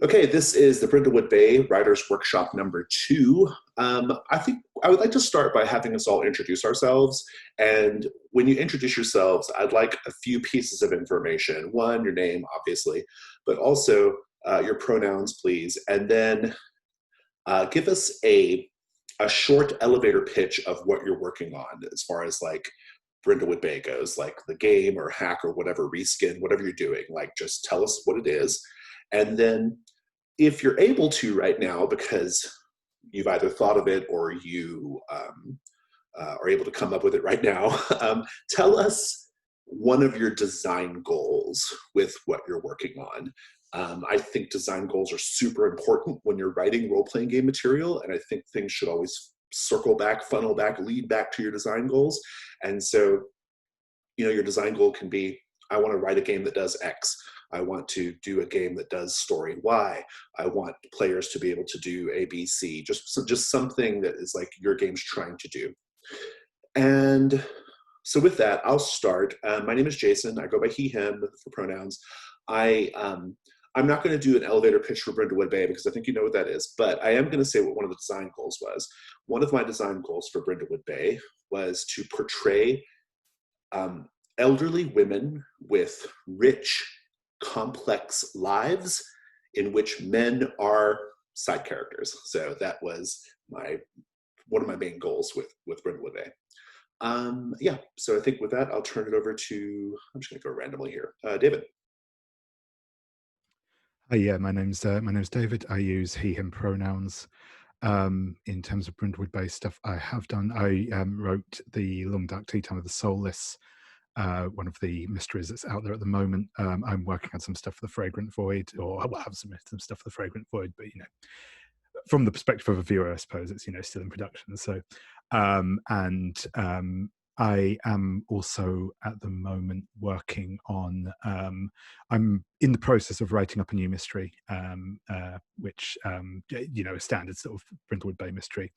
Okay, this is the Brindlewood Bay Writers Workshop number 2. I think I would like to start by having us all introduce ourselves. And when you introduce yourselves, I'd like a few pieces of information. One, your name, obviously, but also your pronouns, please. And then give us a short elevator pitch of what you're working on as far as like Brindlewood Bay goes, like the game or hack or whatever, reskin, whatever you're doing. Like, just tell us what it is. And then, if you're able to right now, because you've either thought of it or you are able to come up with it right now, tell us one of your design goals with what you're working on. I think design goals are super important when you're writing role-playing game material, and I think things should always circle back, funnel back, lead back to your design goals. And so, your design goal can be, I want to write a game that does X. I want to do a game that does story Y. I want players to be able to do A, B, C. Just something that is like your game's trying to do. And so with that, I'll start. My name is Jason. I go by he, him for pronouns. I'm not going to do an elevator pitch for Brindlewood Bay because I think you know what that is, but I am going to say what one of the design goals was. One of my design goals for Brindlewood Bay was to portray elderly women with rich, complex lives in which men are side characters. So that was one of my main goals with Brindlewood Bay. Yeah, so I think with that, I'll turn it over to, I'm just going to go randomly here. David. Yeah, my name's David. I use he/him pronouns. In terms of Brindlewood-based stuff, I have done. I wrote the Long Dark Tea Time of the Soulless, one of the mysteries that's out there at the moment. I'm working on some stuff for the Fragrant Void, or I will have submitted some stuff for the Fragrant Void, but from the perspective of a viewer, I suppose it's still in production. So, and I am also at the moment working on. I'm in the process of writing up a new mystery, which a standard sort of Brindlewood Bay mystery.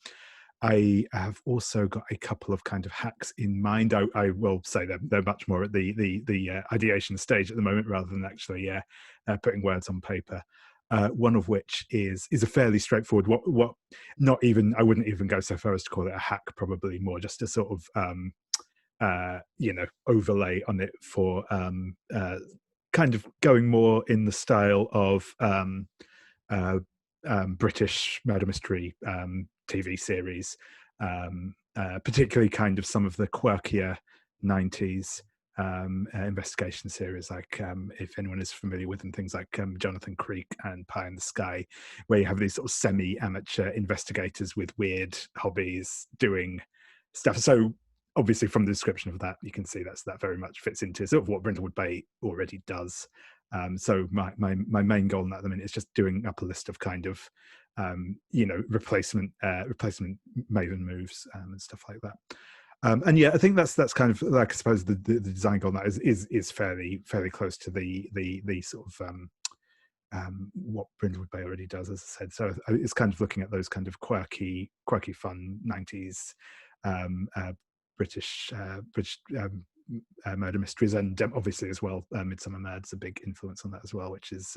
I have also got a couple of kind of hacks in mind. I will say they're much more at the ideation stage at the moment, rather than actually putting words on paper. One of which is a fairly straightforward. What not even I wouldn't even go so far as to call it a hack. Probably more just a sort of overlay on it for kind of going more in the style of British murder mystery TV series, particularly kind of some of the quirkier 90s investigation series, like if anyone is familiar with them, things like Jonathan Creek and Pie in the Sky, where you have these sort of semi-amateur investigators with weird hobbies doing stuff. So obviously from the description of that, you can see that very much fits into sort of what Brindlewood Bay already does. So my main goal in that at the minute is just doing up a list of kind of replacement maven moves and stuff like that. And yeah, I think that's kind of like, I suppose the design goal on that is fairly close to the sort of what Brindlewood Bay already does, as I said. So it's kind of looking at those kind of quirky fun 90s British murder mysteries, and obviously as well Midsummer Mad's a big influence on that as well, which is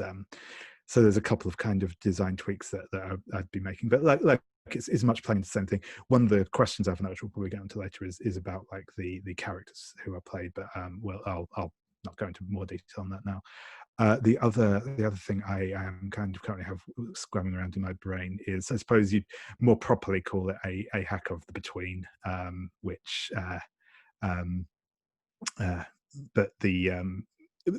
so there's a couple of kind of design tweaks that I'd be making, but like it's much playing the same thing. One of the questions I've which we'll probably get into later is about like the characters who are played, but well I'll not go into more detail on that now. The other thing I am kind of currently have squirming around in my brain is, I suppose you'd more properly call it a hack of the between, which but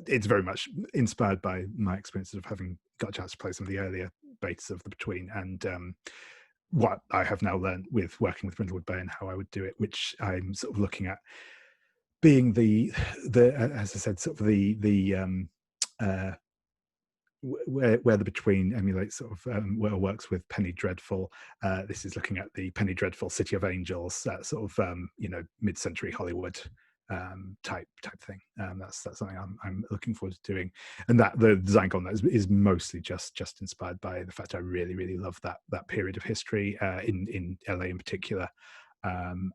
it's very much inspired by my experiences of having got a chance to play some of the earlier betas of the between, and what I have now learned with working with Brindlewood Bay and how I would do it, which I'm sort of looking at being the as I said, sort of the where the between emulates sort of where works with Penny Dreadful. This is looking at the Penny Dreadful City of Angels, that sort of mid-century Hollywood type thing. That's something I'm looking forward to doing, and that the design on that is mostly just inspired by the fact I really love that period of history in LA in particular, and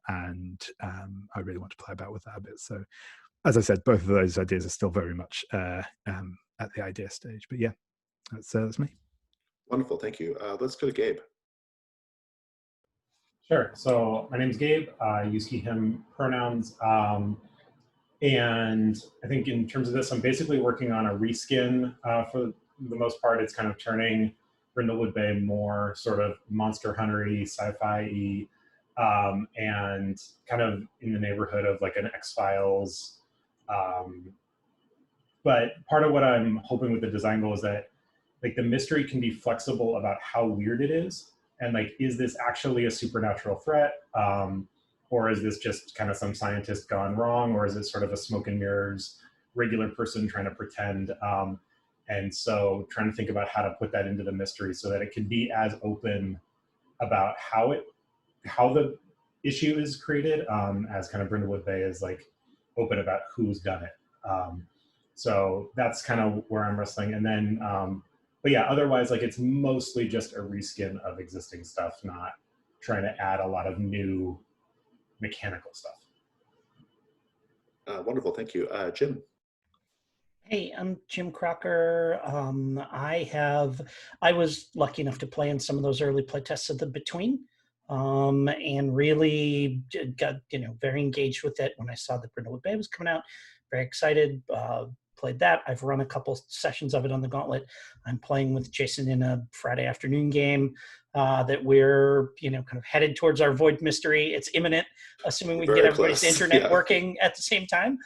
I really want to play about with that a bit. So, as I said, both of those ideas are still very much at the idea stage. But yeah, That's me. Wonderful, thank you. Let's go to Gabe. Sure. So my name's Gabe. I use he, him pronouns. And I think in terms of this, I'm basically working on a reskin for the most part. It's kind of turning Brindlewood Bay more sort of Monster Hunter-y, sci-fi-y, and kind of in the neighborhood of like an X-Files. But part of what I'm hoping with the design goal is that like the mystery can be flexible about how weird it is. And like, is this actually a supernatural threat? Or is this just kind of some scientist gone wrong? Or is it sort of a smoke and mirrors, regular person trying to pretend? And so trying to think about how to put that into the mystery so that it can be as open about how the issue is created as kind of Brindlewood Bay is like open about who's done it. So that's kind of where I'm wrestling. And then, but yeah, otherwise, like it's mostly just a reskin of existing stuff, not trying to add a lot of new mechanical stuff. Wonderful, thank you. Jim. Hey, I'm Jim Crocker. I was lucky enough to play in some of those early playtests of the Between, and really got very engaged with it when I saw that Brindlewood Bay was coming out. Very excited. Played that. I've run a couple sessions of it on the Gauntlet. I'm playing with Jason in a Friday afternoon game that we're kind of headed towards our Void mystery. It's imminent, assuming we can get everybody's internet working at the same time.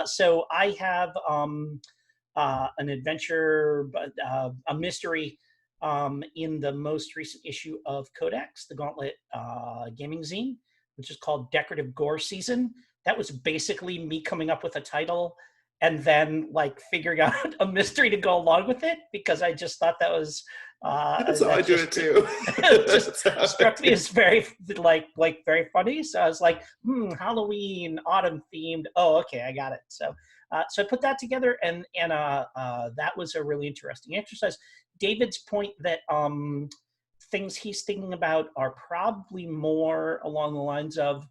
So I have an adventure, a mystery in the most recent issue of Codex, the Gauntlet gaming zine, which is called Decorative Gore Season. That was basically me coming up with a title and then like figuring out a mystery to go along with it, because I just thought that was that's how I do it too. It just struck me as very very funny. So I was like, Halloween, autumn themed. Oh, okay, I got it. So I put that together, and that was a really interesting exercise. David's point that things he's thinking about are probably more along the lines of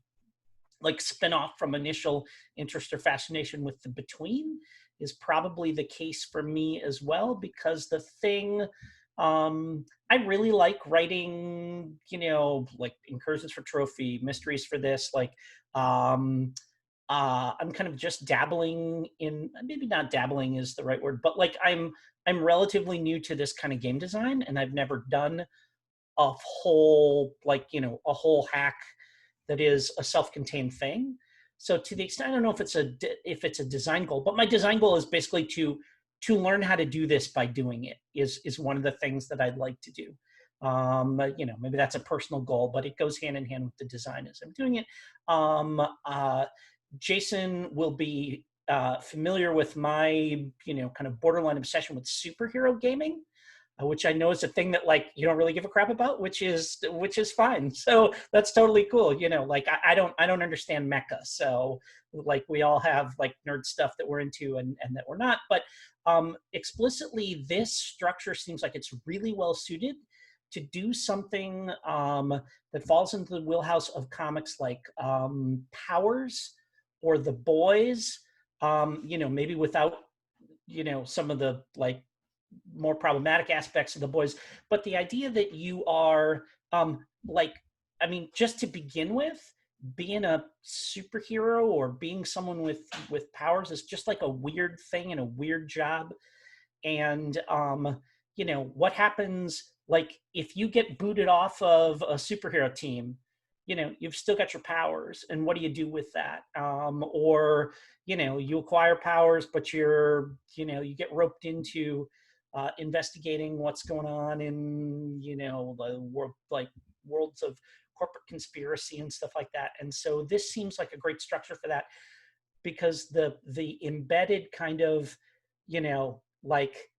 like spin off from initial interest or fascination with the Between is probably the case for me as well, because the thing, I really like writing, like incursions for trophy, mysteries for this, like, I'm kind of just dabbling in, maybe not dabbling is the right word, but like I'm relatively new to this kind of game design, and I've never done a whole, a whole hack that is a self-contained thing. So to the extent, I don't know if it's a design goal, but my design goal is basically to learn how to do this by doing it is one of the things that I'd like to do. Maybe that's a personal goal, but it goes hand in hand with the design as I'm doing it. Jason will be familiar with my, kind of borderline obsession with superhero gaming, which I know is a thing that like you don't really give a crap about, which is fine. So that's totally cool. Like I don't understand mecha. So like we all have like nerd stuff that we're into and that we're not. But explicitly, this structure seems like it's really well suited to do something that falls into the wheelhouse of comics like Powers or The Boys. Maybe without some of the like more problematic aspects of The Boys, but the idea that you are just to begin with, being a superhero or being someone with powers is just like a weird thing and a weird job. And what happens like if you get booted off of a superhero team, you've still got your powers, and what do you do with that? Or you acquire powers, but you get roped into investigating what's going on in the world, like worlds of corporate conspiracy and stuff like that. And so this seems like a great structure for that, because the embedded kind of like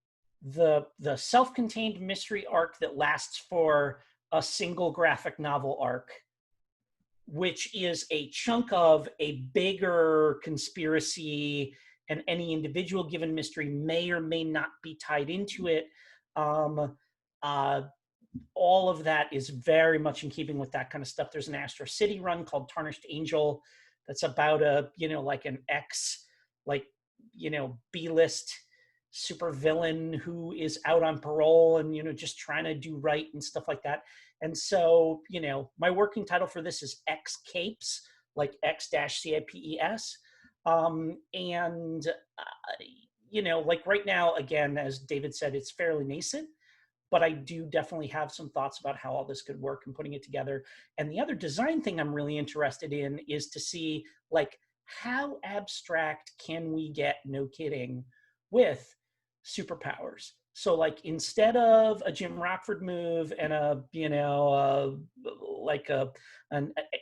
the self-contained mystery arc that lasts for a single graphic novel arc, which is a chunk of a bigger conspiracy, and any individual given mystery may or may not be tied into it. All of that is very much in keeping with that kind of stuff. There's an Astro City run called Tarnished Angel that's about a, like an ex, like, B-list super villain who is out on parole and, just trying to do right and stuff like that. And so, my working title for this is X Capes, like X-CAPES. And, like right now, again, as David said, it's fairly nascent, but I do definitely have some thoughts about how all this could work and putting it together. And the other design thing I'm really interested in is to see, like, how abstract can we get, no kidding, with superpowers? So, like, instead of a Jim Rockford move and an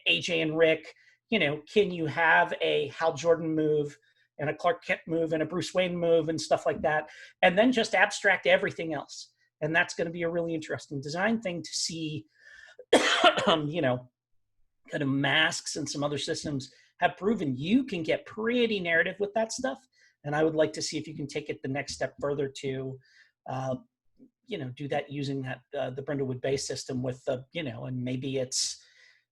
AJ and Rick, can you have a Hal Jordan move and a Clark Kent move and a Bruce Wayne move and stuff like that, and then just abstract everything else? And that's going to be a really interesting design thing to see. Kind of masks and some other systems have proven you can get pretty narrative with that stuff. And I would like to see if you can take it the next step further to, do that using that the Brindlewood Bay system with the, and maybe it's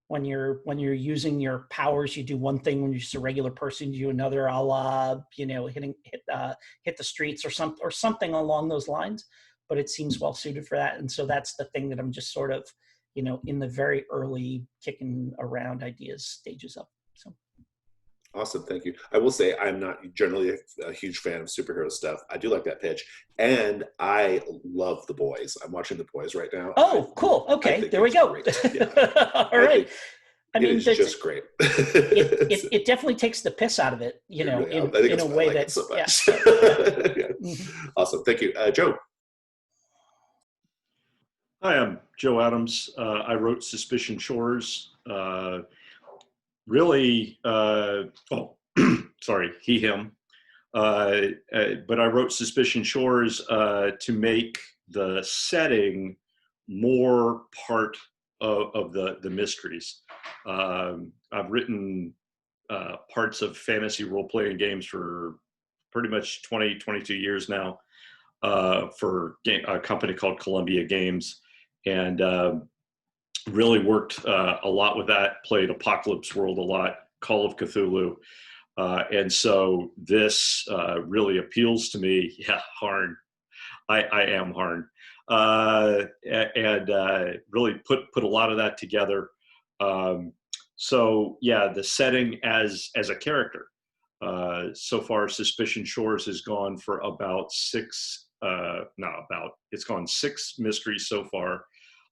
when you're using your powers, you do one thing. When you're just a regular person, you do another, a la, hit the streets or something along those lines. But it seems well suited for that. And so that's the thing that I'm just sort of, in the very early kicking around ideas stages of. So. Awesome, thank you. I will say I'm not generally a huge fan of superhero stuff. I do like that pitch, and I love The Boys. I'm watching The Boys right now. Oh, cool. Okay, there we go. Yeah. All right. I mean, it's just great. it definitely takes the piss out of it, in a way that. So much. Yeah. Yeah. Awesome, thank you, Joe. Hi, I'm Joe Adams. I wrote Suspicion Shores. Sorry, he, him. But I wrote Suspicion Shores to make the setting more part of the mysteries. I've written parts of fantasy role-playing games for pretty much 22 years now for a company called Columbia Games. And really worked a lot with that, played Apocalypse World a lot, Call of Cthulhu. And so this really appeals to me. Yeah, Harn. I am Harn. And really put a lot of that together. So yeah, the setting as a character. So far, Suspicion Shores has gone for about it's gone 6 mysteries so far.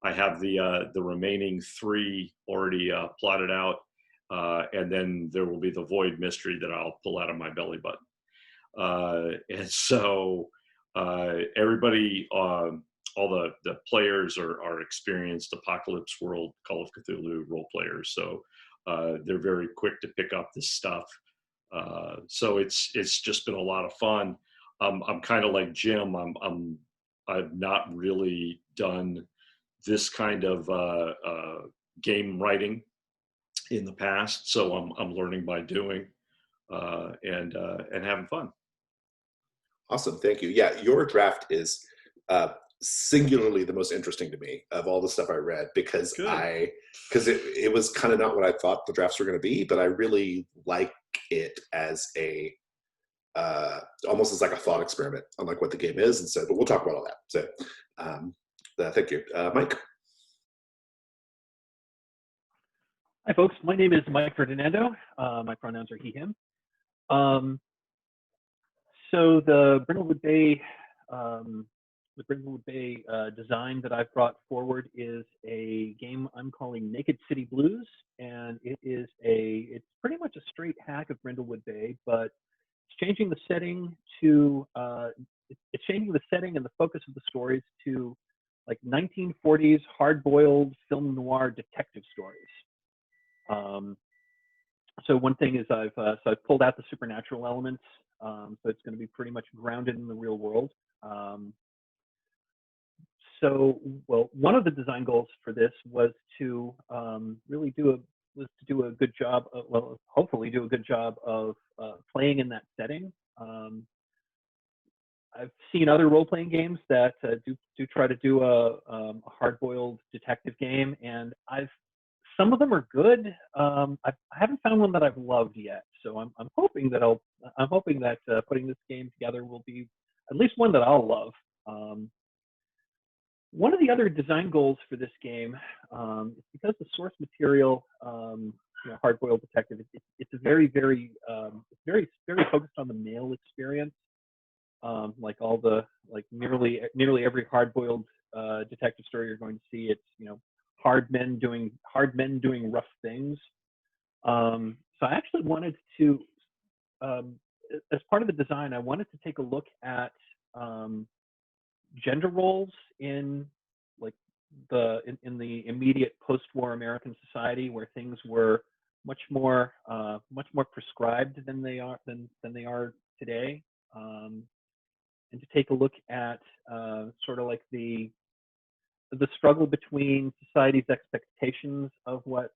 I have the remaining 3 already plotted out, and then there will be the Void mystery that I'll pull out of my belly button. And so everybody, all the players are experienced Apocalypse World, Call of Cthulhu role players, so they're very quick to pick up this stuff. So it's just been a lot of fun. I'm kind of like Jim. I've not really done this kind of game writing in the past, so I'm learning by doing and having fun. Awesome, thank you. Yeah, your draft is singularly the most interesting to me of all the stuff I read because it was kind of not what I thought the drafts were going to be, but I really like it as a almost as like a thought experiment on like what the game is, and so. But we'll talk about all that. So. Thank you. Mike? Hi, folks. My name is Mike Ferdinando. My pronouns are he, him. So the Brindlewood Bay design that I've brought forward is a game I'm calling Naked City Blues, and it's pretty much a straight hack of Brindlewood Bay, but it's changing the setting and the focus of the stories to like 1940s hard-boiled film noir detective stories. So one thing is I've pulled out the supernatural elements, so it's going to be pretty much grounded in the real world. One of the design goals for this was to really do a good job. Hopefully do a good job of playing in that setting. I've seen other role-playing games that do try to do a hard-boiled detective game, and some of them are good. I haven't found one that I've loved yet, so I'm hoping that putting this game together will be at least one that I'll love. One of the other design goals for this game is because the source material, hard-boiled detective, it's a very, very, very focused on the male experience. Like nearly every hard-boiled detective story you're going to see, it's hard men doing rough things. So I actually wanted to, as part of the design, I wanted to take a look at gender roles in in the immediate post-war American society, where things were much more prescribed than they are today, and to take a look at sort of like the struggle between society's expectations of what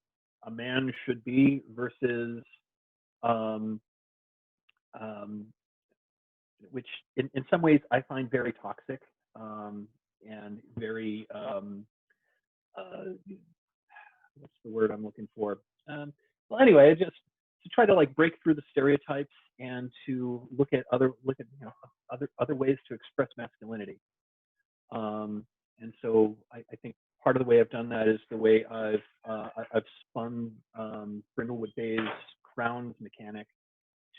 a man should be versus which in some ways I find very toxic and very what's the word I'm looking for? Well, anyway, just to try to like break through the stereotypes and to look at other ways to express masculinity. And so I think part of the way I've done that is the way I've spun Brindlewood Bay's crowns mechanic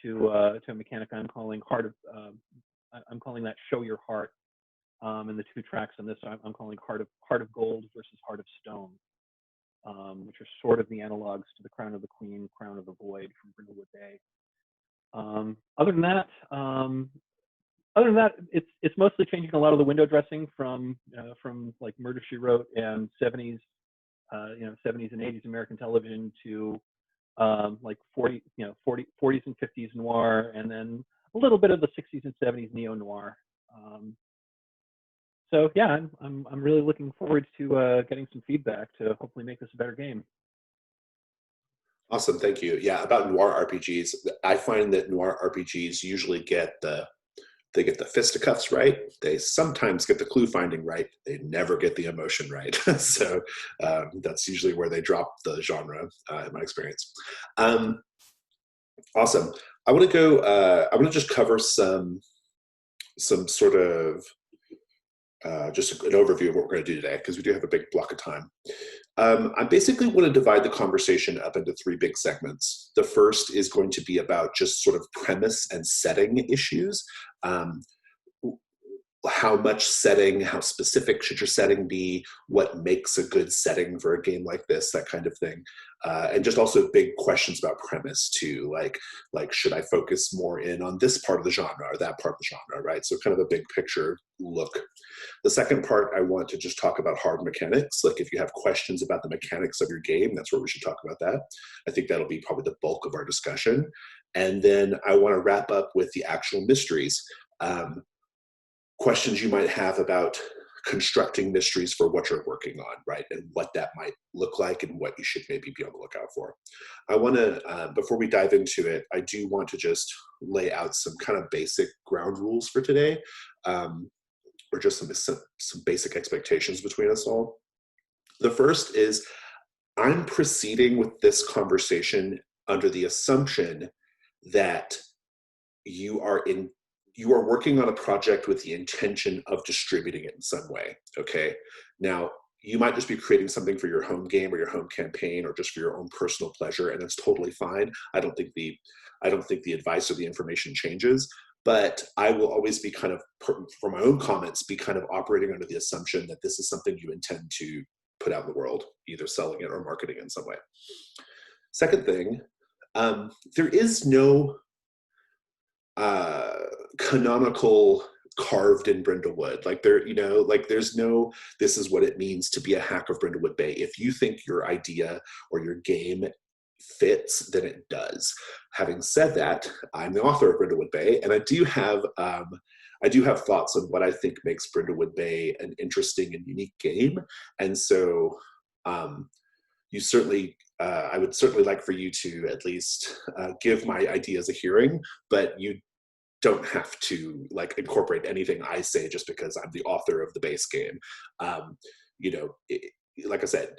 to a mechanic I'm calling I'm calling that Show Your Heart. And the two tracks on this I'm calling Heart of Gold versus Heart of Stone, which are sort of the analogs to the Crown of the Queen, Crown of the Void from Brindlewood Bay. Other than that, it's mostly changing a lot of the window dressing from like Murder, She Wrote and 70s, 70s and 80s American television to like 40s and 50s noir, and then a little bit of the 60s and 70s neo noir. So yeah, I'm really looking forward to getting some feedback to hopefully make this a better game. Awesome, thank you. Yeah, about noir RPGs, I find that noir RPGs usually get the fisticuffs right. They sometimes get the clue finding right. They never get the emotion right. So that's usually where they drop the genre, in my experience. Awesome. I want to go. I want to just cover some sort of just an overview of what we're going to do today, because we do have a big block of time. I basically want to divide the conversation up into three big segments. The first is going to be about just sort of premise and setting issues. How much setting, how specific should your setting be, what makes a good setting for a game like this, that kind of thing. And just also big questions about premise too, like should I focus more in on this part of the genre or that part of the genre, right? So kind of a big picture look. The second part, I want to just talk about hard mechanics. Like if you have questions about the mechanics of your game, that's where we should talk about that. I think that'll be probably the bulk of our discussion. And then I want to wrap up with the actual mysteries. Questions you might have about constructing mysteries for what you're working on, right? And what that might look like and what you should maybe be on the lookout for. I want to, before we dive into it, I do want to just lay out some kind of basic ground rules for today, or just some basic expectations between us all. The first is I'm proceeding with this conversation under the assumption that you are working on a project with the intention of distributing it in some way, okay? Now, you might just be creating something for your home game or your home campaign or just for your own personal pleasure, and that's totally fine. I don't think the advice or the information changes, but I will always be kind of, for my own comments, be kind of operating under the assumption that this is something you intend to put out in the world, either selling it or marketing it in some way. Second thing, there is no canonical carved in Brindlewood. Like there's no, this is what it means to be a hack of Brindlewood Bay. If you think your idea or your game fits, then it does. Having said that, I'm the author of Brindlewood Bay, and I do have thoughts on what I think makes Brindlewood Bay an interesting and unique game. And so you certainly, I would certainly like for you to at least give my ideas a hearing, but you don't have to like incorporate anything I say just because I'm the author of the base game. Like I said,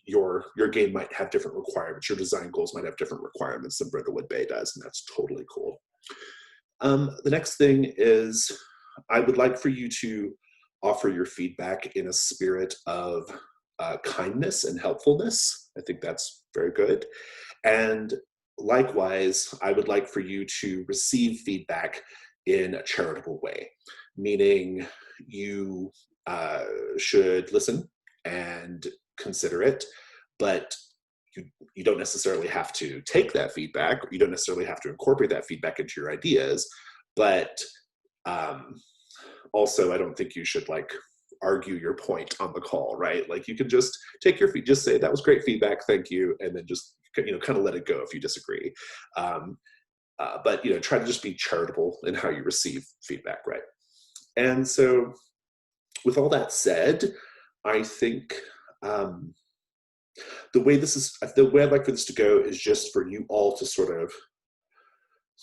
your game might have different requirements. Your design goals might have different requirements than Brindlewood Bay does, and that's totally cool. The next thing is I would like for you to offer your feedback in a spirit of kindness and helpfulness. I think that's very good. And likewise, I would like for you to receive feedback in a charitable way, meaning you should listen and consider it, but you don't necessarily have to take that feedback, or you don't necessarily have to incorporate that feedback into your ideas, but also I don't think you should like argue your point on the call, right? Like you can just take your just say that was great feedback, thank you, and then just kind of let it go if you disagree. But try to just be charitable in how you receive feedback, right? And so, with all that said, I think the way I'd like for this to go is just for you all to sort of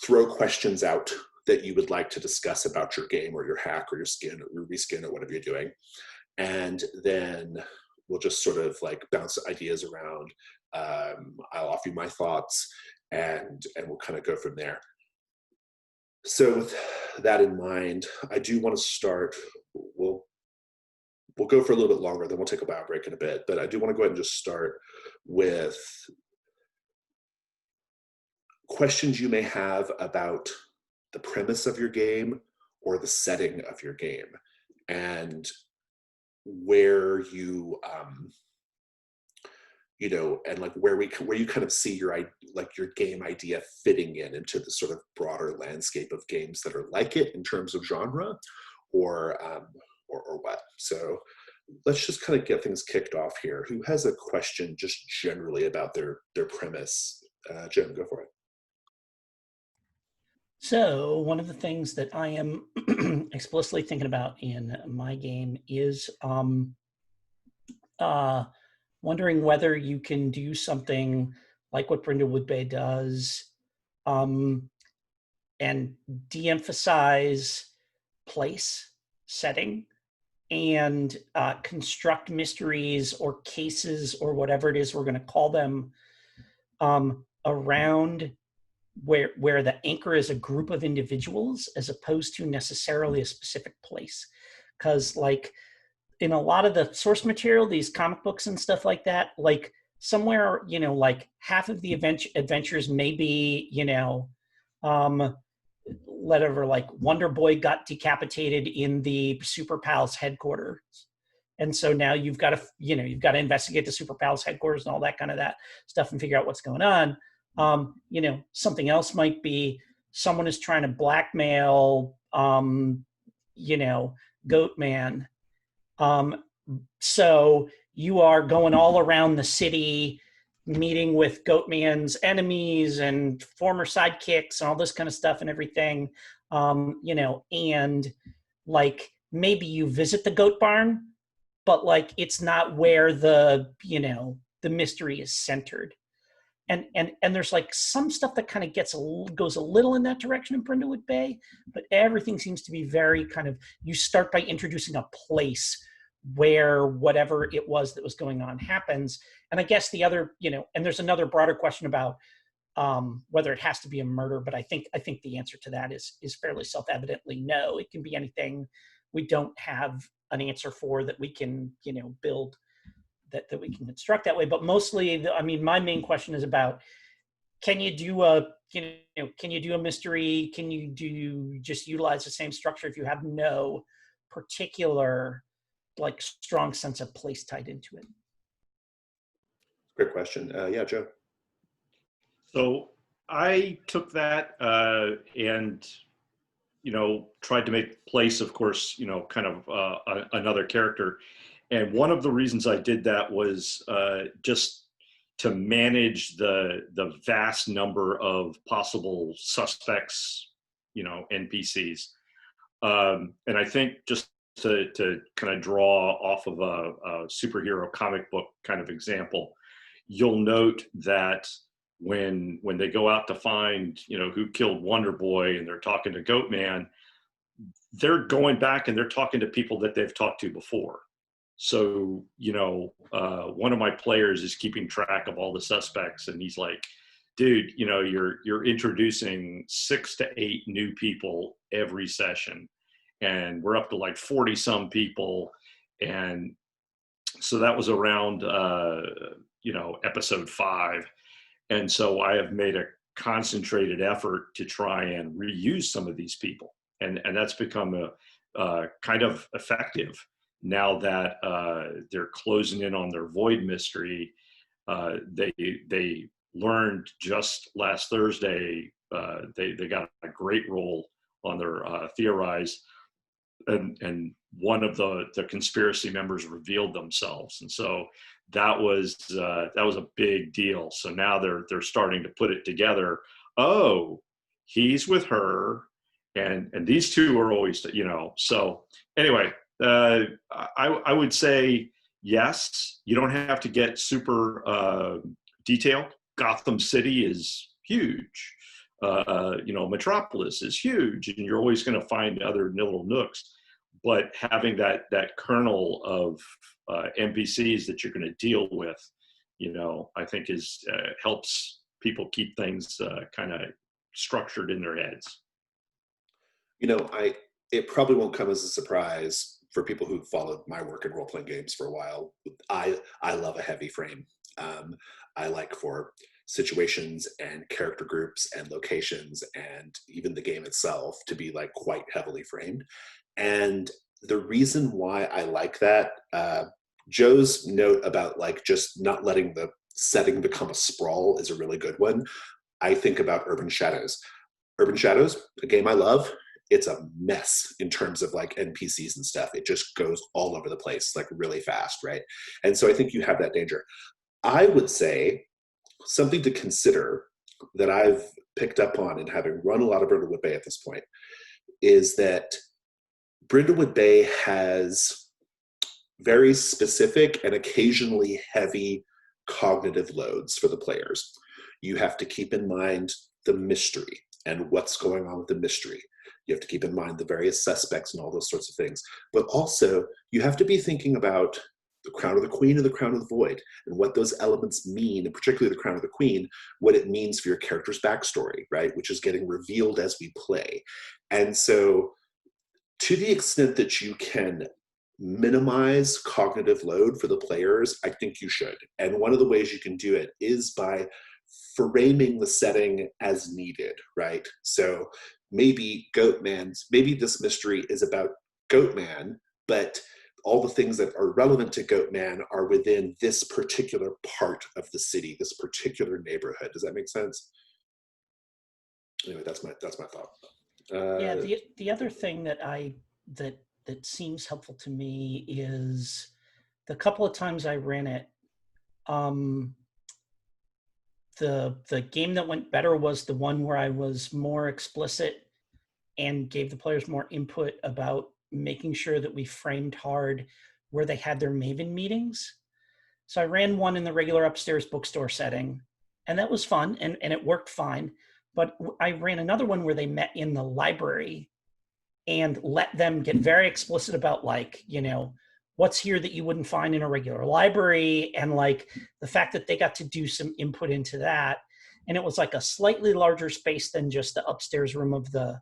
throw questions out that you would like to discuss about your game or your hack or your skin or your reskin or whatever you're doing. And then we'll just sort of like bounce ideas around. I'll offer you my thoughts and we'll kind of go from there. So with that in mind, I do want to start, we'll go for a little bit longer, then we'll take a bio break in a bit, but I do want to go ahead and just start with questions you may have about the premise of your game or the setting of your game, and where you and like where you kind of see your game idea fitting into the sort of broader landscape of games that are like it in terms of genre, or what. So let's just kind of get things kicked off here. Who has a question just generally about their premise? Jim, go for it. So one of the things that I am explicitly thinking about in my game is wondering whether you can do something like what Brindlewood Bay does, and de-emphasize place, setting, and construct mysteries or cases or whatever it is we're going to call them around where the anchor is a group of individuals as opposed to necessarily a specific place. Because like in a lot of the source material, these comic books and stuff like that, like somewhere, like half of the adventures may be, whatever, like Wonder Boy got decapitated in the Super Pals headquarters. And so now you've got to investigate the Super Pals headquarters and all that kind of that stuff and figure out what's going on. Something else might be someone is trying to blackmail, Goatman. So you are going all around the city, meeting with Goatman's enemies and former sidekicks and all this kind of stuff and everything, and like maybe you visit the goat barn, but like it's not where the mystery is centered. And there's like some stuff that kind of goes a little in that direction in Brindlewood Bay, but everything seems to be very kind of, you start by introducing a place where whatever it was that was going on happens. And I guess the other, and there's another broader question about whether it has to be a murder, but I think the answer to that is fairly self-evidently no. It can be anything we don't have an answer for that we can, build that we can construct that way. But mostly, my main question is about, can you do a mystery? Can you just utilize the same structure if you have no particular like strong sense of place tied into it? Great question. Yeah, Joe. So I took that and tried to make place, of course, kind of another character. And one of the reasons I did that was just to manage the vast number of possible suspects, NPCs. And I think just to kind of draw off of a superhero comic book kind of example, you'll note that when they go out to find, who killed Wonder Boy and they're talking to Goatman, they're going back and they're talking to people that they've talked to before. So, one of my players is keeping track of all the suspects and he's like, dude, you're introducing 6 to 8 new people every session. and we're up to like 40 some people. And so that was around, episode 5. And so I have made a concentrated effort to try and reuse some of these people. And that's become a kind of effective now that they're closing in on their void mystery. They learned just last Thursday, they got a great roll on their theorize, and one of the conspiracy members revealed themselves, and so that was a big deal. So now they're starting to put it together. Oh, he's with her, and these two are always, So anyway, I would say yes. You don't have to get super detailed. Gotham City is huge. Metropolis is huge, and you're always going to find other little nooks. But having that kernel of NPCs that you're going to deal with, I think is helps people keep things kind of structured in their heads. It probably won't come as a surprise for people who've followed my work in role-playing games for a while. I love a heavy frame. I like for situations and character groups and locations and even the game itself to be like quite heavily framed. And the reason why I like that, Joe's note about like just not letting the setting become a sprawl is a really good one. I think about Urban Shadows. Urban Shadows, a game I love. It's a mess in terms of like NPCs and stuff. It just goes all over the place, like really fast, right? And so I think you have that danger. I would say something to consider that I've picked up on in having run a lot of Brindlewood Bay at this point is that Brindlewood Bay has very specific and occasionally heavy cognitive loads for the players. You have to keep in mind the mystery and what's going on with the mystery. You have to keep in mind the various suspects and all those sorts of things. But also, you have to be thinking about the Crown of the Queen and the Crown of the Void, and what those elements mean, and particularly the Crown of the Queen, what it means for your character's backstory, right? Which is getting revealed as we play. And so, to the extent that you can minimize cognitive load for the players, I think you should. And one of the ways you can do it is by framing the setting as needed, right? So maybe maybe this mystery is about Goatman, but all the things that are relevant to Goatman are within this particular part of the city, this particular neighborhood. Does that make sense? Anyway, that's my thought. Yeah, the other thing that that seems helpful to me is the couple of times I ran it, the game that went better was the one where I was more explicit and gave the players more input about making sure that we framed hard where they had their Maven meetings. So I ran one in the regular upstairs bookstore setting, and that was fun, and it worked fine. But I ran another one where they met in the library and let them get very explicit about, like, what's here that you wouldn't find in a regular library, and like the fact that they got to do some input into that. And it was like a slightly larger space than just the upstairs room of the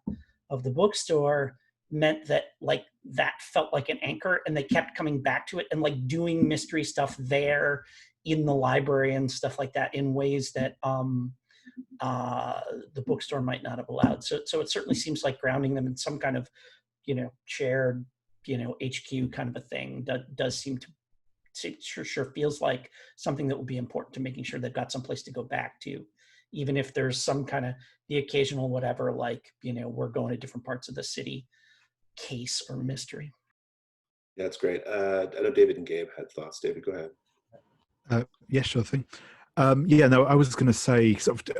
bookstore, meant that like that felt like an anchor, and they kept coming back to it and like doing mystery stuff there in the library and stuff like that in ways that the bookstore might not have allowed. So it certainly seems like grounding them in some kind of, shared, HQ kind of a thing that does seem to sure feels like something that will be important to making sure they've got some place to go back to, even if there's some kind of the occasional whatever, like, we're going to different parts of the city case or mystery. Yeah, that's great. I know David and Gabe had thoughts. David, go ahead. Yeah, sure thing. I was going to say, sort of,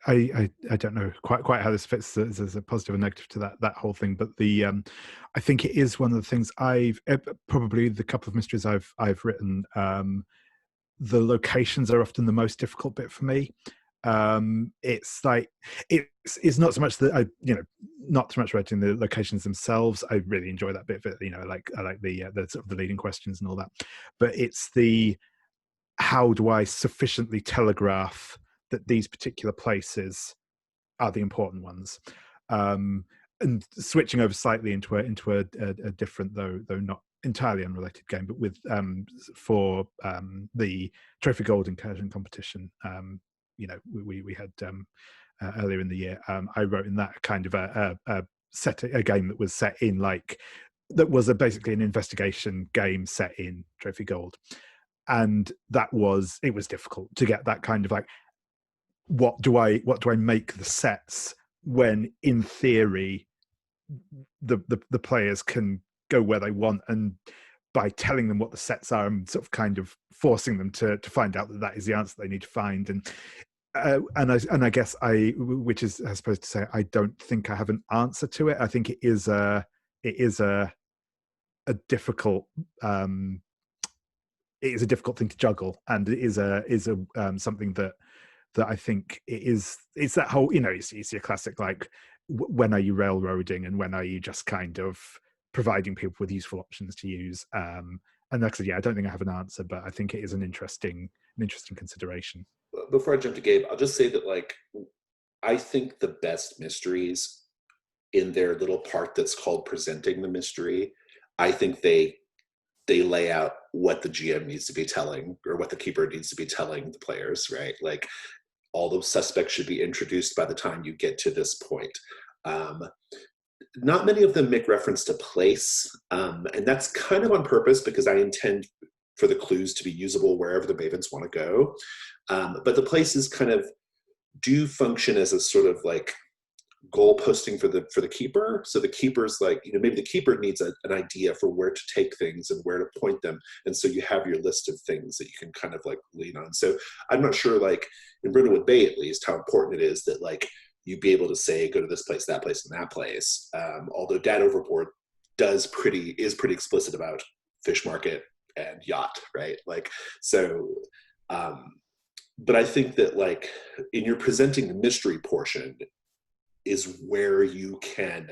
I don't know quite how this fits as a positive and negative to that whole thing, but I think it is one of the things I've probably the couple of mysteries I've written. The locations are often the most difficult bit for me. It's like it's not so much that not so much writing the locations themselves. I really enjoy that bit of it. I like the sort of the leading questions and all that, but it's the how do I sufficiently telegraph that these particular places are the important ones? and switching over slightly into a different, though not entirely unrelated game, but with for the Trophy Gold incursion competition, we had earlier in the year. I wrote in that kind of a game that was set in that was basically an investigation game set in Trophy Gold, and it was difficult to get that kind of what do I make the sets when in theory the players can go where they want, and by telling them what the sets are, I'm sort of kind of forcing them to find out that is the answer they need to find. And I guess which is, I suppose, to say I don't think I have an answer to it. I think it is a difficult thing to juggle, and it is something that I think it's that whole, it's your classic when are you railroading and when are you just kind of providing people with useful options to use. And like I said, I don't think I have an answer, but I think it is an interesting consideration. Before I jump to Gabe, I'll just say that I think the best mysteries, in their little part that's called presenting the mystery, I think they lay out what the GM needs to be telling, or what the keeper needs to be telling the players, right? All those suspects should be introduced by the time you get to this point. Not many of them make reference to place, and that's kind of on purpose because I intend for the clues to be usable wherever the mavens want to go. But the places kind of do function as a sort of goal posting for the keeper. So the keeper's maybe the keeper needs an idea for where to take things and where to point them, and so you have your list of things that you can kind of lean on. So I'm not sure in Brindlewood Bay at least how important it is that you be able to say go to this place, that place, and that place. Although Dad Overboard is pretty explicit about fish market and yacht, right? But I think that in your presenting the mystery portion is where you can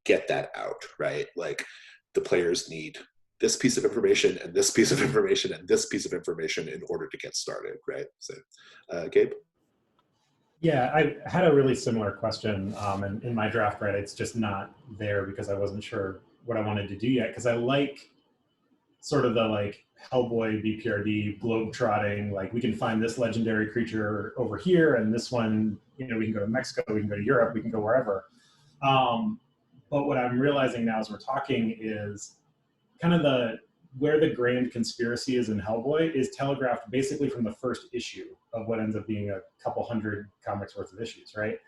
get that out, right? The players need this piece of information and this piece of information and this piece of information in order to get started, right? So, Gabe? Yeah, I had a really similar question, and in my draft, right, it's just not there because I wasn't sure what I wanted to do yet, because I like sort of the Hellboy BPRD globe-trotting, we can find this legendary creature over here, and this one, we can go to Mexico, we can go to Europe, we can go wherever. But what I'm realizing now as we're talking is kind of where the grand conspiracy is in Hellboy is telegraphed basically from the first issue of what ends up being a couple hundred comics worth of issues, right?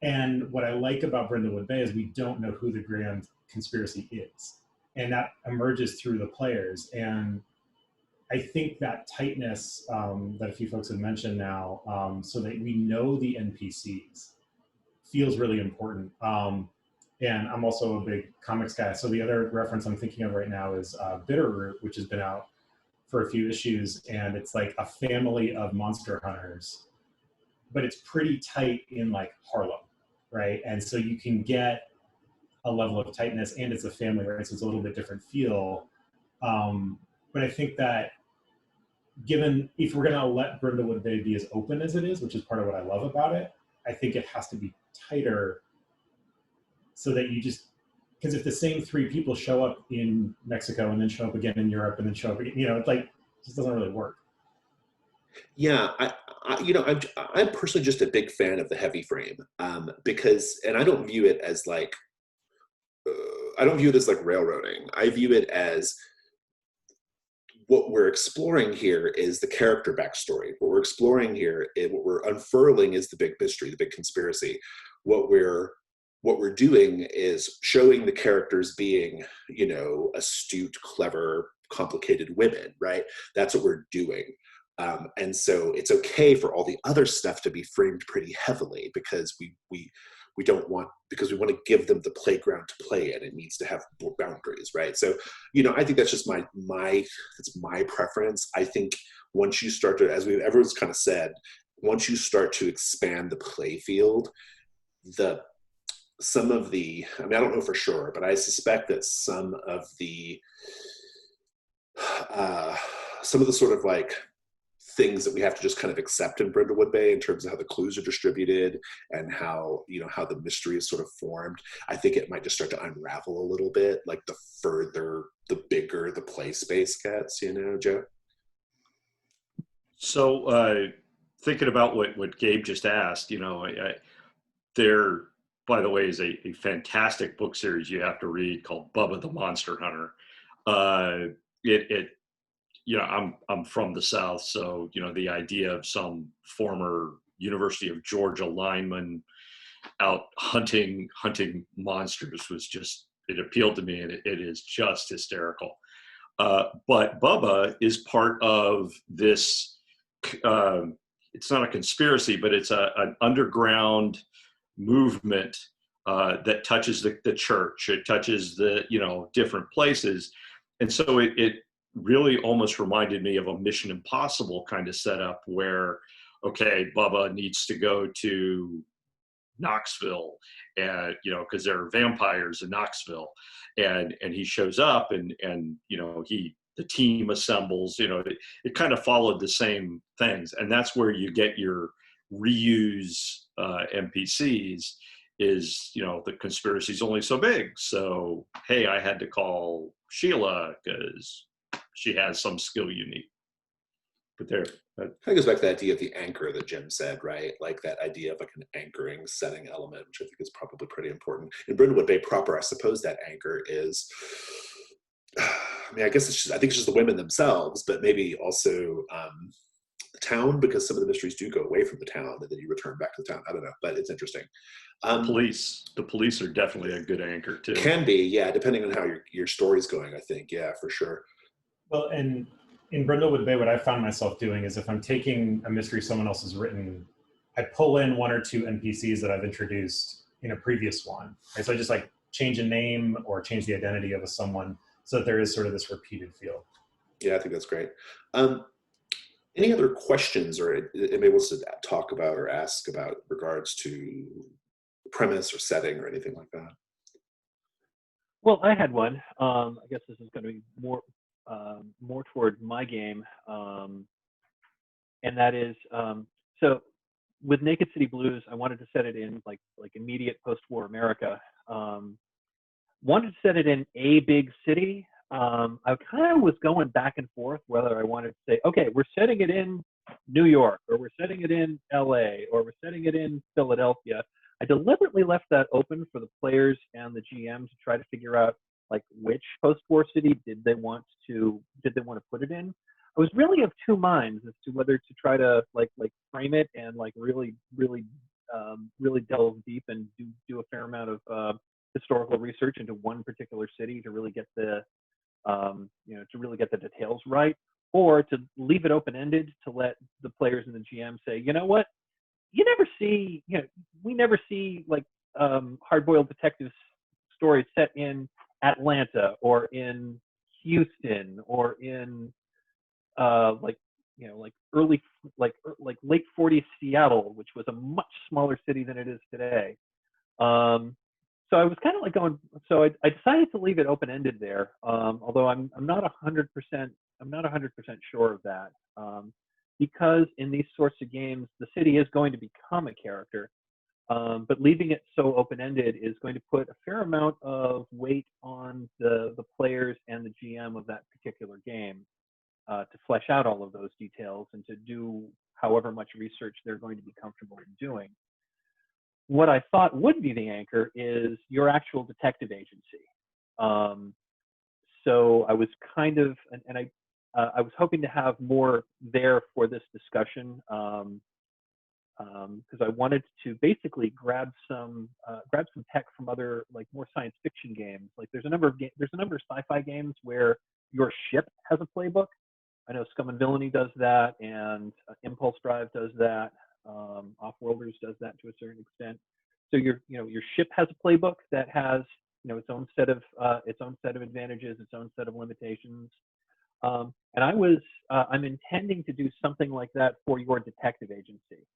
And what I like about Brindlewood Bay is we don't know who the grand conspiracy is. And that emerges through the players. And I think that tightness that a few folks have mentioned now, so that we know the NPCs, feels really important. And I'm also a big comics guy. So the other reference I'm thinking of right now is Bitterroot, which has been out for a few issues. And it's a family of monster hunters, but it's pretty tight in Harlem, right? And so you can get a level of tightness, and it's a family, right? So it's a little bit different feel. But I think that if we're gonna let Brindlewood Bay be as open as it is, which is part of what I love about it, I think it has to be tighter so that because if the same three people show up in Mexico and then show up again in Europe and then show up again, it just doesn't really work. Yeah, I'm personally just a big fan of the heavy frame, because, and I don't view it as railroading. I view it as what we're exploring here is the character backstory. What we're exploring here, what we're unfurling is the big mystery, the big conspiracy. What we're doing is showing the characters being, astute, clever, complicated women, right? That's what we're doing. And so it's okay for all the other stuff to be framed pretty heavily because we want to give them the playground to play in. It needs to have boundaries, right? So, I think that's just my preference. I think once you start to, as everyone's kind of said, once you start to expand the play field, I don't know for sure, but I suspect that some of the sort of things that we have to just kind of accept in Brindlewood Bay in terms of how the clues are distributed and how, you know, how the mystery is sort of formed. I think it might just start to unravel a little bit, like the bigger the play space gets, you know, Joe? So thinking about what Gabe just asked, you know, there, by the way, is a fantastic book series you have to read called Bubba the Monster Hunter. It you know, I'm from the South, so, you know, the idea of some former University of Georgia lineman out hunting monsters was just, it appealed to me, and it is just hysterical. But Bubba is part of this, it's not a conspiracy, but it's an underground movement that touches the church. It touches the, you know, different places. And so it really almost reminded me of a Mission Impossible kind of setup where, okay, Bubba needs to go to Knoxville, and, you know, because there are vampires in Knoxville, and he shows up, and you know, the team assembles. You know, it kind of followed the same things, and that's where you get your reuse NPCs. Is, you know, the conspiracy's only so big, so hey, I had to call Sheila because she has some skill you need. But there, Kind of goes back to the idea of the anchor that Jim said, right? Like that idea of like an anchoring setting element, which I think is probably pretty important. In Brindlewood Bay proper, I suppose that anchor is, I mean, I guess I think it's just the women themselves, but maybe also the town, because some of the mysteries do go away from the town and then you return back to the town. I don't know, but it's interesting. the police are definitely a good anchor too. Can be, yeah, depending on how your story's going, I think. Yeah, for sure. Well, and in Brindlewood Bay, what I found myself doing is if I'm taking a mystery someone else has written, I pull in one or two NPCs that I've introduced in a previous one. Right? So I just like change a name or change the identity of someone so that there is sort of this repeated feel. Yeah, I think that's great. Any other questions or anybody wants to talk about or ask about regards to premise or setting or anything like that? Well, I had one. I guess this is going to be more toward my game, and that is so with Naked City Blues, I wanted to set it in like immediate post-war America. Wanted to set it in a big city. I kind of was going back and forth whether I wanted to say, okay, we're setting it in New York, or we're setting it in LA, or we're setting it in Philadelphia. I deliberately left that open for the players and the GM to try to figure out like which post-war city did they want to put it in. I was really of two minds as to whether to try to like frame it and like really delve deep and do a fair amount of historical research into one particular city to really get the details right, or to leave it open-ended to let the players and the GM say, you know what, we never see like hard-boiled detective stories set in Atlanta or in Houston or in late 40s Seattle, which was a much smaller city than it is today. So I was kind of like going. So I decided to leave it open-ended there, although I'm not 100%. I'm not 100% sure of that, because in these sorts of games, the city is going to become a character. But leaving it so open-ended is going to put a fair amount of weight on the players and the GM of that particular game to flesh out all of those details and to do however much research they're going to be comfortable in doing. What I thought would be the anchor is your actual detective agency. So I was kind of, and I was hoping to have more there for this discussion, because I wanted to basically grab some tech from other like more science fiction games. Like there's a number of sci-fi games where your ship has a playbook. I know Scum and Villainy does that, and Impulse Drive does that. Offworlders does that to a certain extent. So your ship has a playbook that has its own set of advantages, its own set of limitations. And I'm intending to do something like that for your detective agency.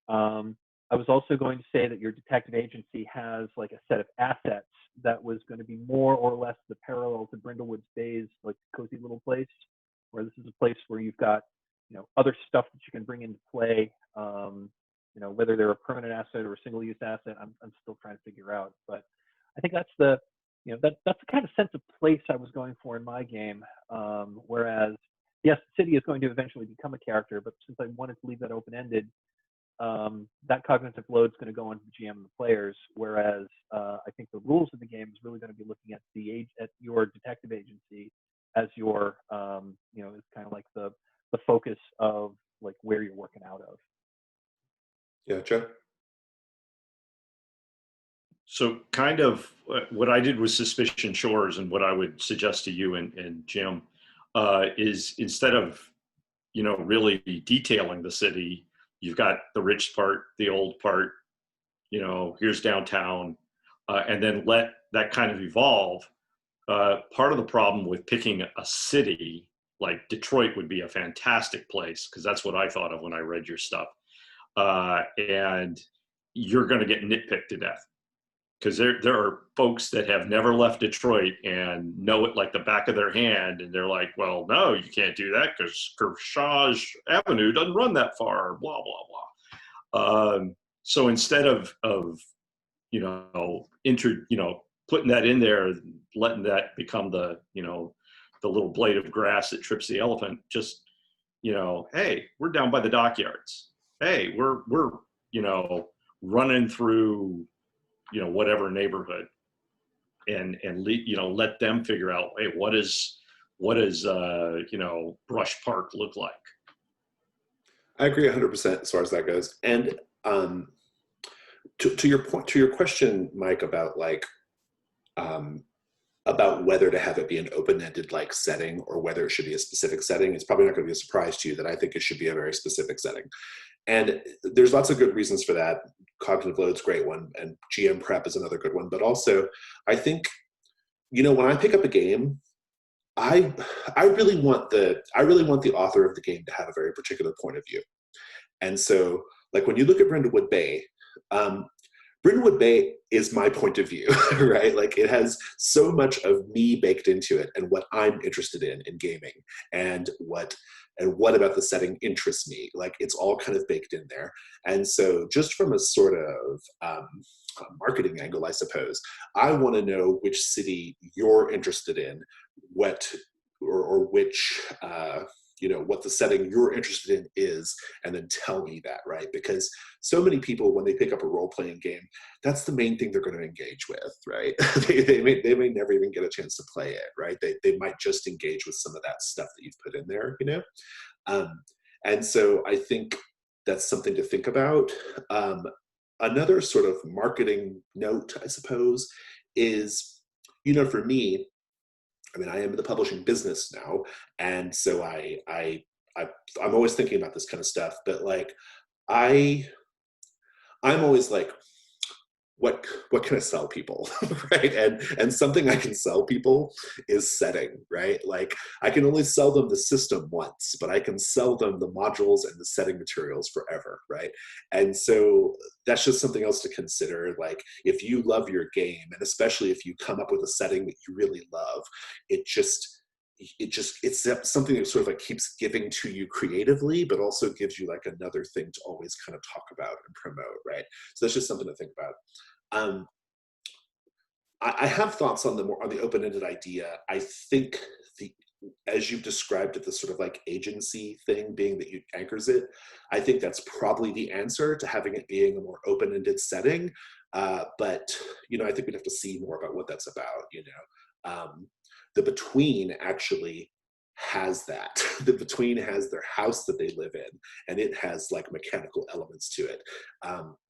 I was also going to say that your detective agency has like a set of assets that was going to be more or less the parallel to Brindlewood Bay's like cozy little place, where this is a place where you've got other stuff that you can bring into play. Whether they're a permanent asset or a single-use asset, I'm still trying to figure out. But I think that's that's the kind of sense of place I was going for in my game. Whereas, yes, the city is going to eventually become a character, but since I wanted to leave that open-ended, that cognitive load is going to go on the GM and the players. Whereas I think the rules of the game is really going to be looking at your detective agency as your is kind of like the focus of like where you're working out of. Yeah, Joe. So kind of what I did with Suspicion Shores, and what I would suggest to you and Jim is, instead of really detailing the city, you've got the rich part, the old part, here's downtown, and then let that kind of evolve. Part of the problem with picking a city like Detroit would be a fantastic place, because that's what I thought of when I read your stuff. And you're going to get nitpicked to death, because there are folks that have never left Detroit and know it like the back of their hand, and they're like, well, no, you can't do that because Kershaw's Avenue doesn't run that far, blah blah blah. So instead of putting that in there, letting that become the the little blade of grass that trips the elephant, just hey, we're down by the dockyards. Hey, we're running through whatever neighborhood, and let them figure out, hey, what does Brush Park look like? I agree 100% as far as that goes. And to your point, to your question, Mike, about about whether to have it be an open-ended like setting or whether it should be a specific setting, it's probably not going to be a surprise to you that I think it should be a very specific setting. And there's lots of good reasons for that. Cognitive load's a great one, and GM prep is another good one. But also, I think, when I pick up a game, I really want the author of the game to have a very particular point of view. And so, like when you look at Brindlewood Bay, Brindlewood Bay is my point of view, right? Like it has so much of me baked into it and what I'm interested in gaming, and what about the setting interests me. Like it's all kind of baked in there. And so just from a sort of marketing angle, I suppose, I want to know which city you're interested in, what the setting you're interested in is, and then tell me that, right? Because so many people, when they pick up a role-playing game, that's the main thing they're going to engage with, right? they may never even get a chance to play it, right? They might just engage with some of that stuff that you've put in there, and so I think that's something to think about. Another sort of marketing note, I suppose, is, for me, I mean, I am in the publishing business now, and so I'm always thinking about this kind of stuff. But like, I'm always like, what can I sell people, right? And something I can sell people is setting, right? Like I can only sell them the system once, but I can sell them the modules and the setting materials forever, right? And so that's just something else to consider. Like if you love your game, and especially if you come up with a setting that you really love, it's something that sort of like keeps giving to you creatively, but also gives you like another thing to always kind of talk about and promote, right? So that's just something to think about. I have thoughts on the open-ended idea. I think as you've described it, the sort of like agency thing being that you anchors it, I think that's probably the answer to having it being a more open-ended setting. But I think we'd have to see more about what that's about. The Between actually has that. The Between has their house that they live in, and it has like mechanical elements to it.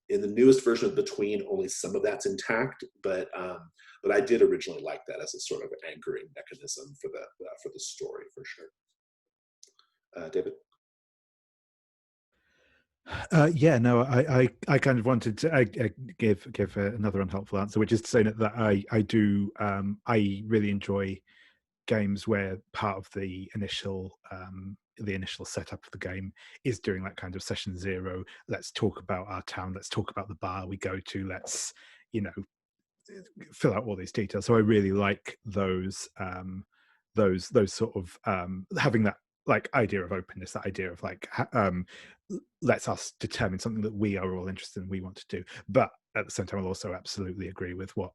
In the newest version of Between, only some of that's intact, but I did originally like that as a sort of anchoring mechanism for the story, for sure. David? Yeah, no, I kind of wanted to give another unhelpful answer, which is to say that I really enjoy games where part of the initial setup of the game is doing that kind of session zero. Let's talk about our town. Let's talk about the bar we go to. Let's fill out all these details. So I really like those sort of having that like idea of openness, that idea of like lets us determine something that we are all interested in, we want to do. But at the same time, I'll also absolutely agree with what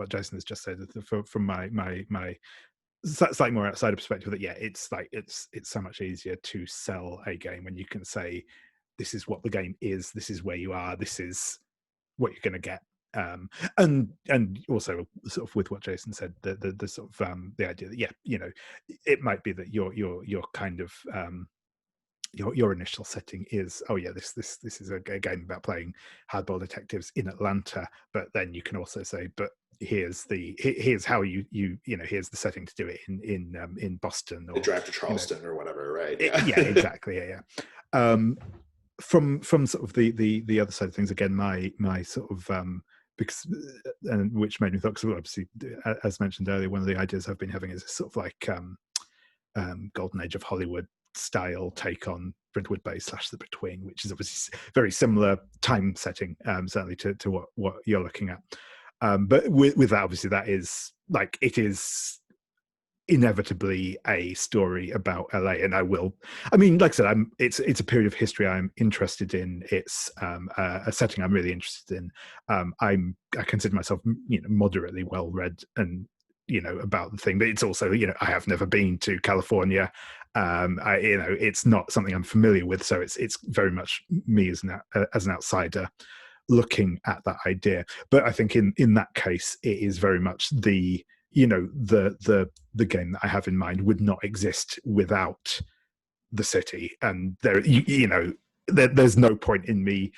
Jason has just said from my slightly more outsider perspective, that yeah, it's like it's so much easier to sell a game when you can say, this is what the game is, this is where you are, this is what you're going to get. And also sort of with what Jason said, the sort of the idea that, yeah, you know, it might be that your kind of your initial setting is, oh yeah, this is a game about playing hardball detectives in Atlanta, but then you can also say, but here's how you know, here's the setting to do it in Boston, or The drive to Charleston, you know, or whatever, right? yeah, exactly, yeah. From sort of the other side of things, again, my sort of because and which made me thought, because obviously, as mentioned earlier, one of the ideas I've been having is a sort of like golden age of Hollywood style take on Brindlewood Bay / the Between, which is obviously very similar time setting, certainly to what you're looking at. But with that, obviously, that is like, it is inevitably a story about LA, and I mean, like I said, it's a period of history I'm interested in. It's a setting I'm really interested in. I consider myself, you know, moderately well read, and you know, about the thing, but it's also, you know, I have never been to California. You know, it's not something I'm familiar with, so it's very much me as an outsider looking at that idea. But I think in that case, it is very much the, you know, the game that I have in mind would not exist without the city, and there, you know, there's no point in me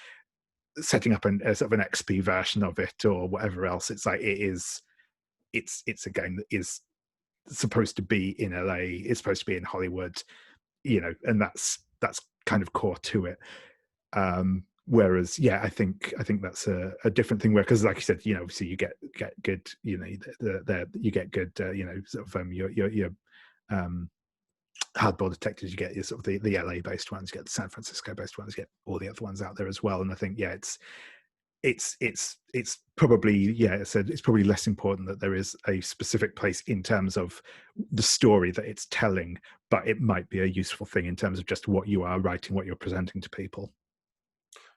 setting up a sort of an XP version of it or whatever else. It's like, it's a game that is supposed to be in LA, it's supposed to be in Hollywood, you know, and that's kind of core to it. Whereas, yeah, I think that's a different thing, where, because like you said, you know, obviously you get good, you know, you get good, you know, sort of your hardball detectives, you get your sort of the LA based ones, you get the San Francisco based ones, you get all the other ones out there as well. And I think, yeah, it's probably, yeah, it's probably less important that there is a specific place in terms of the story that it's telling, but it might be a useful thing in terms of just what you are writing, what you're presenting to people.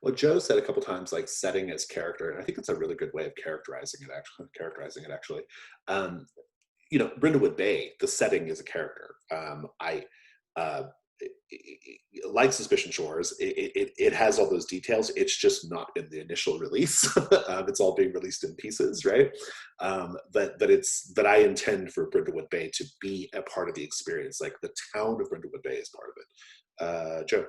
Well, Joe said a couple times, like, setting as character, and I think it's a really good way of characterizing it. Actually, you know, Brindlewood Bay, the setting is a character. Uh, like Suspicion Shores, it has all those details. It's just not in the initial release. It's all being released in pieces, right? That I intend for Brindlewood Bay to be a part of the experience. Like, the town of Brindlewood Bay is part of it. Joe.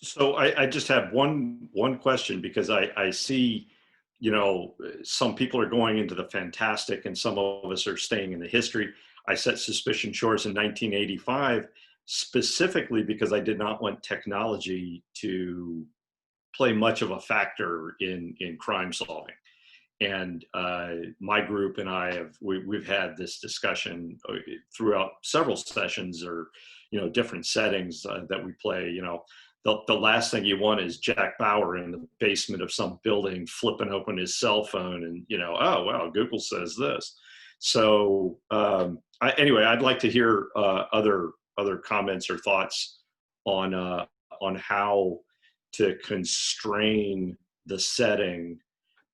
So I just have one question, because I see, you know, some people are going into the fantastic and some of us are staying in the history. I set Suspicion Shores in 1985 specifically because I did not want technology to play much of a factor in crime solving. And my group and I we've had this discussion throughout several sessions, or, you know, different settings that we play. You know, the last thing you want is Jack Bauer in the basement of some building flipping open his cell phone and, you know, oh wow, Google says this. So anyway, I'd like to hear other comments or thoughts on how to constrain the setting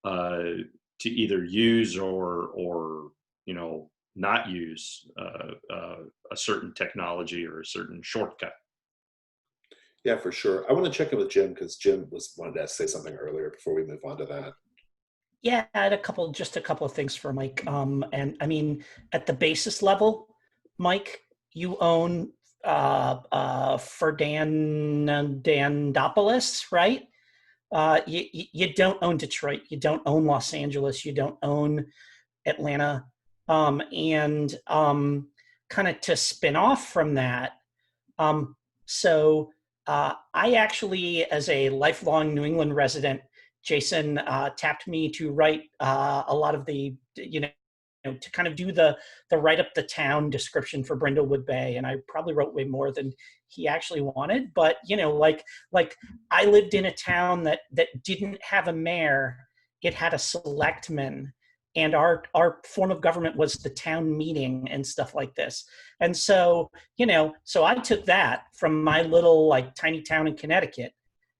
to either use or you know, not use a certain technology or a certain shortcut. Yeah, for sure. I want to check in with Jim, because Jim wanted to say something earlier before we move on to that. Yeah, I had just a couple of things for Mike. And I mean, at the basis level, Mike, you own Ferdinandopolis, right? You don't own Detroit. You don't own Los Angeles. You don't own Atlanta. And kind of to spin off from that, so I actually, as a lifelong New England resident, Jason tapped me to write a lot of the, you know, to kind of do the write up the town description for Brindlewood Bay, and I probably wrote way more than he actually wanted. But you know, like I lived in a town that didn't have a mayor; it had a selectman, and our form of government was the town meeting and stuff like this. And so, so I took that from my little like tiny town in Connecticut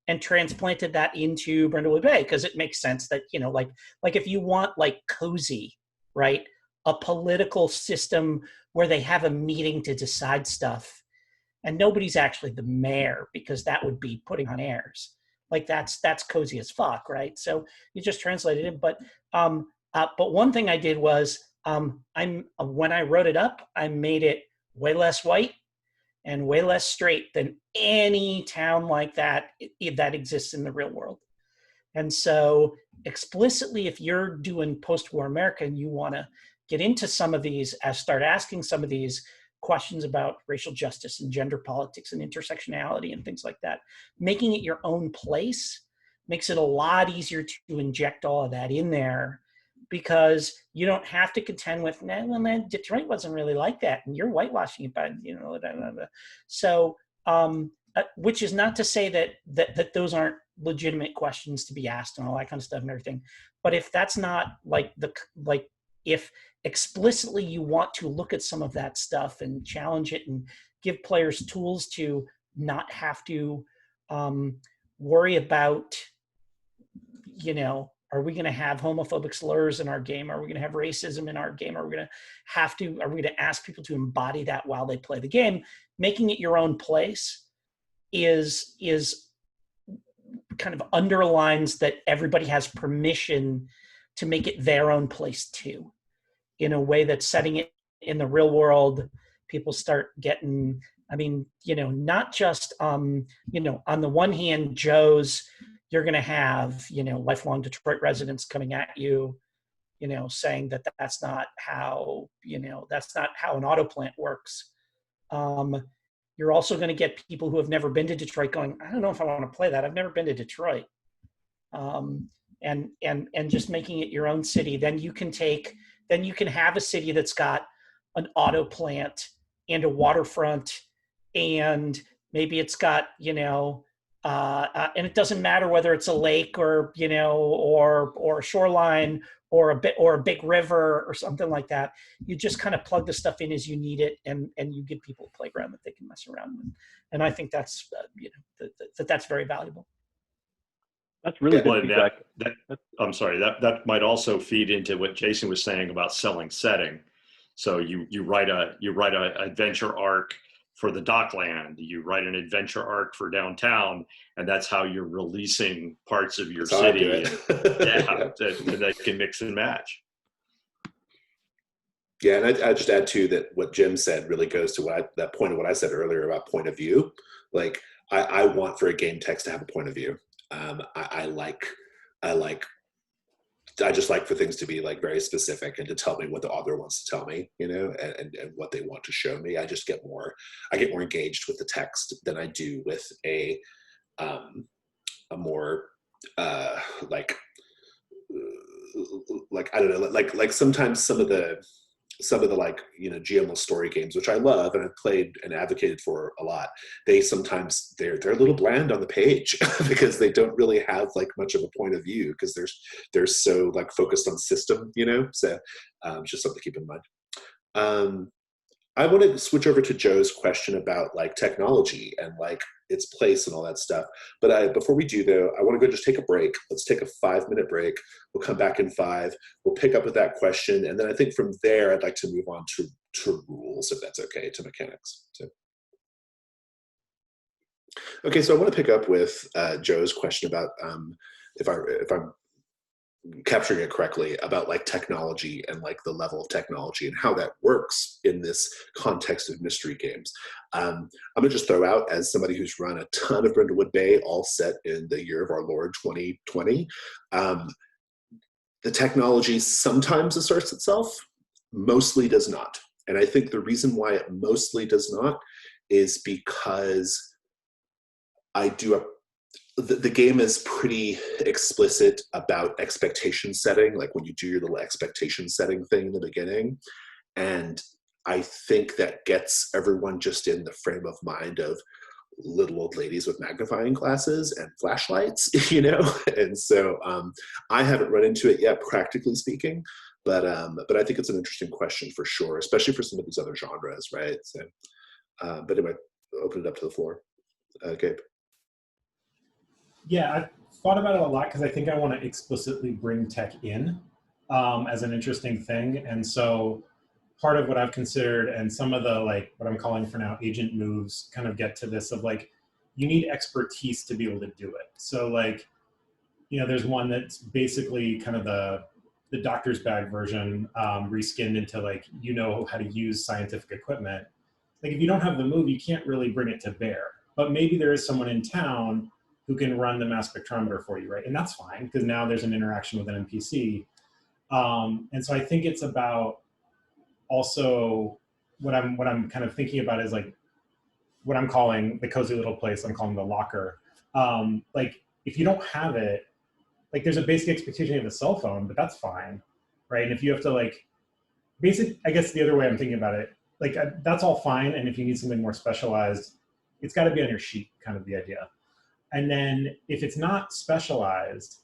and transplanted that into Brindlewood Bay, because it makes sense that, like if you want like cozy, right, a political system where they have a meeting to decide stuff and nobody's actually the mayor, because that would be putting on airs. Like that's cozy as fuck, right? So you just translated it. But one thing I did was when I wrote it up, I made it way less white and way less straight than any town like that that exists in the real world. And so explicitly, if you're doing post-war America and you want to get into some of these, start asking some of these questions about racial justice and gender politics and intersectionality and things like that, making it your own place makes it a lot easier to inject all of that in there, because you don't have to contend with, well, man, Detroit wasn't really like that, and you're whitewashing it, but So, which is not to say that those aren't legitimate questions to be asked and all that kind of stuff and everything. But if that's not if explicitly you want to look at some of that stuff and challenge it and give players tools to not have to worry about, are we going to have homophobic slurs in our game? Are we going to have racism in our game? Are we going to ask people to embody that while they play the game? Making it your own place is kind of underlines that everybody has permission to make it their own place too, in a way that's setting it in the real world. People start getting, not just, on the one hand, Joe's, you're going to have, lifelong Detroit residents coming at you, saying that that's not how an auto plant works. You're also going to get people who have never been to Detroit going, I don't know if I want to play that. I've never been to Detroit. And just making it your own city. Then you can have a city that's got an auto plant and a waterfront, and maybe it's got, and it doesn't matter whether it's a lake or, or a shoreline or a big river or something like that. You just kind of plug the stuff in as you need it, and you give people a playground that they can mess around with. And I think that's, that's very valuable. That's really good. I'm sorry, that might also feed into what Jason was saying about selling setting. So you write a adventure arc for the Dockland, you write an adventure arc for downtown, and that's how you're releasing parts of your city. And that can mix and match. Yeah, and I just add too that what Jim said really goes to that point of what I said earlier about point of view. Like I want for a game text to have a point of view. I just like for things to be like very specific and to tell me what the author wants to tell me, and what they want to show me. I get more engaged with the text than I do with a more like I don't know, like sometimes some of the like, GMO story games, which I love and I've played and advocated for a lot, they're a little bland on the page because they don't really have like much of a point of view, because they're so like focused on system, so just something to keep in mind. I want to switch over to Joe's question about like technology and like its place and all that stuff. But before we do though, I want to go just take a break. Let's take a 5-minute break. We'll come back in 5. We'll pick up with that question. And then I think from there, I'd like to move on to rules, if that's okay, to mechanics. Okay, so I want to pick up with Joe's question about if I'm capturing it correctly, about like technology and like the level of technology and how that works in this context of mystery games. I'm gonna just throw out, as somebody who's run a ton of Brindlewood Bay, all set in the year of our Lord 2020, the technology sometimes asserts itself, mostly does not. And I think the reason why it mostly does not is because the game is pretty explicit about expectation setting, like when you do your little expectation setting thing in the beginning. And I think that gets everyone just in the frame of mind of little old ladies with magnifying glasses and flashlights, And so I haven't run into it yet, practically speaking, But I think it's an interesting question for sure, especially for some of these other genres, right? So, but anyway, open it up to the floor. Gabe. Yeah, I've thought about it a lot because I think I want to explicitly bring tech in as an interesting thing. And so part of what I've considered and some of the like what I'm calling for now agent moves kind of get to this of like, you need expertise to be able to do it. So like, you know, there's one that's basically kind of the doctor's bag version reskinned into like, you know how to use scientific equipment. Like if you don't have the move, you can't really bring it to bear. But maybe there is someone in town who can run the mass spectrometer for you, right? And that's fine because now there's an interaction with an NPC. And so I think it's about also what I'm kind of thinking about is like what I'm calling the cozy little place. I'm calling the locker. Like if you don't have it, like there's a basic expectation of a cell phone, but that's fine, right? And if you have to like I guess the other way I'm thinking about it, like that's all fine. And if you need something more specialized, it's got to be on your sheet, kind of the idea. And then if it's not specialized,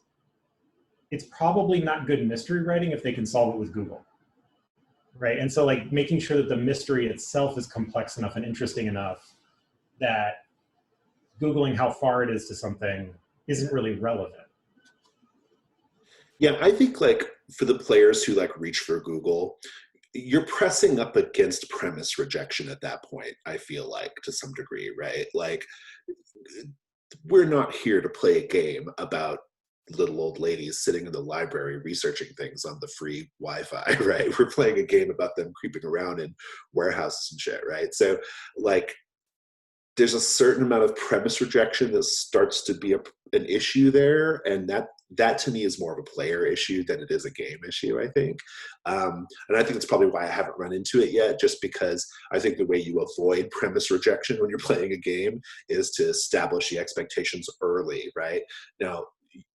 it's probably not good mystery writing if they can solve it with Google, right? And so like making sure that the mystery itself is complex enough and interesting enough that Googling how far it is to something isn't really relevant. Yeah, I think like for the players who like reach for Google, you're pressing up against premise rejection at that point, I feel like, to some degree, right? Like, we're not here to play a game about little old ladies sitting in the library researching things on the free Wi-Fi, right? We're playing a game about them creeping around in warehouses and shit, right? So, like, there's a certain amount of premise rejection that starts to be an issue there, and that to me is more of a player issue than it is a game issue, I think. And I think that's probably why I haven't run into it yet, just because I think the way you avoid premise rejection when you're playing a game is to establish the expectations early, right? Now,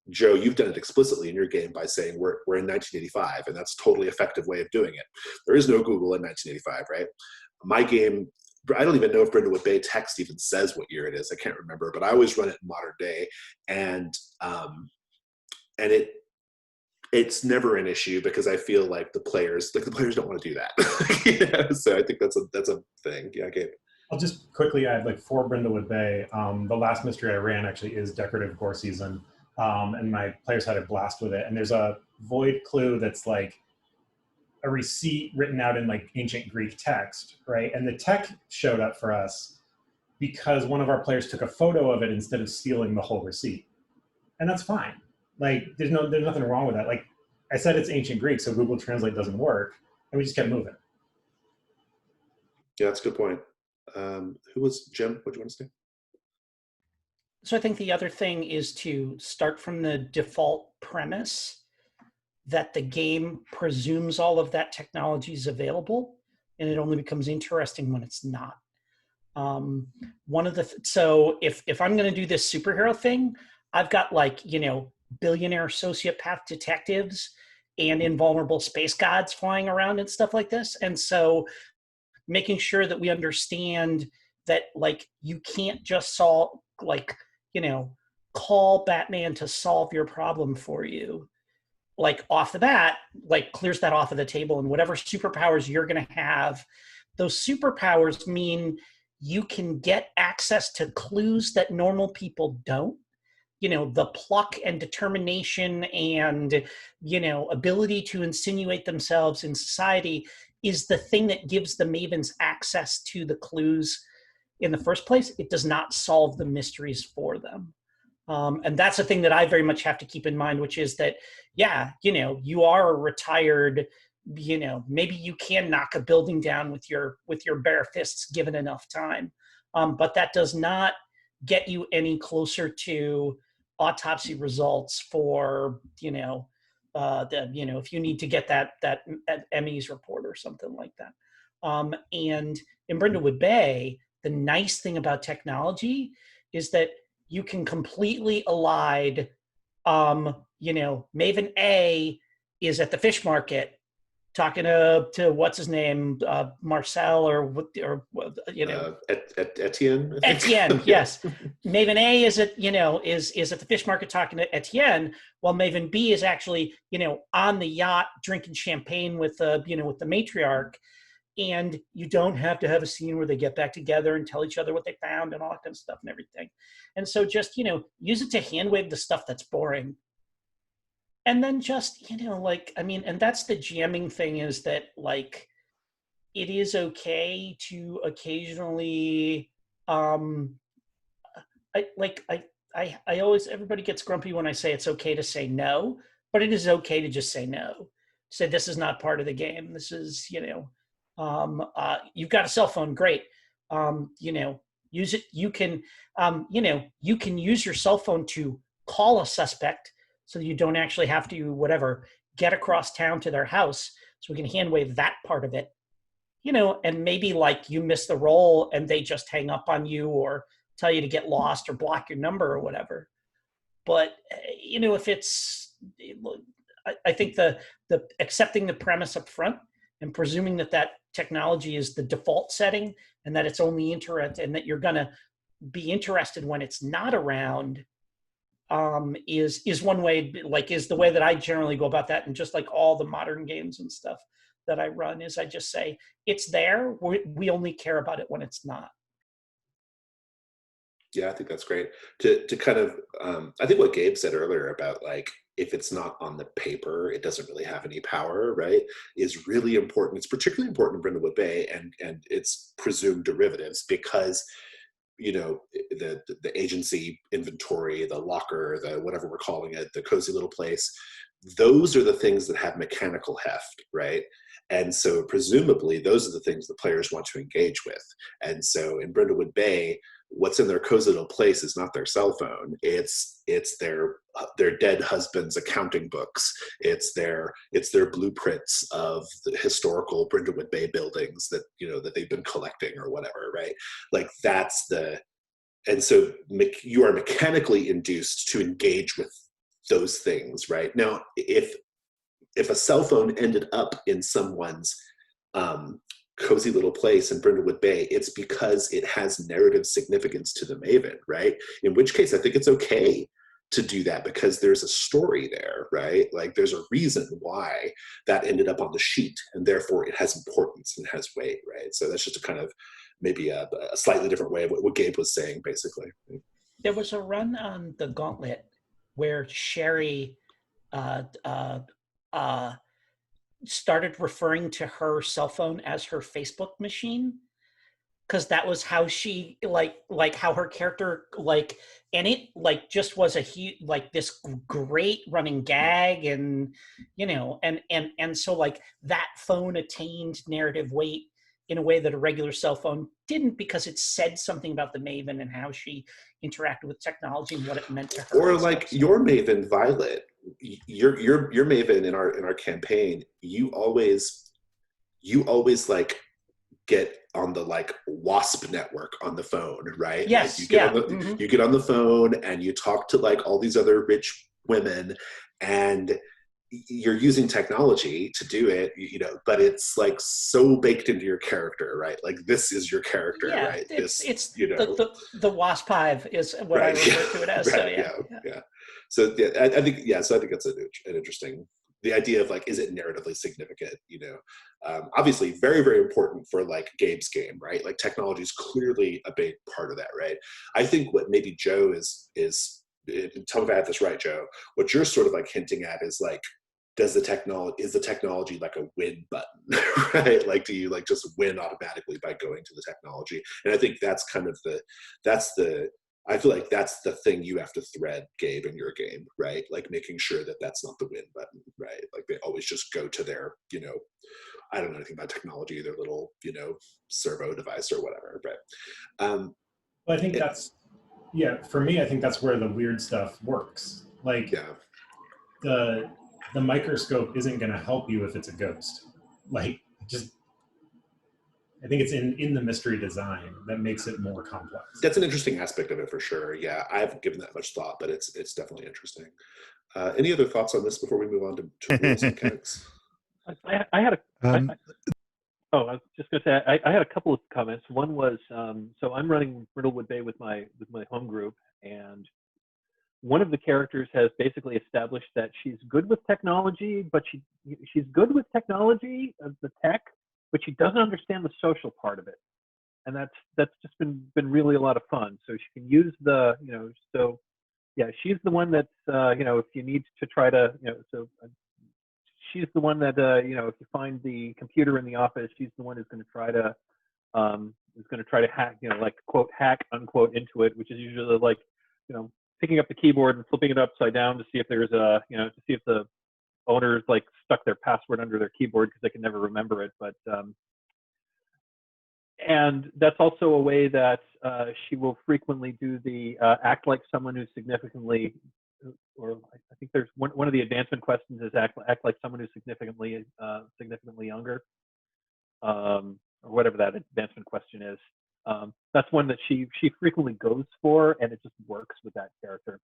Joe, you've done it explicitly in your game by saying we're in 1985, and that's a totally effective way of doing it. There is no Google in 1985, right? My game, I don't even know if Brindlewood Bay text even says what year it is. I can't remember, but I always run it in modern day, and it's never an issue because I feel like the players don't want to do that. You know? So I think that's a thing. Yeah, Gabe. I'll just quickly add, like for Brindlewood Bay, the last mystery I ran actually is Decorative Gore Season, and my players had a blast with it. And there's a void clue that's like a receipt written out in like ancient Greek text, right? And the tech showed up for us because one of our players took a photo of it instead of stealing the whole receipt. And that's fine. Like there's nothing wrong with that. Like I said, it's ancient Greek, so Google Translate doesn't work, and we just kept moving. Yeah, that's a good point. Who was Jim? What do you want to say? So I think the other thing is to start from the default premise that the game presumes all of that technology is available, and it only becomes interesting when it's not. So if I'm going to do this superhero thing, I've got like, you know, billionaire sociopath detectives and invulnerable space gods flying around and stuff like this. And so making sure that we understand that like you can't just solve, like, you know, call Batman to solve your problem for you, like off the bat, like clears that off of the table. And whatever superpowers you're going to have, those superpowers mean you can get access to clues that normal people don't. You know, the pluck and determination and, you know, ability to insinuate themselves in society is the thing that gives the mavens access to the clues in the first place. It does not solve the mysteries for them. And that's the thing that I very much have to keep in mind, which is that, yeah, you know, you are a retired, you know, maybe you can knock a building down with your bare fists given enough time. But that does not get you any closer to autopsy results for, you know, if you need to get that ME's report or something like that. And in Brindlewood Bay, the nice thing about technology is that you can completely elide, Maven A is at the fish market talking to what's his name, Marcel, or you know, Etienne. I think. Etienne, yes. Maven A is at, you know, is at the fish market talking to Etienne, while Maven B is actually, you know, on the yacht drinking champagne with the, you know, with the matriarch. And you don't have to have a scene where they get back together and tell each other what they found and all that kind of stuff and everything. And so just, you know, use it to hand wave the stuff that's boring. And then just, you know, like, I mean, and that's the GMing thing, is that, like, it is okay to occasionally, I always, everybody gets grumpy when I say it's okay to say no, but it is okay to just say no. Say, this is not part of the game. This is, you know, you've got a cell phone, great. You know, use it. You can, you know, you can use your cell phone to call a suspect so that you don't actually have to, whatever, get across town to their house. So we can hand wave that part of it, you know, and maybe like you miss the roll and they just hang up on you or tell you to get lost or block your number or whatever. But, you know, if it's, I think the accepting the premise up front and presuming that that technology is the default setting and that it's only interested and that you're going to be interested when it's not around, is one way, like, is the way that I generally go about that. And just like all the modern games and stuff that I run, is I just say, it's there. We only care about it when it's not. Yeah, I think that's great. To kind of, I think what Gabe said earlier about, like, if it's not on the paper, it doesn't really have any power, right, is really important. It's particularly important in Brindlewood Bay and its presumed derivatives, because, you know, the agency inventory, the locker, the whatever we're calling it, the cozy little place, those are the things that have mechanical heft, right? And so presumably those are the things the players want to engage with. And so in Brindlewood Bay, what's in their cozy little place is not their cell phone. It's their dead husband's accounting books. It's their blueprints of the historical Brindlewood Bay buildings that, you know, that they've been collecting or whatever, right? Like, that's and so you are mechanically induced to engage with those things, right? Now, if a cell phone ended up in someone's cozy little place in Brindlewood Bay, it's because it has narrative significance to the Maven, right? In which case, I think it's okay to do that because there's a story there, right? Like, there's a reason why that ended up on the sheet, and therefore it has importance and has weight, right? So that's just a kind of maybe a slightly different way of what Gabe was saying, basically. There was a run on the Gauntlet where Sherry started referring to her cell phone as her Facebook machine, because that was how she like how her character, like, and it like just was a huge, like, this great running gag, and, you know, and so like that phone attained narrative weight in a way that a regular cell phone didn't, because it said something about the Maven and how she interacted with technology and what it meant to her. Or like your Maven, Violet, your Maven in our campaign, you always like get on the, like, WASP network on the phone, right? Yes, like, you get yeah. on the, you get on the phone and you talk to, like, all these other rich women, and you're using technology to do it, you know, but it's like so baked into your character, right? Like, this is your character, yeah, right? It's you know, the wasp hive is what right, I refer to it as. right, So yeah. So yeah, I think that's an interesting, the idea of, like, is it narratively significant, you know? Obviously very, very important for, like, Gabe's game, right? Like, technology is clearly a big part of that, right? I think what maybe Joe is tell me if I have this right, Joe, what you're sort of like hinting at is, like, is the technology like a win button, right? Like, do you, like, just win automatically by going to the technology? And I think that's kind of I feel like that's the thing you have to thread, Gabe, in your game, right? Like, making sure that that's not the win button, right? Like, they always just go to their, you know, I don't know anything about technology, their little, you know, servo device or whatever, but well, I think that's, yeah, for me, I think that's where the weird stuff works. Like, yeah. The microscope isn't going to help you if it's a ghost. Like, just, I think it's in the mystery design that makes it more complex. That's an interesting aspect of it for sure. Yeah, I haven't given that much thought, but it's definitely interesting. Any other thoughts on this before we move on to rules and mechanics? I had a. Um, Oh, I was just going to say I had a couple of comments. One was so I'm running Brindlewood Bay with my home group, and one of the characters has basically established that she's good with technology, but she's good with technology, the tech, but she doesn't understand the social part of it, and that's just been really a lot of fun. So she can use the so yeah, she's the one that's if you need to try to she's the one that if you find the computer in the office, she's the one who's going to try to hack, like quote hack unquote into it, which is usually like picking up the keyboard and flipping it upside down to see if there's to see if the owners like stuck their password under their keyboard because they can never remember it. But and that's also a way that she will frequently do the act like someone who's significantly, or I think there's one of the advancement questions is act like someone who's significantly younger, or whatever that advancement question is. That's one that she frequently goes for, and it just works with that character.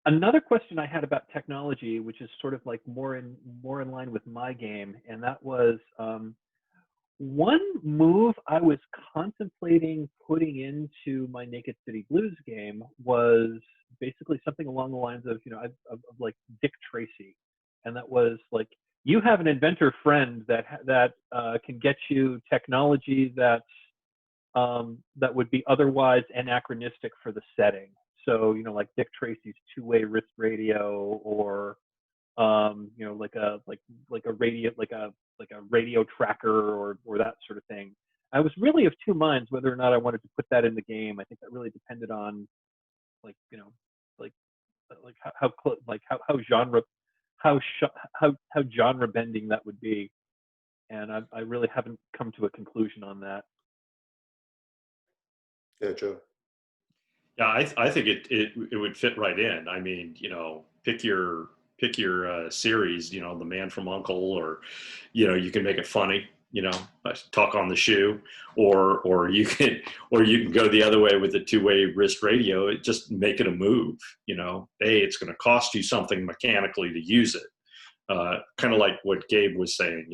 Another question I had about technology, which is sort of like more in line with my game, and that was one move I was contemplating putting into my Naked City Blues game was basically something along the lines of of like Dick Tracy, and that was like, you have an inventor friend that can get you technology that would be otherwise anachronistic for the setting. So like Dick Tracy's two-way wrist radio, or like a radio, like a radio tracker, or that sort of thing. I was really of two minds whether or not I wanted to put that in the game. I think that really depended on like how genre how genre bending that would be, and I really haven't come to a conclusion on that. Yeah, Joe. Yeah, I think it would fit right in. I mean, pick your series. The Man from Uncle, or you can make it funny. Talk on the shoe, or you can go the other way with the two-way wrist radio. Just make it a move. Hey, it's going to cost you something mechanically to use it. Kind of like what Gabe was saying.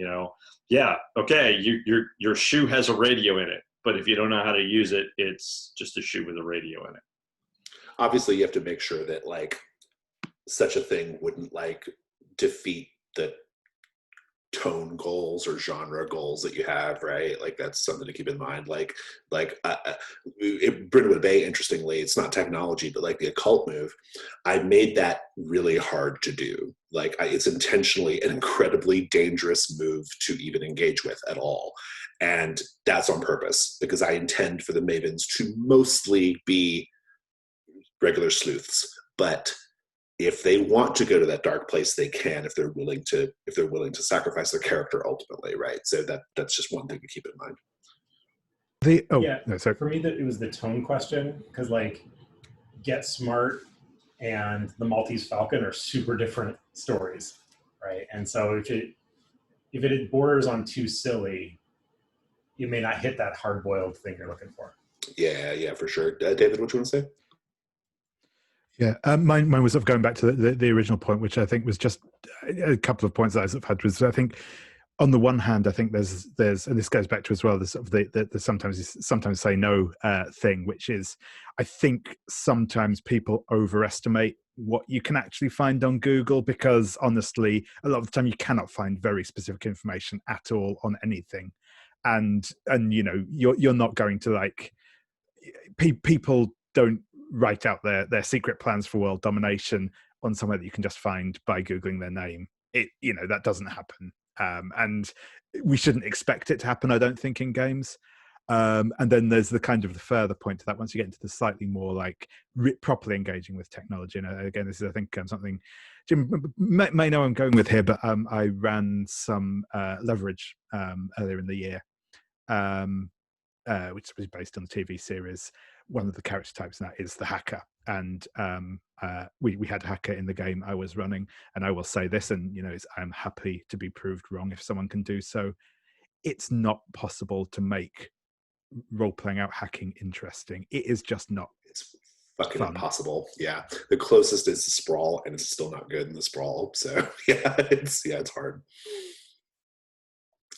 Yeah, okay, your shoe has a radio in it, but if you don't know how to use it, it's just a shoe with a radio in it. Obviously, you have to make sure that like such a thing wouldn't like defeat the tone goals or genre goals that you have, right? Like that's something to keep in mind. Brindlewood Bay, interestingly, it's not technology, but like the occult move, I made that really hard to do. Like it's intentionally an incredibly dangerous move to even engage with at all. And that's on purpose because I intend for the mavens to mostly be regular sleuths, but if they want to go to that dark place, they can, if they're willing to sacrifice their character ultimately, right? So that's just one thing to keep in mind. For me, it was the tone question, because like Get Smart and the Maltese Falcon are super different stories, right? And so if it borders on too silly, you may not hit that hard-boiled thing you're looking for. Yeah, for sure. David, what you want to say? Yeah, mine was sort of going back to the original point, which I think was just a couple of points that I sort of had. Was I think on the one hand, I think there's and this goes back to as well the sort of the sometimes say no thing, which is I think sometimes people overestimate what you can actually find on Google, because honestly, a lot of the time you cannot find very specific information at all on anything, and you're not going to like people don't write out their secret plans for world domination on somewhere that you can just find by Googling their name. That doesn't happen. And we shouldn't expect it to happen, I don't think, in games. And then there's the kind of the further point to that, once you get into the slightly more like properly engaging with technology. And again, this is, I think, something Jim may know I'm going with here, but I ran some Leverage earlier in the year, which was based on the TV series. One of the character types in that is the hacker, and we had a hacker in the game I was running. And I will say this, and I'm happy to be proved wrong if someone can do so. It's not possible to make role-playing out hacking interesting. It is just not. It's fucking fun. impossible. Yeah, the closest is the sprawl, and it's still not good in the sprawl. So yeah, it's hard.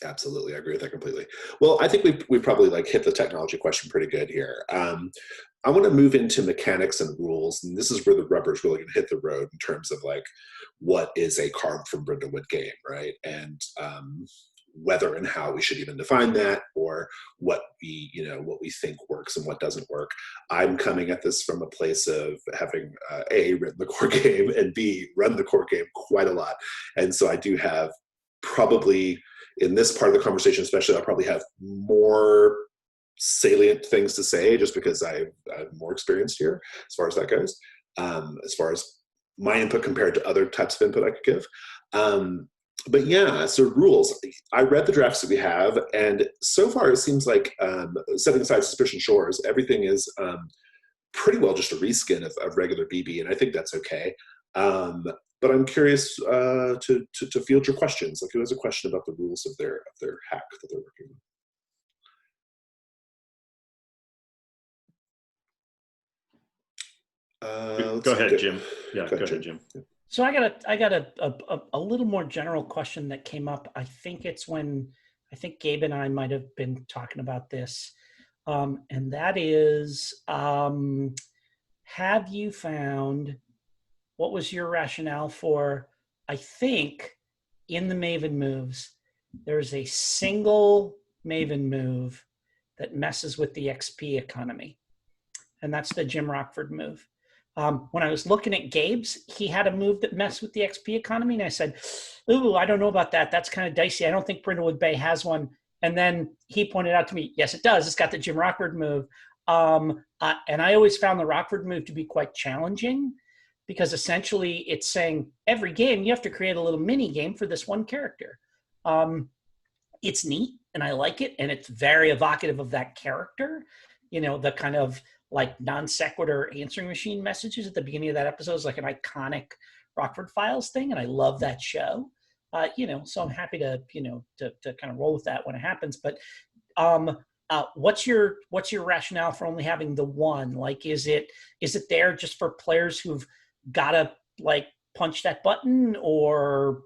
Absolutely, I agree with that completely. Well, I think we probably like hit the technology question pretty good here. I want to move into mechanics and rules, and this is where the rubber's really going to hit the road in terms of like what is a carved from Brindlewood game, right? And whether and how we should even define that, or what we think works and what doesn't work. I'm coming at this from a place of having A, written the core game, and B, run the core game quite a lot. And so I do have probably, in this part of the conversation especially, I'll probably have more salient things to say just because I'm more experienced here as far as that goes, as far as my input compared to other types of input I could give. But yeah, so rules. I read the drafts that we have, and so far it seems like, setting aside Suspicion Shores, everything is pretty well just a reskin of regular BB, and I think that's okay. But I'm curious to field your questions. Like, who has a question about the rules of their hack that they're working on? Go ahead, Jim. Yeah, go ahead, Jim. So I got a little more general question that came up. I think it's when I think Gabe and I might have been talking about this, and that is, have you found, what was your rationale for? I think in the Maven moves, there's a single Maven move that messes with the XP economy, and that's the Jim Rockford move. When I was looking at Gabe's, he had a move that messed with the XP economy, and I said, ooh, I don't know about that. That's kind of dicey. I don't think Brindlewood Bay has one. And then he pointed out to me, yes, it does. It's got the Jim Rockford move. And I always found the Rockford move to be quite challenging, because essentially it's saying every game you have to create a little mini game for this one character. It's neat, and I like it, and it's very evocative of that character. The kind of like non sequitur answering machine messages at the beginning of that episode is like an iconic Rockford Files thing, and I love that show. So I'm happy to kind of roll with that when it happens. But what's your rationale for only having the one? Like, is it there just for players who've got to like punch that button, or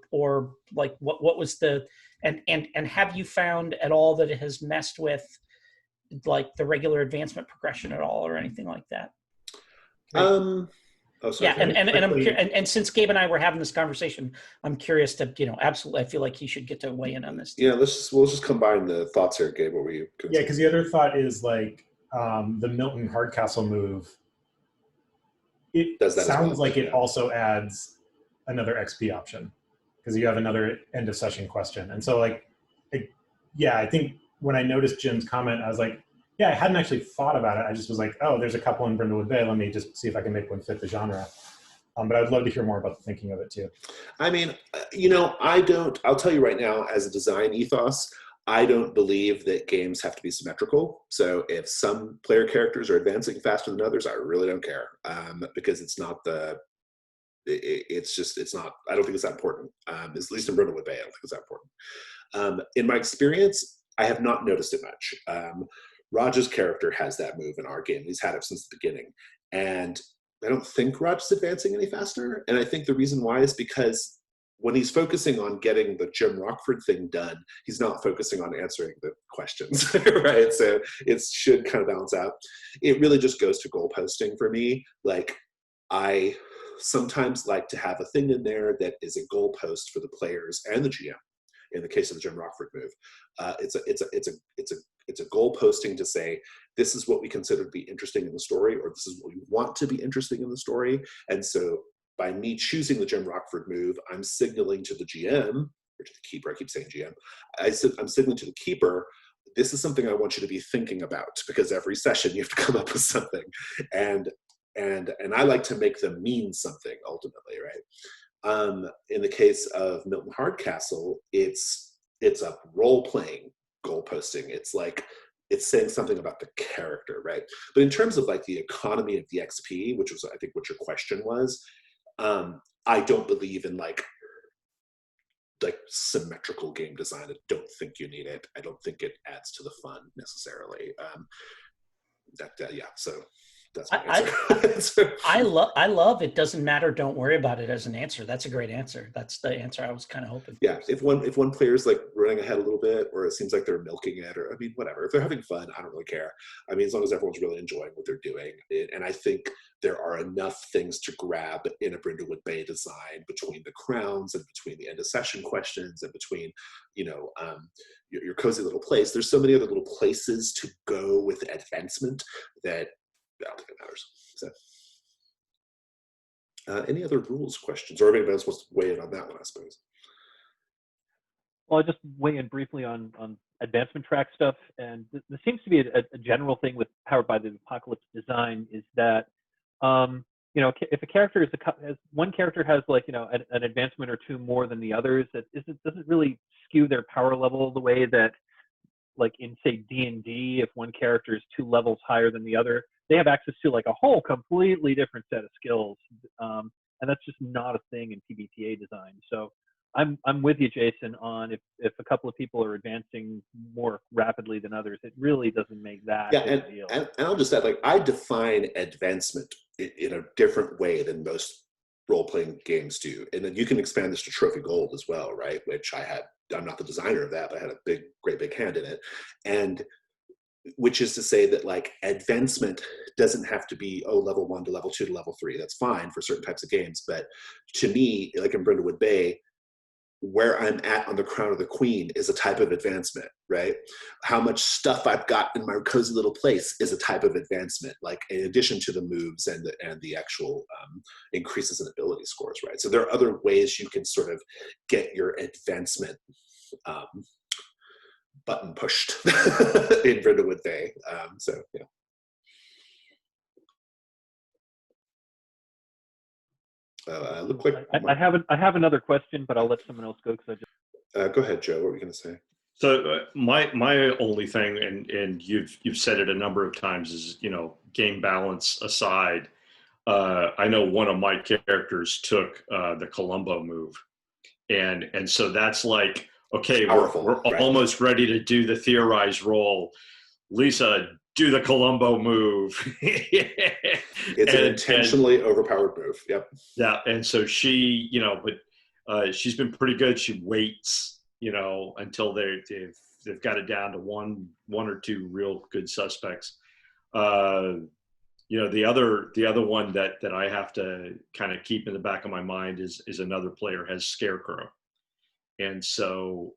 like what was the and have you found at all that it has messed with like the regular advancement progression at all, or anything like that? Oh, sorry. Yeah, and since Gabe and I were having this conversation, I'm curious to, absolutely, I feel like he should get to weigh in on this. Yeah, we'll just combine the thoughts here, Gabe. What were you? Yeah, because the other thought is like the Milton Hardcastle move. It sounds like it also adds another XP option, because you have another end of session question, and so like, I think when I noticed Jim's comment, I was like, yeah, I hadn't actually thought about it. I just was like, oh, there's a couple in Brindlewood Bay. Let me just see if I can make one fit the genre. But I'd love to hear more about the thinking of it too. I mean, I'll tell you right now, as a design ethos, I don't believe that games have to be symmetrical. So if some player characters are advancing faster than others, I really don't care, because it's not it's not, I don't think it's that important. At least in Brindlewood Bay, I don't think it's that important. In my experience, I have not noticed it much. Raj's character has that move in our game. He's had it since the beginning. And I don't think Raj is advancing any faster. And I think the reason why is because when he's focusing on getting the Jim Rockford thing done, he's not focusing on answering the questions, right? So it should kind of balance out. It really just goes to goal posting for me. Like, I sometimes like to have a thing in there that is a goal post for the players and the GM. In the case of the Jim Rockford move, it's a goal posting to say, this is what we consider to be interesting in the story, or this is what we want to be interesting in the story. And so by me choosing the Jim Rockford move, I'm signaling to the GM, or to the keeper, I keep saying GM, I'm signaling to the keeper, this is something I want you to be thinking about, because every session you have to come up with something. And I like to make them mean something ultimately, right? In the case of Milton Hardcastle, it's a role-playing goal posting. It's like, it's saying something about the character, right? But in terms of like the economy of the XP, which was, I think, what your question was, I don't believe in like symmetrical game design. I don't think you need it. I don't think it adds to the fun necessarily. So That's my answer. I love it doesn't matter, don't worry about it as an answer. That's a great answer. That's the answer I was kind of hoping. Yeah, if one player's like running ahead a little bit, or it seems like they're milking it, or I mean, whatever. If they're having fun, I don't really care. I mean, as long as everyone's really enjoying what they're doing, and I think there are enough things to grab in a Brindlewood Bay design between the crowns and between the end of session questions and between, your cozy little place. There's so many other little places to go with advancement that I don't think it matters. So. Any other rules questions, or if anybody else wants to weigh in on that one, I suppose. Well, I'll just weigh in briefly on advancement track stuff, and this seems to be a general thing with Powered by the Apocalypse design is that, if a character has one character has like, an advancement or two more than the others, it doesn't really skew their power level the way that, like in say D&D, if one character is 2 levels higher than the other, they have access to like a whole completely different set of skills, and that's just not a thing in PBTA design. So I'm with you, Jason, on if a couple of people are advancing more rapidly than others, it really doesn't make that big a deal. And I'll just add, like, I define advancement in a different way than most role-playing games do, and then you can expand this to trophy gold as well, right? Which I'm not the designer of that, but I had a great big hand in it, and which is to say that like advancement doesn't have to be level 1 to level 2 to level 3. That's fine for certain types of games, but to me, like in Brindlewood Bay, where I'm at on the Crown of the Queen is a type of advancement, right? How much stuff I've got in my cozy little place is a type of advancement, like in addition to the moves and the actual increases in ability scores, right? So there are other ways you can sort of get your advancement button pushed in Brindlewood Bay. So yeah. Look like I have another question, but I'll let someone else go because I just. Go ahead, Joe. What were you going to say? So my only thing, and you've said it a number of times, is game balance aside. I know one of my characters took the Columbo move, and so that's like, okay, we're almost ready to do the theorize roll. Lisa, do the Columbo move. It's an intentionally overpowered move. Yep. Yeah, and so she, but she's been pretty good. She waits, until they've got it down to one or two real good suspects. The other one that I have to kind of keep in the back of my mind is another player has Scarecrow, and so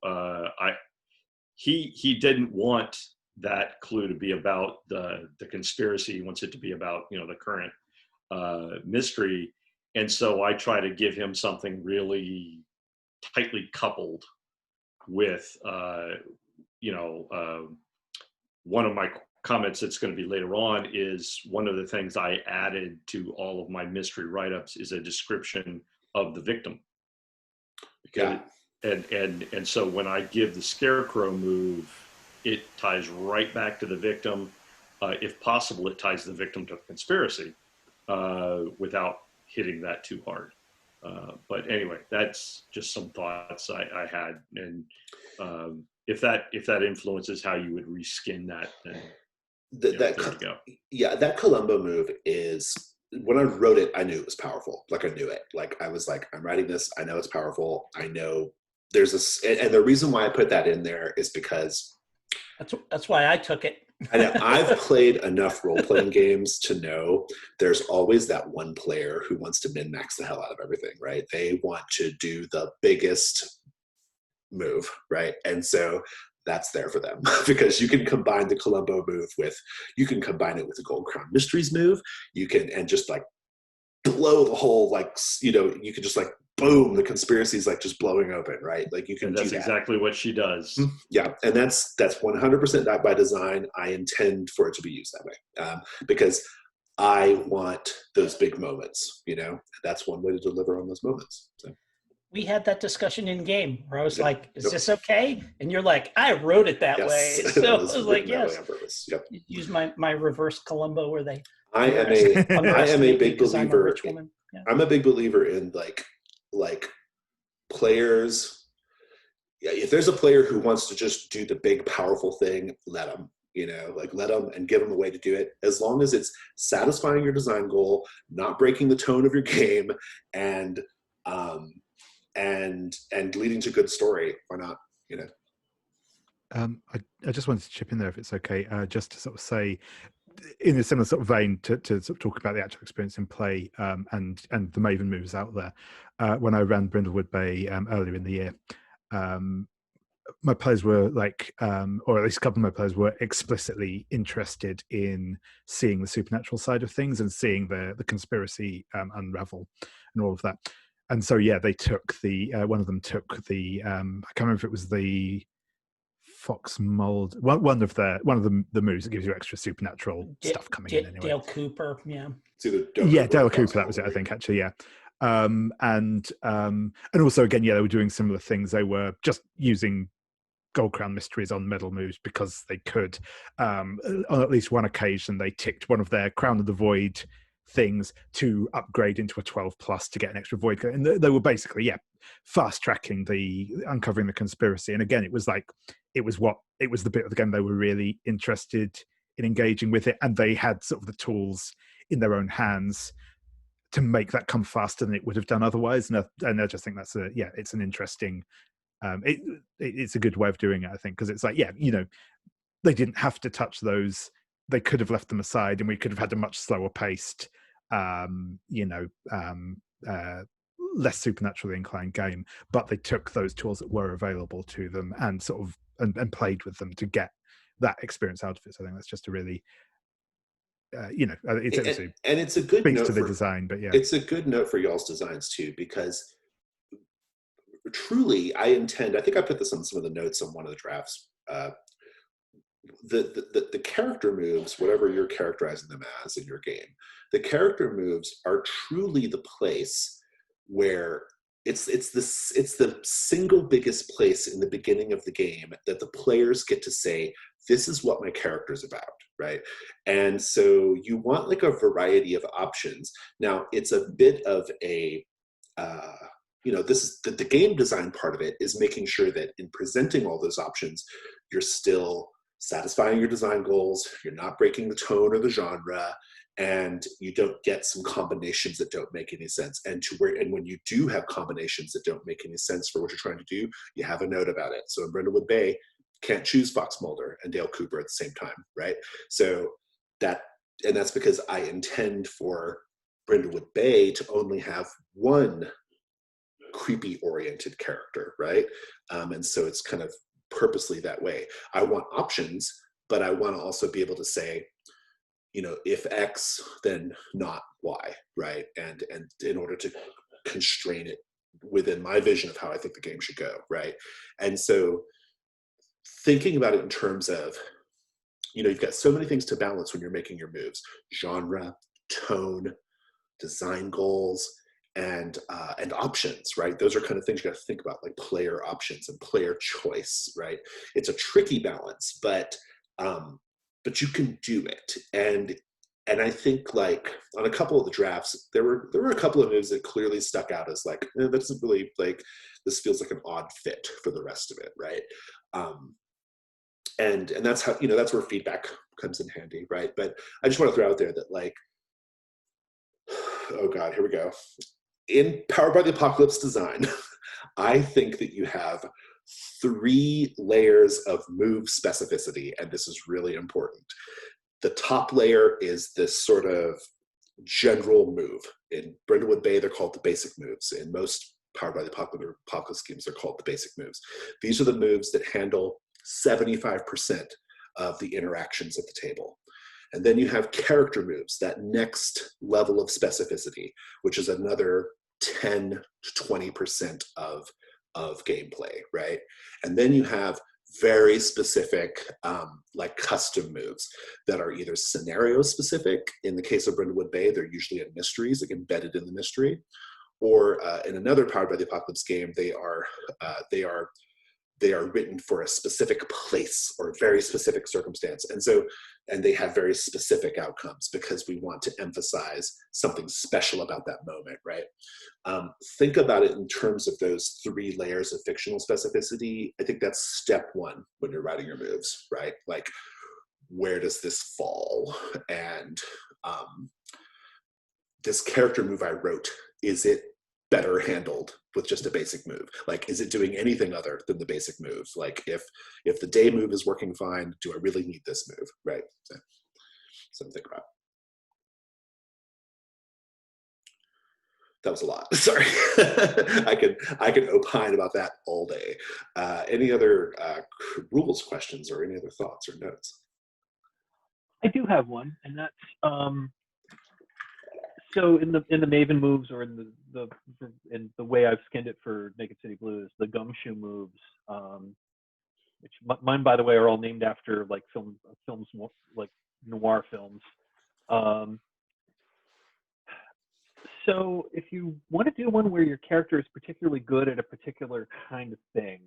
he didn't want that clue to be about the conspiracy. He wants it to be about the current mystery, and so I try to give him something really tightly coupled with one of my comments that's going to be later on is one of the things I added to all of my mystery write-ups is a description of the victim. Because and so when I give the Scarecrow move, it ties right back to the victim. If possible, it ties the victim to the conspiracy without hitting that too hard. But anyway, that's just some thoughts I had. And if that influences how you would reskin that, then there you go. Yeah, that Columbo move is, when I wrote it, I knew it was powerful. Like I knew it. Like I was like, I'm writing this. I know it's powerful. I know there's this, and the reason why I put that in there is because that's why I took it. I know I've played enough role-playing games to know there's always that one player who wants to min-max the hell out of everything, right? They want to do the biggest move, right? And so that's there for them because you can combine the Columbo move you can combine it with the Gold Crown Mysteries move. You can, and just like blow the whole, like, you can just like, boom, the conspiracy is like just blowing open, right? Like you can do that. That's exactly what she does. Yeah, and that's 100% by design. I intend for it to be used that way because I want those big moments. That's one way to deliver on those moments. So. We had that discussion in game where I was like, "Is this okay?" And you're like, "I wrote it that way." So I was like, "Yes." Yep. Use my reverse Columbo where they. I am a big believer. Yeah. I'm a big believer in like players. Yeah, if there's a player who wants to just do the big powerful thing, let them. you know, like let them and give them a way to do it, as long as it's satisfying your design goal, not breaking the tone of your game, and leading to good story. Why not, you know? I just wanted to chip in there, if it's okay, just to sort of say, in a similar sort of vein to sort of talk about the actual experience in play, and the Maven moves out there. When I ran Brindlewood Bay earlier in the year, my players were like, or at least a couple of my players were explicitly interested in seeing the supernatural side of things and seeing the conspiracy unravel and all of that. And so, yeah, they took the one of them took the I can't remember if it was the Fox Mold, one of the moves that gives you extra supernatural stuff coming in anyway. Dale Cooper, yeah. It's either Dale Cooper, that was it, I think, actually, yeah. And also, again, yeah, they were doing similar things. They were just using Gold Crown mysteries on medal moves because they could. On at least one occasion, they ticked one of their Crown of the Void things to upgrade into a 12 plus to get an extra void, and they were basically fast tracking the uncovering the conspiracy. And again, it was the bit of the game they were really interested in engaging with it, and they had sort of the tools in their own hands to make that come faster than it would have done otherwise. And I just think that's it's an interesting, it's a good way of doing it, I think, because it's like, you know, they didn't have to touch those. They could have left them aside, and we could have had a much slower paced, less supernaturally inclined game. But they took those tools that were available to them and sort of and played with them to get that experience out of it. So I think that's just a really, it's a good speaks note to the for design. But yeah, it's a good note for y'all's designs too, because truly, I think I put this on some of the notes on one of the drafts. The character moves, whatever you're characterizing them as in your game, the character moves are truly the place where it's the single biggest place in the beginning of the game that the players get to say, this is what my character's about, right? And so you want like a variety of options. Now, it's a bit of a this is the game design part of it, is making sure that in presenting all those options, you're still satisfying your design goals, you're not breaking the tone or the genre, and you don't get some combinations that don't make any sense. And when you do have combinations that don't make any sense for what you're trying to do, you have a note about it. So in Brindlewood Bay, can't choose Fox Mulder and Dale Cooper at the same time, right? So that's because I intend for Brindlewood Bay to only have one creepy oriented character, right? And so it's kind of purposely that way. I want options, but I want to also be able to say, you know, if X, then not Y, right? And in order to constrain it within my vision of how I think the game should go, right? And so thinking about it in terms of, you know, you've got so many things to balance when you're making your moves: genre, tone, design goals, and options, right? Those are kind of things you got to think about, like player options and player choice, right? It's a tricky balance, but you can do it. And I think, like, on a couple of the drafts, there were a couple of moves that clearly stuck out as like, that doesn't really, like, this feels like an odd fit for the rest of it, right? And that's how, you know, that's where feedback comes in handy, right? But I just want to throw out there that, like, oh God, here we go. In Powered by the Apocalypse design, I think that you have 3 layers of move specificity, and this is really important. The top layer is this sort of general move. In Brindlewood Bay, they're called the basic moves. In most Powered by the Apocalypse games, they're called the basic moves. These are the moves that handle 75% of the interactions at the table. And then you have character moves, that next level of specificity, which is another 10 to 20% of gameplay, right? And then you have very specific, like custom moves that are either scenario specific. In the case of Brindlewood Bay, they're usually in mysteries, like embedded in the mystery. Or in another Powered by the Apocalypse game, they are written for a specific place or a very specific circumstance. And they have very specific outcomes because we want to emphasize something special about that moment, right? Think about it in terms of those 3 layers of fictional specificity. I think that's step 1 when you're writing your moves, right? Like, where does this fall? And this character move I wrote, is it better handled with just a basic move? Like, is it doing anything other than the basic move? Like, if the day move is working fine, do I really need this move, right? So, something to think about. That was a lot. Sorry. I can opine about that all day. Any other rules questions or any other thoughts or notes? I do have one, and that's so in the Maven moves, or in the way I've skinned it for Naked City Blues, the gumshoe moves, which mine, by the way, are all named after like films like noir films. So if you want to do one where your character is particularly good at a particular kind of thing,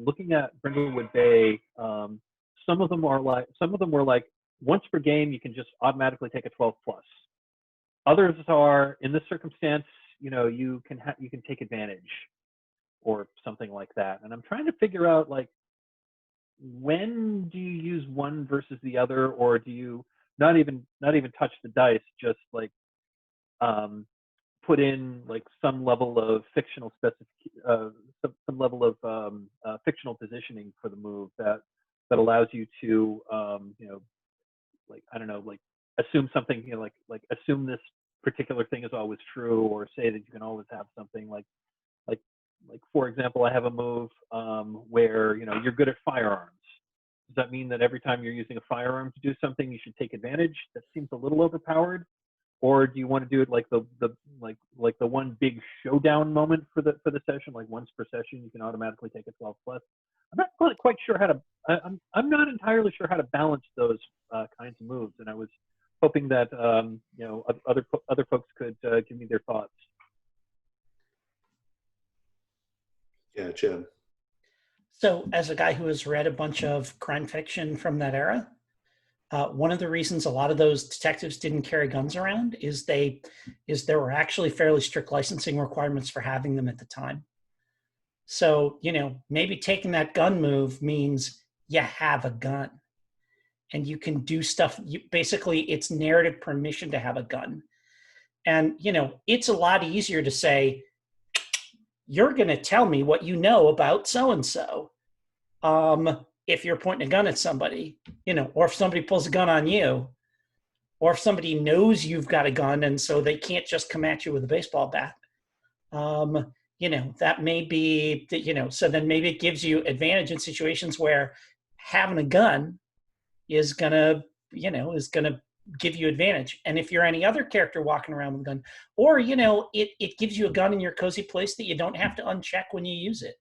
looking at Brindlewood Bay, some of them were like once per game you can just automatically take a 12+. Others are, in this circumstance, you can take advantage or something like that. And I'm trying to figure out, like, when do you use one versus the other, or do you not even touch the dice, just like put in like some level of fictional some level of fictional positioning for the move that allows you to like, I don't know, like assume something, like assume this particular thing is always true, or say that you can always have something like for example, I have a move where you're good at firearms. Does that mean that every time you're using a firearm to do something, you should take advantage? That seems a little overpowered. Or do you want to do it like the one big showdown moment for the session, like once per session you can automatically take a 12+? I'm not quite sure how to. I'm not entirely sure how to balance those kinds of moves, and I was hoping that other folks could give me their thoughts. Yeah, Jim. So, as a guy who has read a bunch of crime fiction from that era, one of the reasons a lot of those detectives didn't carry guns around is there were actually fairly strict licensing requirements for having them at the time. So, maybe taking that gun move means you have a gun and you can do stuff. Basically, it's narrative permission to have a gun. And, it's a lot easier to say, you're going to tell me what you know about so-and-so. If you're pointing a gun at somebody, or if somebody pulls a gun on you, or if somebody knows you've got a gun and so they can't just come at you with a baseball bat. That may be, so then maybe it gives you advantage in situations where having a gun is gonna give you advantage. And if you're any other character walking around with a gun, or, it gives you a gun in your cozy place that you don't have to uncheck when you use it.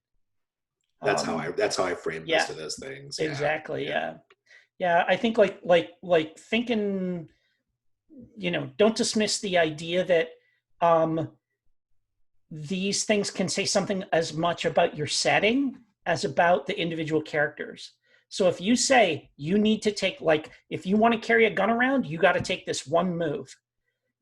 That's how I frame most of those things. Yeah. Exactly. Yeah. I think like thinking, don't dismiss the idea that these things can say something as much about your setting as about the individual characters. So if you say you need to take, like, if you want to carry a gun around, you got to take this one move.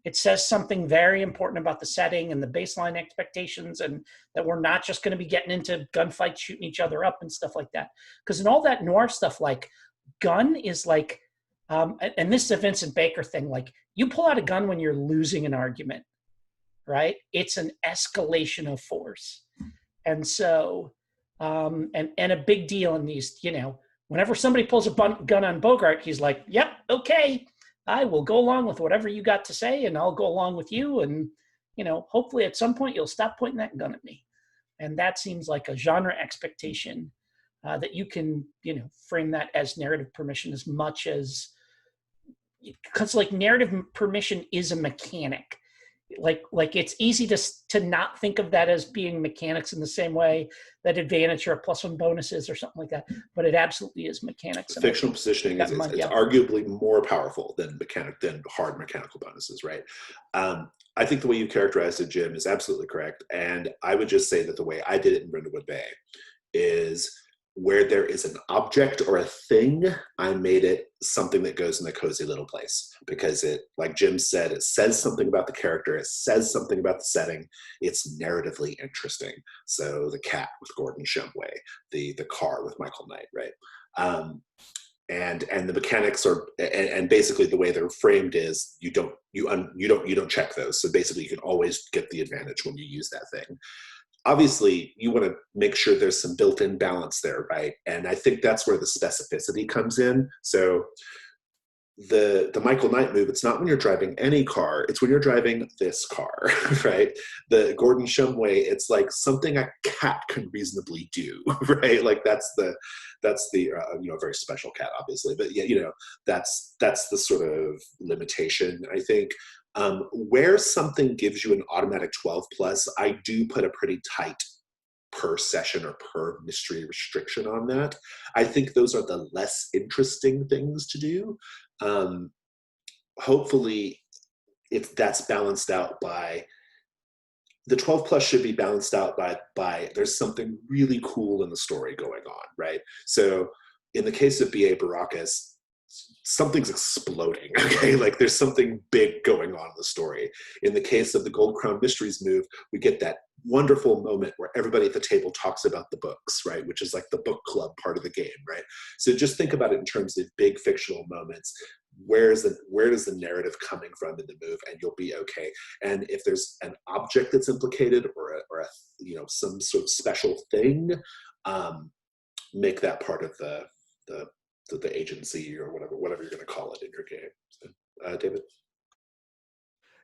It says something very important about the setting and the baseline expectations, and that we're not just going to be getting into gunfights, shooting each other up and stuff like that. Because in all that noir stuff, like, gun is like, and this is a Vincent Baker thing, like, you pull out a gun when you're losing an argument, right? It's an escalation of force. And so, and a big deal in these, whenever somebody pulls a gun on Bogart, he's like, yep, okay, I will go along with whatever you got to say, and I'll go along with you. And, hopefully at some point you'll stop pointing that gun at me. And that seems like a genre expectation that you can, frame that as narrative permission as much as, because like narrative permission is a mechanic. Like it's easy to not think of that as being mechanics in the same way that advantage or a +1 bonus is or something like that, but it absolutely is mechanics. Fictional positioning is arguably more powerful than hard mechanical bonuses, right? I think the way you characterized it, Jim, is absolutely correct. And I would just say that the way I did it in Brindlewood Bay is where there is an object or a thing, I made it something that goes in the cozy little place, because it, like Jim said, it says something about the character, it says something about the setting, it's narratively interesting. So the cat with Gordon Shumway, the car with Michael Knight, right? and the mechanics are, and basically the way they're framed is you don't check those. So basically you can always get the advantage when you use that thing. Obviously you want to make sure there's some built-in balance there, right? And I think that's where the specificity comes in. So the Michael Knight move, it's not when you're driving any car, it's when you're driving this car, right? The Gordon Shumway, it's like something a cat can reasonably do, right? Like that's the very special cat, obviously, but yeah, that's the sort of limitation, I think. Where something gives you an automatic 12 plus, I do put a pretty tight per session or per mystery restriction on that. I think those are the less interesting things to do. Hopefully that's balanced out by the 12 plus should be balanced out by there's something really cool in the story going on, right? So in the case of B.A. Baracus, something's exploding, okay? Like there's something big going on in the story. In the case of the Gold Crown Mysteries move, we get that wonderful moment where everybody at the table talks about the books, right? Which is like the book club part of the game, right? So just think about it in terms of big fictional moments. Where is the narrative coming from in the move, and you'll be okay. And if there's an object that's implicated or a some sort of special thing, make that part of the agency or whatever you're going to call it in your game. So, David.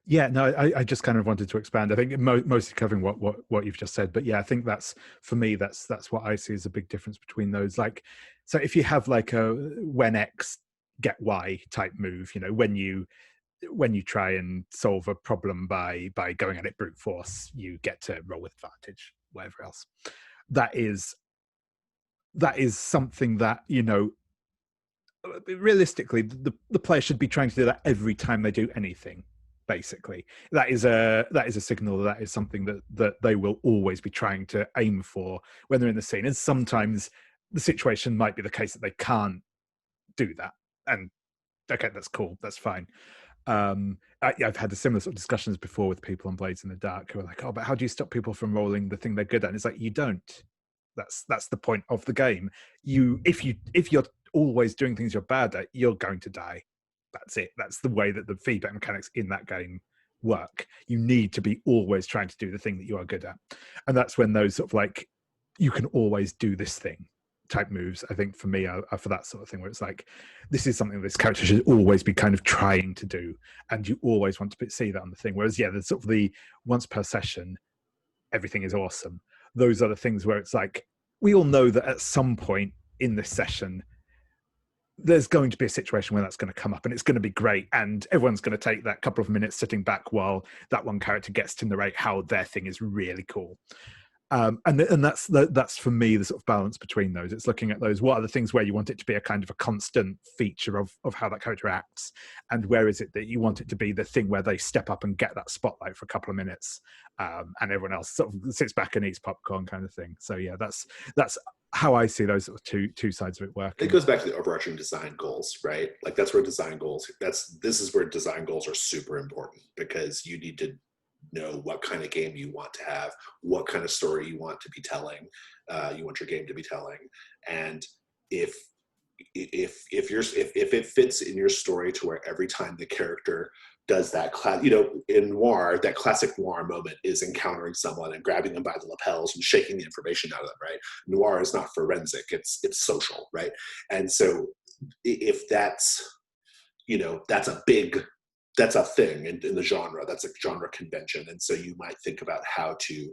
Yeah, no, I just kind of wanted to expand. I think mostly covering what you've just said, but yeah, I think that's for me. That's what I see as a big difference between those. Like, so if you have like a when X get Y type move, when you try and solve a problem by going at it brute force, you get to roll with advantage, whatever else. That is something that realistically the player should be trying to do that every time they do anything. Basically, that is a signal that is something that they will always be trying to aim for when they're in the scene. And sometimes the situation might be the case that they can't do that, and okay, that's cool, that's fine. I've had the similar sort of discussions before with people on Blades in the Dark who are like, oh, but how do you stop people from rolling the thing they're good at? And it's like, you don't. That's the point of the game. If you're always doing things you're bad at, you're going to die. That's it. That's the way that the feedback mechanics in that game work. You need to be always trying to do the thing that you are good at. And that's when those sort of like, you can always do this thing type moves, I think for me are for that sort of thing where it's like, this is something this character should always be kind of trying to do. And you always want to see that on the thing. Whereas, yeah, there's sort of the once per session, everything is awesome. Those are the things where it's like, we all know that at some point in this session, there's going to be a situation where that's going to come up and it's going to be great. And everyone's going to take that couple of minutes sitting back while that one character gets to narrate how their thing is really cool. And that's for me the sort of balance between those. It's looking at those. What are the things where you want it to be a kind of a constant feature of how that character acts, and where is it that you want it to be the thing where they step up and get that spotlight for a couple of minutes, and everyone else sort of sits back and eats popcorn kind of thing. So yeah, that's how I see those sort of two sides of it working. It goes back to the overarching design goals, right? Like this is where design goals are super important, because you need to know what kind of game you want to have, what kind of story you want to be telling, you want your game to be telling, and if it fits in your story to where every time the character does that in noir, that classic noir moment is encountering someone and grabbing them by the lapels and shaking the information out of them, right? Noir is not forensic, it's social, right? And so if that's that's a thing in the genre, that's a genre convention. And so you might think about how to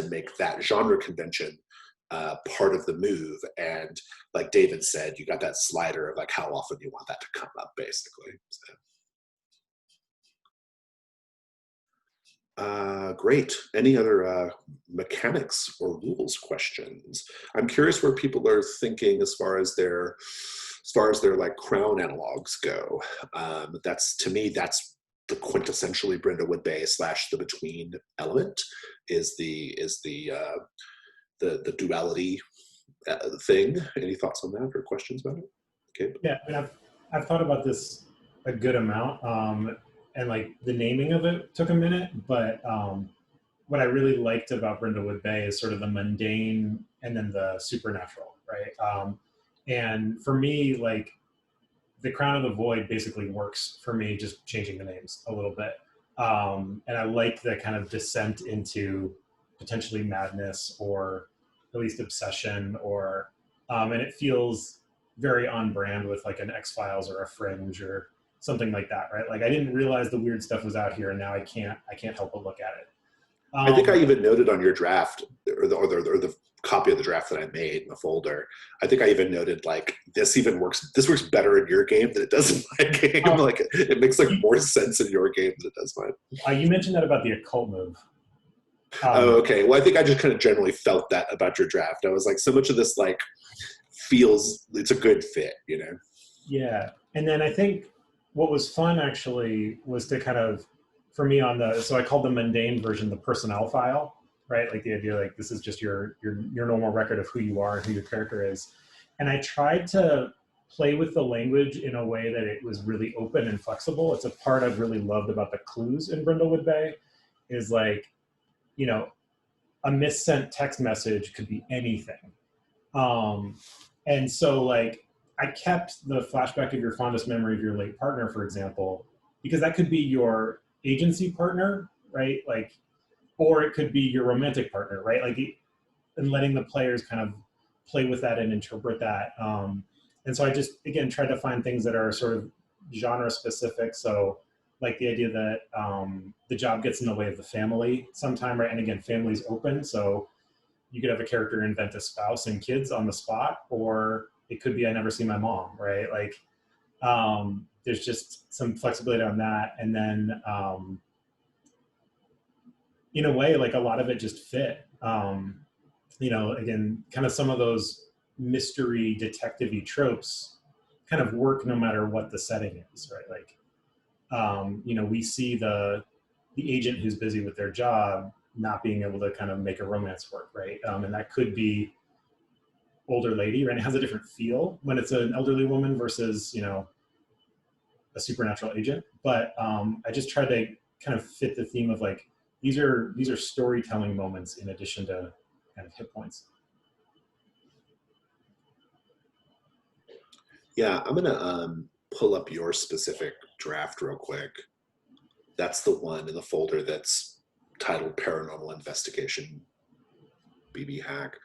make that genre convention part of the move. And like David said, you got that slider of like how often you want that to come up, basically. So. Great. Any other mechanics or rules questions? I'm curious where people are thinking as far as their like Crown analogs go. That's the quintessentially Brindlewood Bay / the between element is the duality thing. Any thoughts on that or questions about it? Okay. Yeah, I mean, I've thought about this a good amount, and like the naming of it took a minute, but what I really liked about Brindlewood Bay is sort of the mundane and then the supernatural, right? And for me, like the Crown of the Void basically works for me, just changing the names a little bit. And I like the kind of descent into potentially madness or at least obsession, or and it feels very on brand with like an X-Files or a Fringe or something like that, right? Like I didn't realize the weird stuff was out here, and now I can't help but look at it. I think I even noted on your draft, or the copy of the draft that I made in the folder, I think I even noted like this works better in your game than it does in my game. Like it makes like more sense in your game than it does mine. You mentioned that about the occult move. Oh, okay. Well, I think I just kind of generally felt that about your draft. I was like, so much of this like feels it's a good fit, you know? Yeah. And then I think what was fun actually was to kind of, for me so I called the mundane version the personnel file, right? Like the idea, like this is just your normal record of who you are and who your character is. And I tried to play with the language in a way that it was really open and flexible. It's a part I've really loved about the clues in Brindlewood Bay is like, you know, a missent text message could be anything. And so like, I kept the flashback of your fondest memory of your late partner, for example, because that could be your agency partner, right? Like, or it could be your romantic partner, right? Like, and letting the players kind of play with that and interpret that. And so I just, again, tried to find things that are sort of genre specific. So like the idea that the job gets in the way of the family sometime, right? And again, family's open. So you could have a character invent a spouse and kids on the spot, or it could be I never see my mom, right? Like there's just some flexibility on that. And then in a way, like a lot of it just fit. You know, again, kind of some of those mystery detective-y tropes kind of work no matter what the setting is, right? Like, you know, we see the agent who's busy with their job not being able to kind of make a romance work, right? And that could be older lady, right? It has a different feel when it's an elderly woman versus, you know, a supernatural agent. But I just tried to kind of fit the theme of like, these are storytelling moments in addition to kind of hit points. Yeah, I'm gonna pull up your specific draft real quick. That's the one in the folder that's titled Paranormal Investigation BB Hack.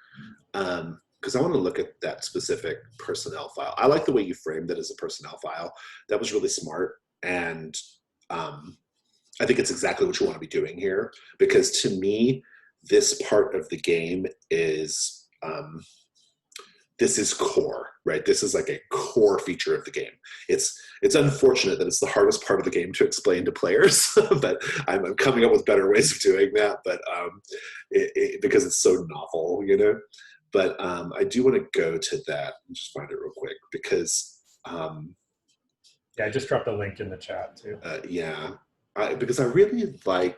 Because I want to look at that specific personnel file. I like the way you framed it as a personnel file. That was really smart. And I think it's exactly what you want to be doing here. Because to me, this part of the game is, this is core, right? This is like a core feature of the game. It's unfortunate that it's the hardest part of the game to explain to players, but I'm coming up with better ways of doing that. But because it's so novel, you know. But I do want to go to that and just find it real quick because. Yeah, I just dropped a link in the chat too. Yeah, because I really I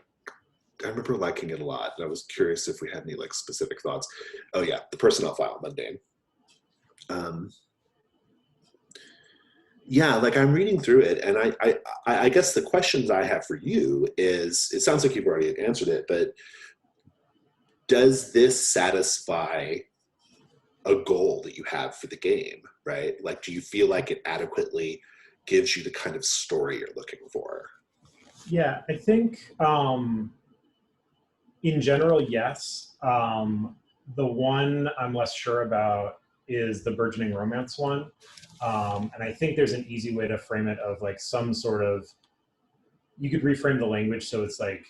remember liking it a lot. And I was curious if we had any like specific thoughts. Oh yeah, the personnel file, mundane. Yeah, like I'm reading through it, and I guess the questions I have for you is, it sounds like you've already answered it, but does this satisfy a goal that you have for the game, right? Like, do you feel like it adequately gives you the kind of story you're looking for? Yeah, I think in general, yes. The one I'm less sure about is the burgeoning romance one. And I think there's an easy way to frame it of like some sort of, you could reframe the language so it's like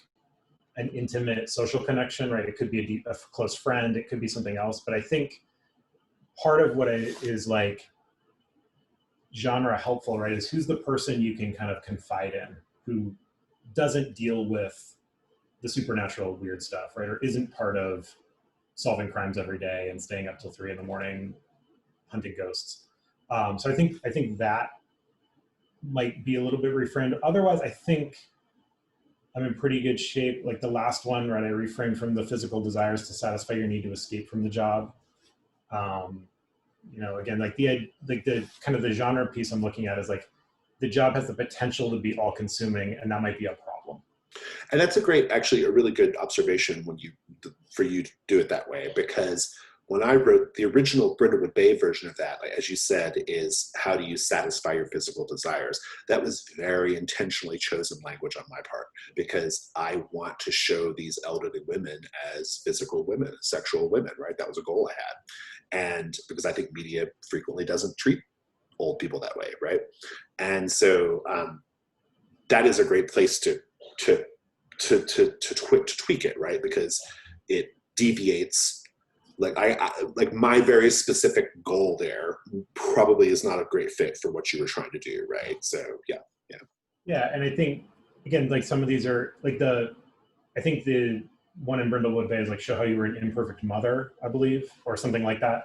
an intimate social connection, right? It could be a close friend, it could be something else. But I think part of what is like genre helpful, right, is who's the person you can kind of confide in, who doesn't deal with the supernatural weird stuff, right? Or isn't part of solving crimes every day and staying up till 3 a.m. hunting ghosts. So I think that might be a little bit reframed. Otherwise, I think I'm in pretty good shape. Like the last one, right, I reframed from the physical desires to satisfy your need to escape from the job. You know, again, like the kind of the genre piece I'm looking at is like the job has the potential to be all-consuming, and that might be a problem. And that's actually a really good observation for you to do it that way, because when I wrote the original Brindlewood Bay version of that, as you said, is how do you satisfy your physical desires? That was very intentionally chosen language on my part, because I want to show these elderly women as physical women, sexual women, right? That was a goal I had. And because I think media frequently doesn't treat old people that way, right? And so that is a great place to tweak it, right? Because it deviates. Like like my very specific goal there probably is not a great fit for what you were trying to do, right? So yeah. And I think again, like some of these are like I think the one in Brindlewood Bay is like show how you were an imperfect mother, I believe, or something like that,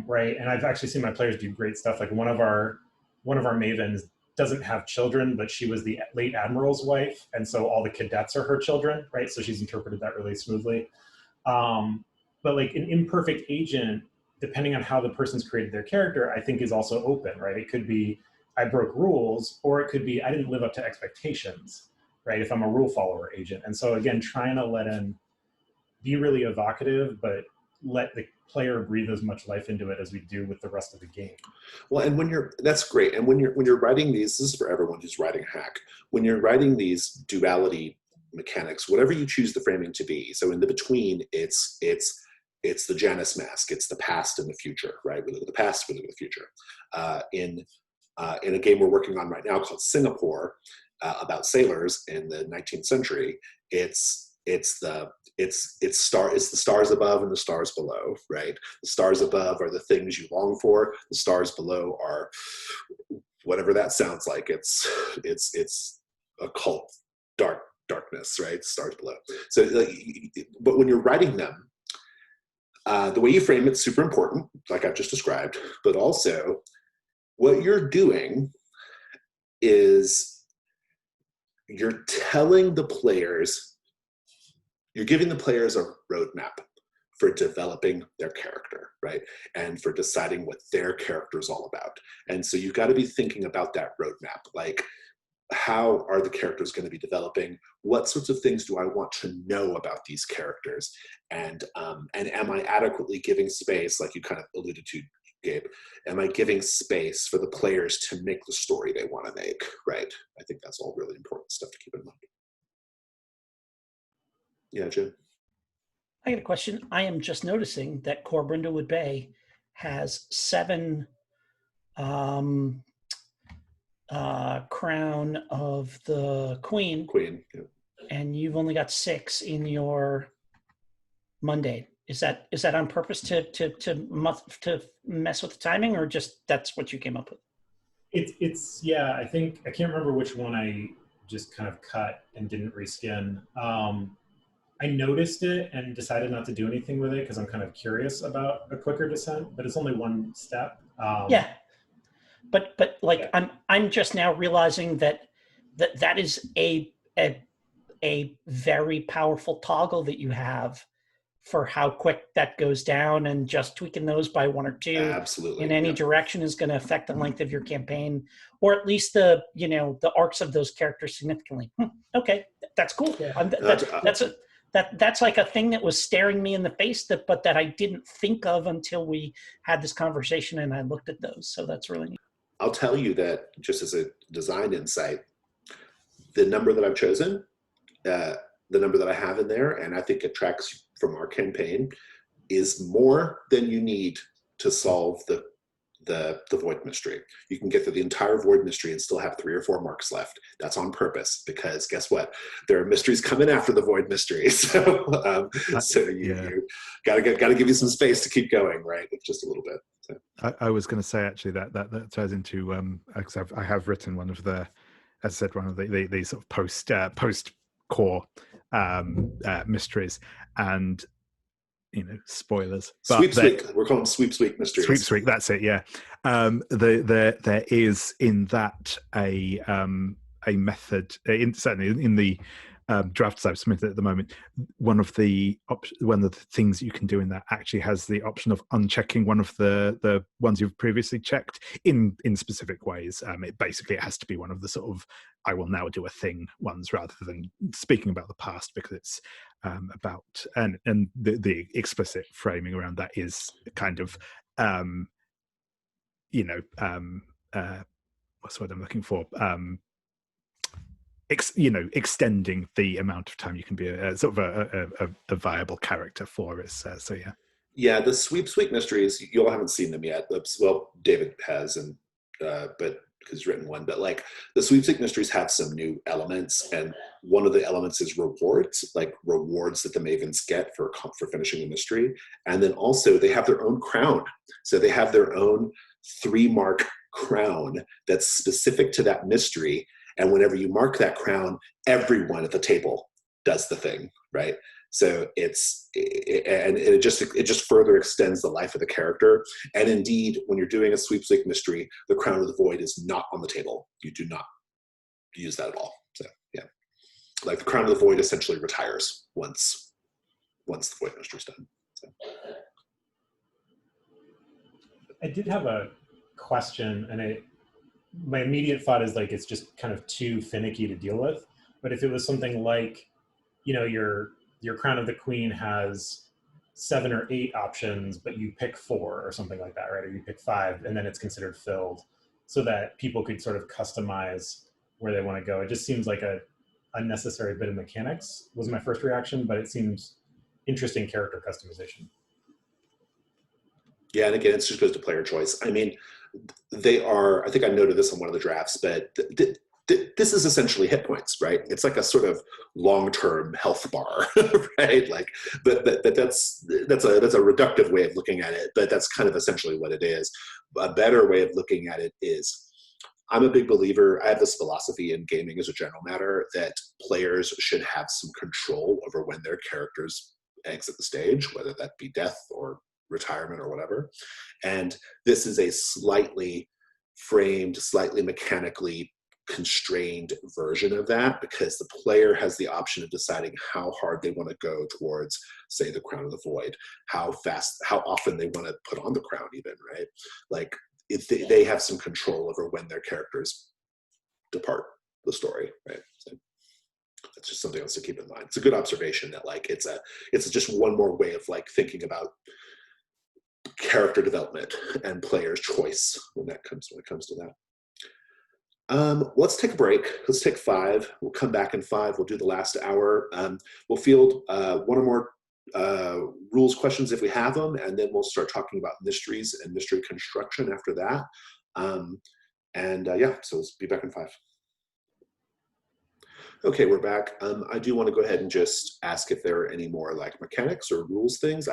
right? And I've actually seen my players do great stuff. Like one of our mavens doesn't have children, but she was the late admiral's wife, and so all the cadets are her children, right? So she's interpreted that really smoothly. But like an imperfect agent, depending on how the person's created their character, I think is also open, right? It could be I broke rules, or it could be I didn't live up to expectations, right? If I'm a rule follower agent. And so again, trying to let in, be really evocative, but let the player breathe as much life into it as we do with the rest of the game. Well, and that's great. And when you're writing these, this is for everyone who's writing hack. When you're writing these duality mechanics, whatever you choose the framing to be. So in the between, it's the Janus mask. It's the past and the future, right? We look at the past, we look at the future. In a game we're working on right now called Singapore, about sailors in the 19th century, it's the stars above and the stars below, right? The stars above are the things you long for. The stars below are whatever that sounds like. It's occult darkness, right? Stars below. So, but when you're writing them, the way you frame it's super important, like I've just described, but also what you're doing is you're telling the players, you're giving the players a roadmap for developing their character, right? And for deciding what their character is all about. And so you've got to be thinking about that roadmap. Like, how are the characters going to be developing? What sorts of things do I want to know about these characters? And am I adequately giving space, like you kind of alluded to, Gabe, am I giving space for the players to make the story they want to make, right? I think that's all really important stuff to keep in mind. Yeah, Jim? I got a question. I am just noticing that Core Brindlewood Bay has 7 Crown of the Queen, Yeah. and you've only got 6 in your Monday. Is that on purpose to mess with the timing, or just that's what you came up with? It's yeah. I think I can't remember which one I just kind of cut and didn't reskin. I noticed it and decided not to do anything with it because I'm kind of curious about a quicker descent, but it's only one step. Yeah. But like yeah. I'm just now realizing that is a very powerful toggle that you have for how quick that goes down, and just tweaking those by 1 or 2 absolutely in any direction is going to affect the length of your campaign, or at least the arcs of those characters significantly. Okay, that's cool. Yeah. That's like a thing that was staring me in the face but that I didn't think of until we had this conversation and I looked at those. So that's really neat. I'll tell you that just as a design insight, the number that I've chosen, the number that I have in there, and I think it tracks from our campaign, is more than you need to solve the void mystery. You can get through the entire void mystery and still have 3 or 4 marks left. That's on purpose, because guess what? There are mysteries coming after the void mystery. So you gotta give you some space to keep going, right? Just a little bit. So. I was going to say actually that ties into because I have written one of the, as I said, one of the sort of post core mysteries, and spoilers. Sweeps week. We're calling them Sweeps week mysteries. Sweeps week. That's it. Yeah. There is in that a method. Certainly in the drafts I've submitted at the moment, one of the things you can do in that actually has the option of unchecking one of the ones you've previously checked in specific ways. It has to be one of the sort of I will now do a thing ones, rather than speaking about the past, because it's about, and the explicit framing around that is kind of what's the word I'm looking for, extending the amount of time you can be a sort of a viable character for us. So yeah. Yeah, the Sweep mysteries, you all haven't seen them yet. Well, David has, and but because he's written one. But like the Sweep mysteries have some new elements, and one of the elements is rewards, like rewards that the Mavens get for finishing the mystery. And then also they have their own crown, so they have their own 3-mark crown that's specific to that mystery. And whenever you mark that crown, everyone at the table does the thing, right? So it just further extends the life of the character. And indeed, when you're doing a sweepstake mystery, the Crown of the Void is not on the table. You do not use that at all. So yeah, like the Crown of the Void essentially retires once the Void mystery is done. So. I did have a question, and my immediate thought is like it's just kind of too finicky to deal with. But if it was something like, your Crown of the Queen has 7 or 8 options, but you pick 4 or something like that, right? Or you pick 5, and then it's considered filled, so that people could sort of customize where they want to go. It just seems like a unnecessary bit of mechanics was my first reaction, but it seems interesting character customization. Yeah, and again, it just goes to player choice. I mean, they are, I think I noted this on one of the drafts, but this is essentially hit points, right? It's like a sort of long-term health bar, right? Like, but that's a reductive way of looking at it, but that's kind of essentially what it is. A better way of looking at it is, I'm a big believer, I have this philosophy in gaming as a general matter, that players should have some control over when their characters exit the stage, whether that be death or retirement or whatever. And this is a slightly framed, slightly mechanically constrained version of that, because the player has the option of deciding how hard they want to go towards, say, the Crown of the Void, how often they want to put on the crown even, right? Like they have some control over when their characters depart the story, right? So that's just something else to keep in mind. It's a good observation that like it's just one more way of like thinking about character development and player's choice when it comes to that. Let's take a break. Let's take 5. We'll come back in 5. We'll do the last hour. We'll field one or more rules questions if we have them, and then we'll start talking about mysteries and mystery construction after that. Yeah, so let's be back in 5. Okay, we're back. I do want to go ahead and just ask if there are any more like mechanics or rules things.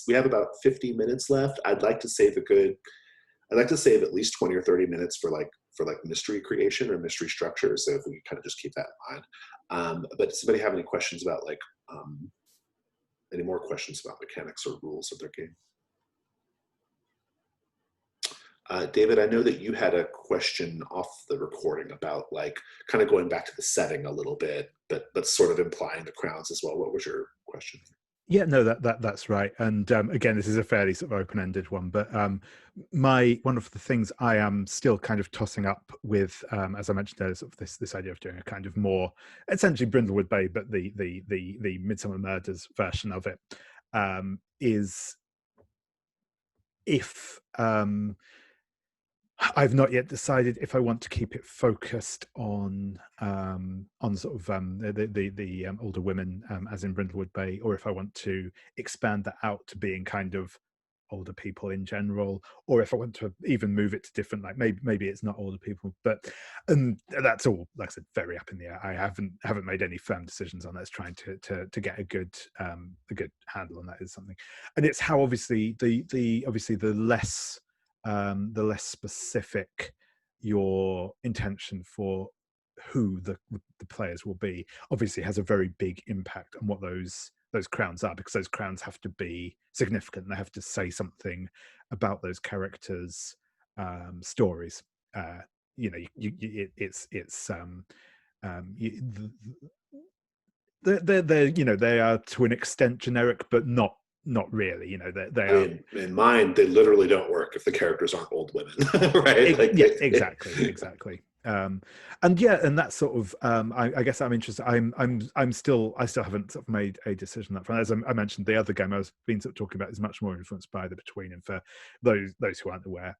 We have about 50 minutes left. I'd like to save at least 20 or 30 minutes for mystery creation or mystery structure. So if we can kind of just keep that in mind. But does anybody have any questions about any more questions about mechanics or rules of their game? David, I know that you had a question off the recording about like kind of going back to the setting a little bit, but sort of implying the crowns as well. What was your question? Yeah, no, that's right. And again, this is a fairly sort of open-ended one, but one of the things I am still kind of tossing up with, as I mentioned, there's sort of this idea of doing a kind of more essentially Brindlewood Bay, but the Midsummer Murders version of it, is if I've not yet decided if I want to keep it focused on sort of the older women, as in Brindlewood Bay, or if I want to expand that out to being kind of older people in general, or if I want to even move it to different, like maybe it's not older people, but that's all, like I said, very up in the air. I haven't made any firm decisions on that. It's trying to get a good handle on that is something, and it's how obviously the less specific your intention for who the players will be obviously has a very big impact on what those crowns are, because those crowns have to be significant. They have to say something about those characters' stories. They are to an extent generic, but not really. In mine, they literally don't work if the characters aren't old women, right? Exactly. And yeah, and that's sort of I guess I'm interested. I still haven't sort of made a decision on that front. As I mentioned, the other game I was been sort of talking about is much more influenced by the Between, and for those who aren't aware,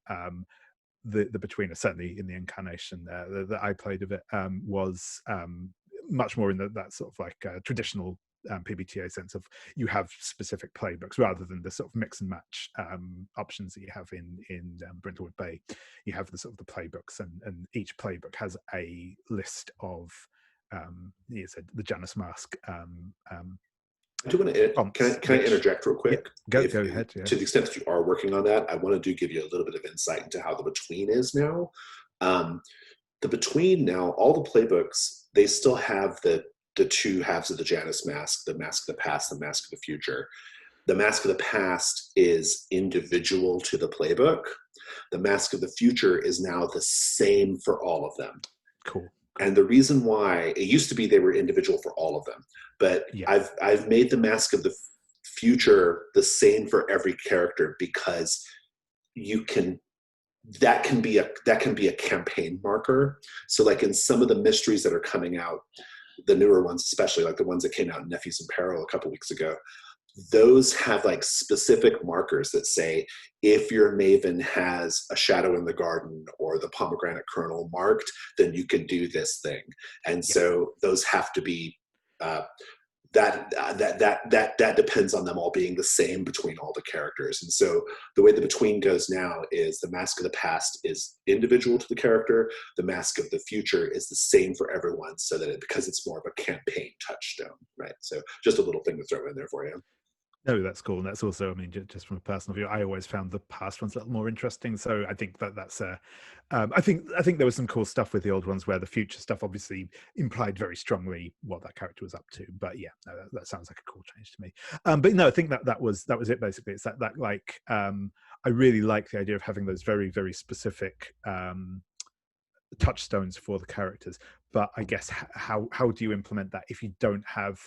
the Between, certainly in the incarnation that I played of it, was much more in that sort of like traditional PBTA sense of you have specific playbooks rather than the sort of mix and match options that you have in Brindlewood Bay. You have the sort of the playbooks, and each playbook has a list of the Janus Mask. I do want to. Can I interject real quick? Yeah, go ahead. Yeah. To the extent that you are working on that, I want to give you a little bit of insight into how the Between is now. The Between now, all the playbooks, they still have the two halves of the Janus Mask, the Mask of the Past, the Mask of the Future. The Mask of the Past is individual to the playbook. The Mask of the Future is now the same for all of them. Cool. And the reason why, it used to be they were individual for all of them, but yeah. I've made the Mask of the Future the same for every character, because that can be a campaign marker. So like in some of the mysteries that are coming out, the newer ones, especially like the ones that came out in Nephews in Peril a couple weeks ago, those have like specific markers that say, if your Maven has a Shadow in the Garden or the Pomegranate Kernel marked, then you can do this thing. And so those have to be that depends on them all being the same between all the characters. And so the way the Between goes now is the Mask of the Past is individual to the character. The Mask of the Future is the same for everyone, so that because it's more of a campaign touchstone, right? So just a little thing to throw in there for you. No, that's cool. And that's also, I mean, just from a personal view, I always found the past ones a little more interesting. So I think that's I think there was some cool stuff with the old ones where the future stuff obviously implied very strongly what that character was up to. But yeah, no, that sounds like a cool change to me. But no, I think that was it basically. It's that like I really like the idea of having those very, very specific touchstones for the characters. But I guess how do you implement that if you don't have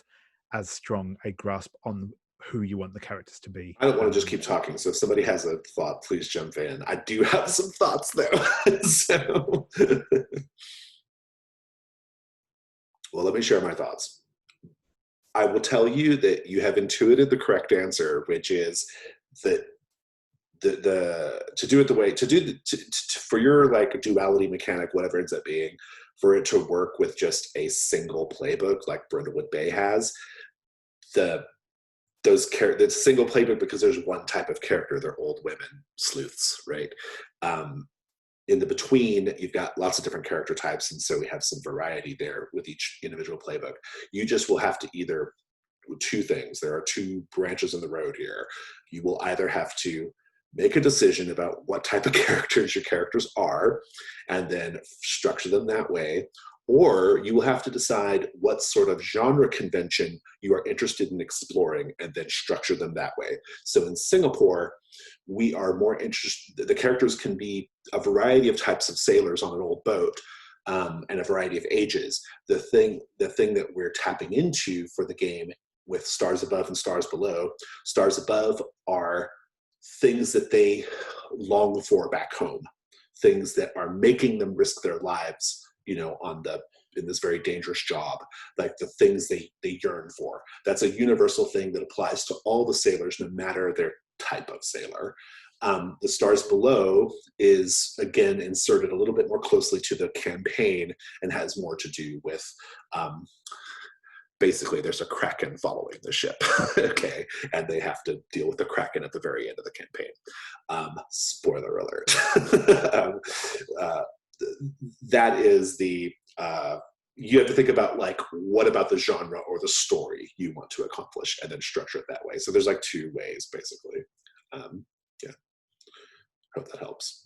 as strong a grasp on who you want the characters to be? I don't want to just keep talking, so if somebody has a thought, please jump in. I do have some thoughts though. So well, let me share my thoughts. I will tell you that you have intuited the correct answer, which is that to do it the way for your like duality mechanic, whatever it ends up being, for it to work with just a single playbook like Brindlewood Bay has, the single playbook, because there's one type of character, they're old women sleuths, right? In the Between, you've got lots of different character types, and so we have some variety there with each individual playbook. You just will have to either two things. There are two branches in the road here. You will either have to make a decision about what type of characters your characters are, and then structure them that way, or you will have to decide what sort of genre convention you are interested in exploring and then structure them that way. So in Singapore, we are more interested, the characters can be a variety of types of sailors on an old boat, and a variety of ages. The thing that we're tapping into for the game with Stars Above and Stars Below, Stars Above are things that they long for back home, things that are making them risk their lives, you know, in this very dangerous job, like the things they yearn for. That's a universal thing that applies to all the sailors, no matter their type of sailor. The Stars Below is, again, inserted a little bit more closely to the campaign and has more to do with, basically there's a Kraken following the ship, okay? And they have to deal with the Kraken at the very end of the campaign. Spoiler alert. That is you have to think about like, what about the genre or the story you want to accomplish, and then structure it that way. So there's like two ways, basically. Yeah, hope that helps.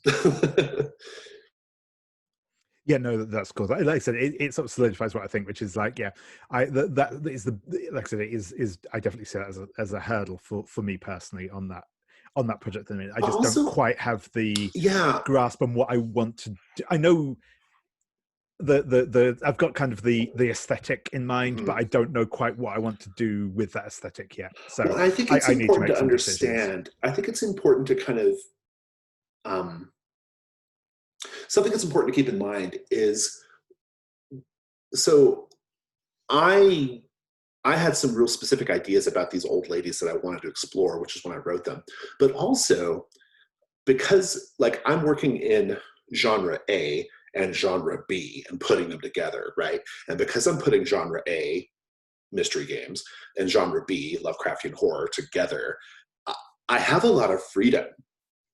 Yeah, no, that's cool. Like I said, it sort of solidifies what I think, which is like, yeah, that is like I said, it is I definitely see that as a hurdle for me personally on that project. I just also don't quite have the grasp on what I want to do. I know I've got kind of the aesthetic in mind, but I don't know quite what I want to do with that aesthetic yet. So well, I think it's important to understand. I think it's important to kind of something that's important to keep in mind is, so I had some real specific ideas about these old ladies that I wanted to explore, which is when I wrote them. But also, because like I'm working in genre A and genre B and putting them together, right? And because I'm putting genre A, mystery games, and genre B, Lovecraftian horror, together, I have a lot of freedom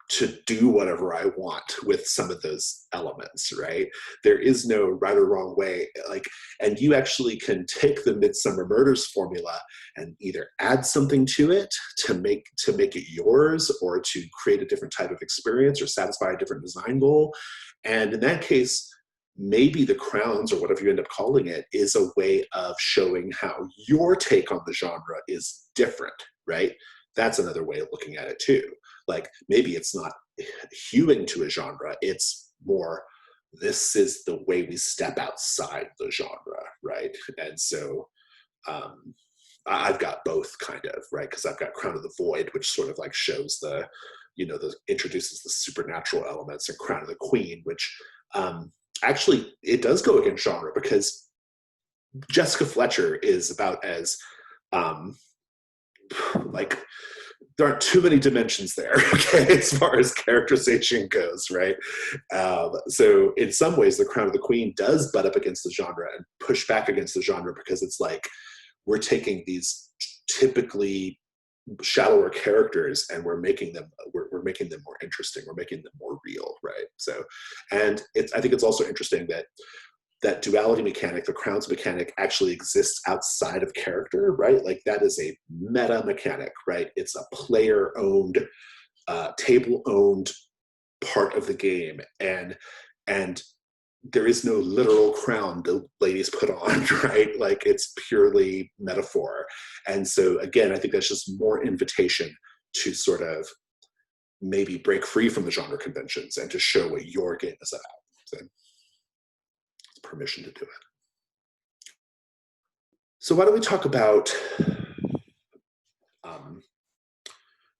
to do whatever I want with some of those elements, right? There is no right or wrong way. Like, and you actually can take the Midsummer Murders formula and either add something to it to make it yours, or to create a different type of experience or satisfy a different design goal. And in that case, maybe the crowns, or whatever you end up calling it, is a way of showing how your take on the genre is different, right? That's another way of looking at it too. Like, maybe it's not hewing to a genre, it's more, this is the way we step outside the genre, right? And so I've got both, kind of, right? Because I've got Crown of the Void, which sort of like shows the, introduces the supernatural elements, and Crown of the Queen, which actually, it does go against genre, because Jessica Fletcher is about as like, there aren't too many dimensions there, okay, as far as characterization goes, right? So in some ways, the Crown of the Queen does butt up against the genre and push back against the genre, because it's like, we're taking these typically shallower characters and we're making them more interesting, we're making them more real, right? So, and I think it's also interesting that duality mechanic, the crowns mechanic, actually exists outside of character, right? Like, that is a meta mechanic, right? It's a player-owned, table-owned part of the game, and there is no literal crown the ladies put on, right? Like, it's purely metaphor. And so, again, I think that's just more invitation to sort of maybe break free from the genre conventions and to show what your game is about. So, permission to do it. So why don't we talk about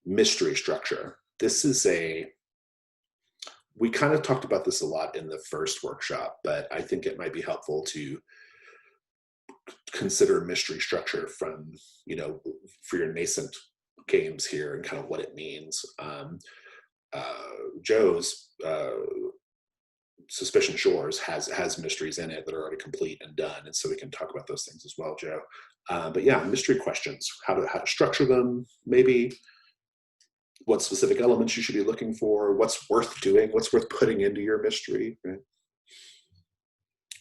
mystery structure? We kind of talked about this a lot in the first workshop, but I think it might be helpful to consider mystery structure from, for your nascent games here, and kind of what it means. Joe's Suspicion Shores has mysteries in it that are already complete and done, and so we can talk about those things as well, Joe. But yeah, mystery questions, how to structure them, maybe what specific elements you should be looking for, what's worth doing, what's worth putting into your mystery, right?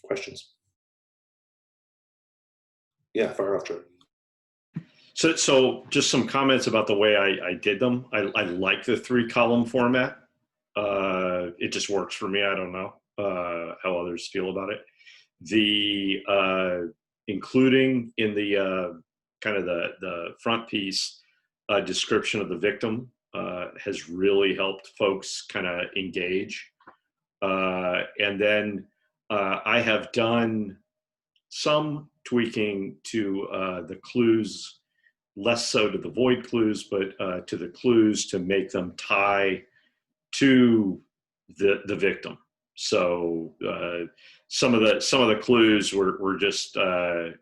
Questions? Yeah, fire off, Joe. So just some comments about the way I did them. I like the 3-column format. It just works for me. I don't know how others feel about it. The including in the kind of the front piece, a description of the victim has really helped folks kind of engage. And then I have done some tweaking to the clues, less so to the void clues, but to the clues, to make them tie to the victim. So some of the clues were just they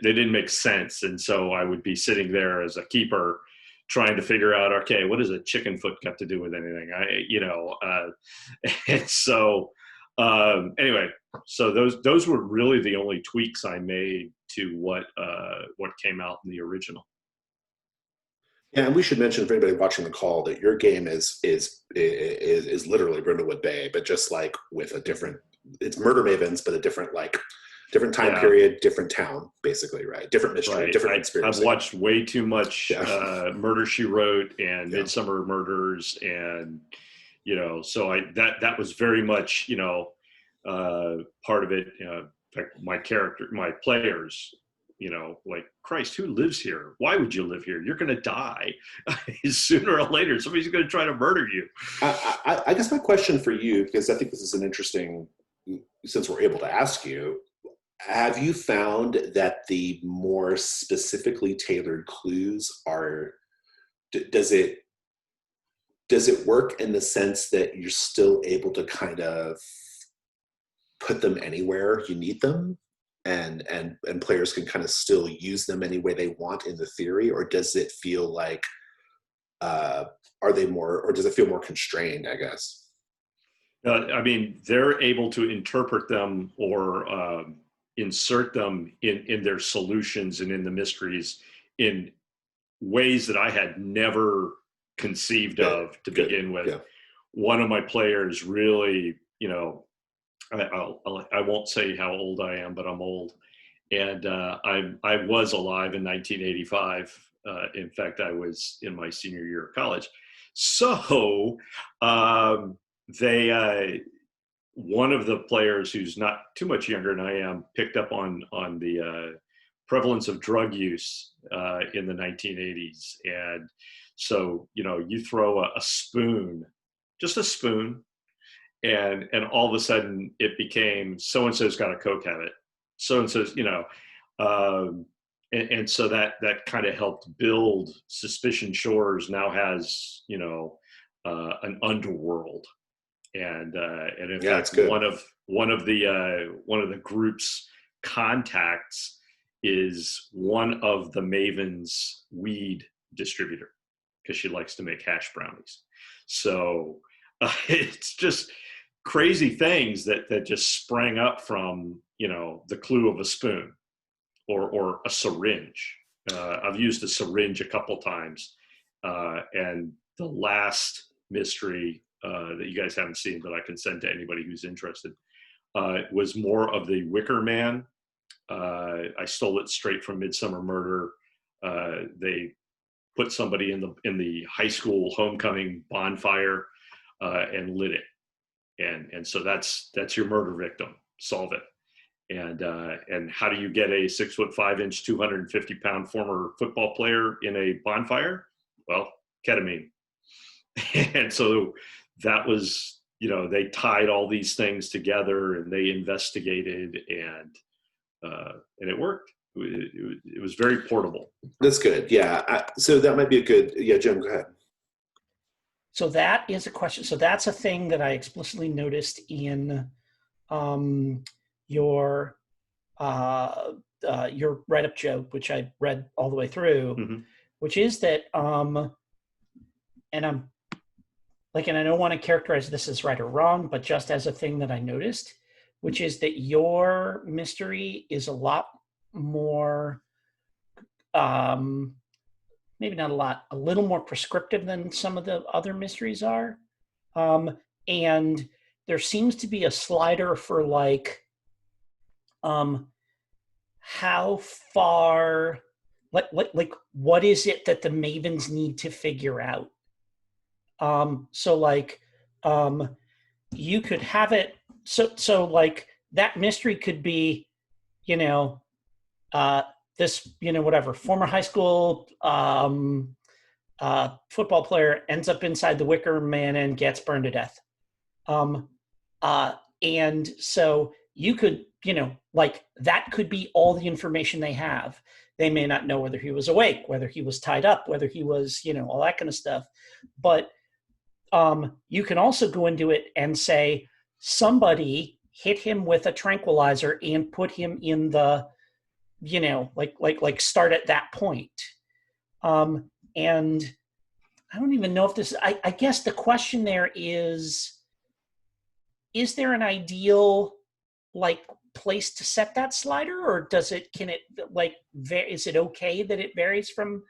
didn't make sense, and so I would be sitting there as a keeper trying to figure out, okay, what does a chicken foot got to do with anything? And so anyway, so those were really the only tweaks I made to what came out in the original. Yeah, and we should mention for anybody watching the call that your game is literally Brindlewood Bay, but just like with a different, it's Murder Mavens, but a different time period, different town, basically, right? Different mystery, right. Different experience. I've watched way too much Murder, She Wrote and Midsummer Murders, and so that was very much part of it. In fact, my players, like, Christ, who lives here? Why would you live here? You're going to die sooner or later. Somebody's going to try to murder you. I guess my question for you, because I think this is an interesting, since we're able to ask you, have you found that the more specifically tailored clues does it does it work in the sense that you're still able to kind of put them anywhere you need them, and players can kind of still use them any way they want in the theory, or does it feel like are they more, or does it feel more constrained, I guess? I mean, they're able to interpret them or insert them in their solutions and in the mysteries in ways that I had never conceived of to begin with. Yeah. One of my players really, you know, I won't say how old I am, but I'm old. And I was alive in 1985. In fact, I was in my senior year of college. So one of the players who's not too much younger than I am picked up on the prevalence of drug use in the 1980s. And so, you know, you throw a spoon, just a spoon, and all of a sudden it became so-and-so's got a coke habit. So-and-so's, you know, and so that kind of helped build Suspicion Shores now has, you know, an underworld. And in fact, one of the group's contacts is one of the Maven's weed distributor, because she likes to make hash brownies. So it's just crazy things that just sprang up from, you know, the clue of a spoon or a syringe. I've used a syringe a couple times, and the last mystery that you guys haven't seen, but I can send to anybody who's interested, was more of the Wicker Man. I stole it straight from Midsummer Murder. They put somebody in the high school homecoming bonfire and lit it, and so that's your murder victim. Solve it. And how do you get a 6'5", 250-pound former football player in a bonfire? Well, ketamine. And so that was, you know, they tied all these things together and they investigated, and it worked. It was very portable. That's good. Yeah. So that might be a good, yeah, Jim, go ahead. So that is a question. So that's a thing that I explicitly noticed in your write-up, Joe, which I read all the way through, which is that, and I'm like, and I don't want to characterize this as right or wrong, but just as a thing that I noticed, which is that your mystery is a lot more, maybe not a lot, a little more prescriptive than some of the other mysteries are. And there seems to be a slider for like, how far, like what is it that the Mavens need to figure out? So like, you could have it, so like that mystery could be, you know, this, you know, whatever, former high school football player ends up inside the Wicker Man and gets burned to death. And so you could, you know, like that could be all the information they have. They may not know whether he was awake, whether he was tied up, whether he was, you know, all that kind of stuff. But you can also go into it and say somebody hit him with a tranquilizer and put him in the, you know, like start at that point. And I don't even know if this, I guess the question there is there an ideal like place to set that slider, or is it okay that it varies from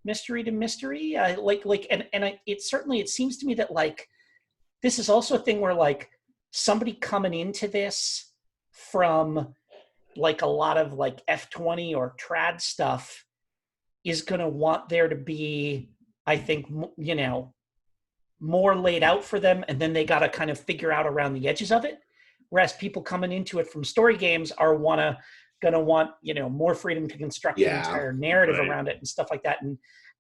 mystery to mystery? It seems to me that like, this is also a thing where like somebody coming into this from like a lot of like F20 or trad stuff is going to want there to be, I think, you know, more laid out for them, and then they got to kind of figure out around the edges of it. Whereas people coming into it from story games are gonna want, you know, more freedom to construct the entire narrative around it and stuff like that.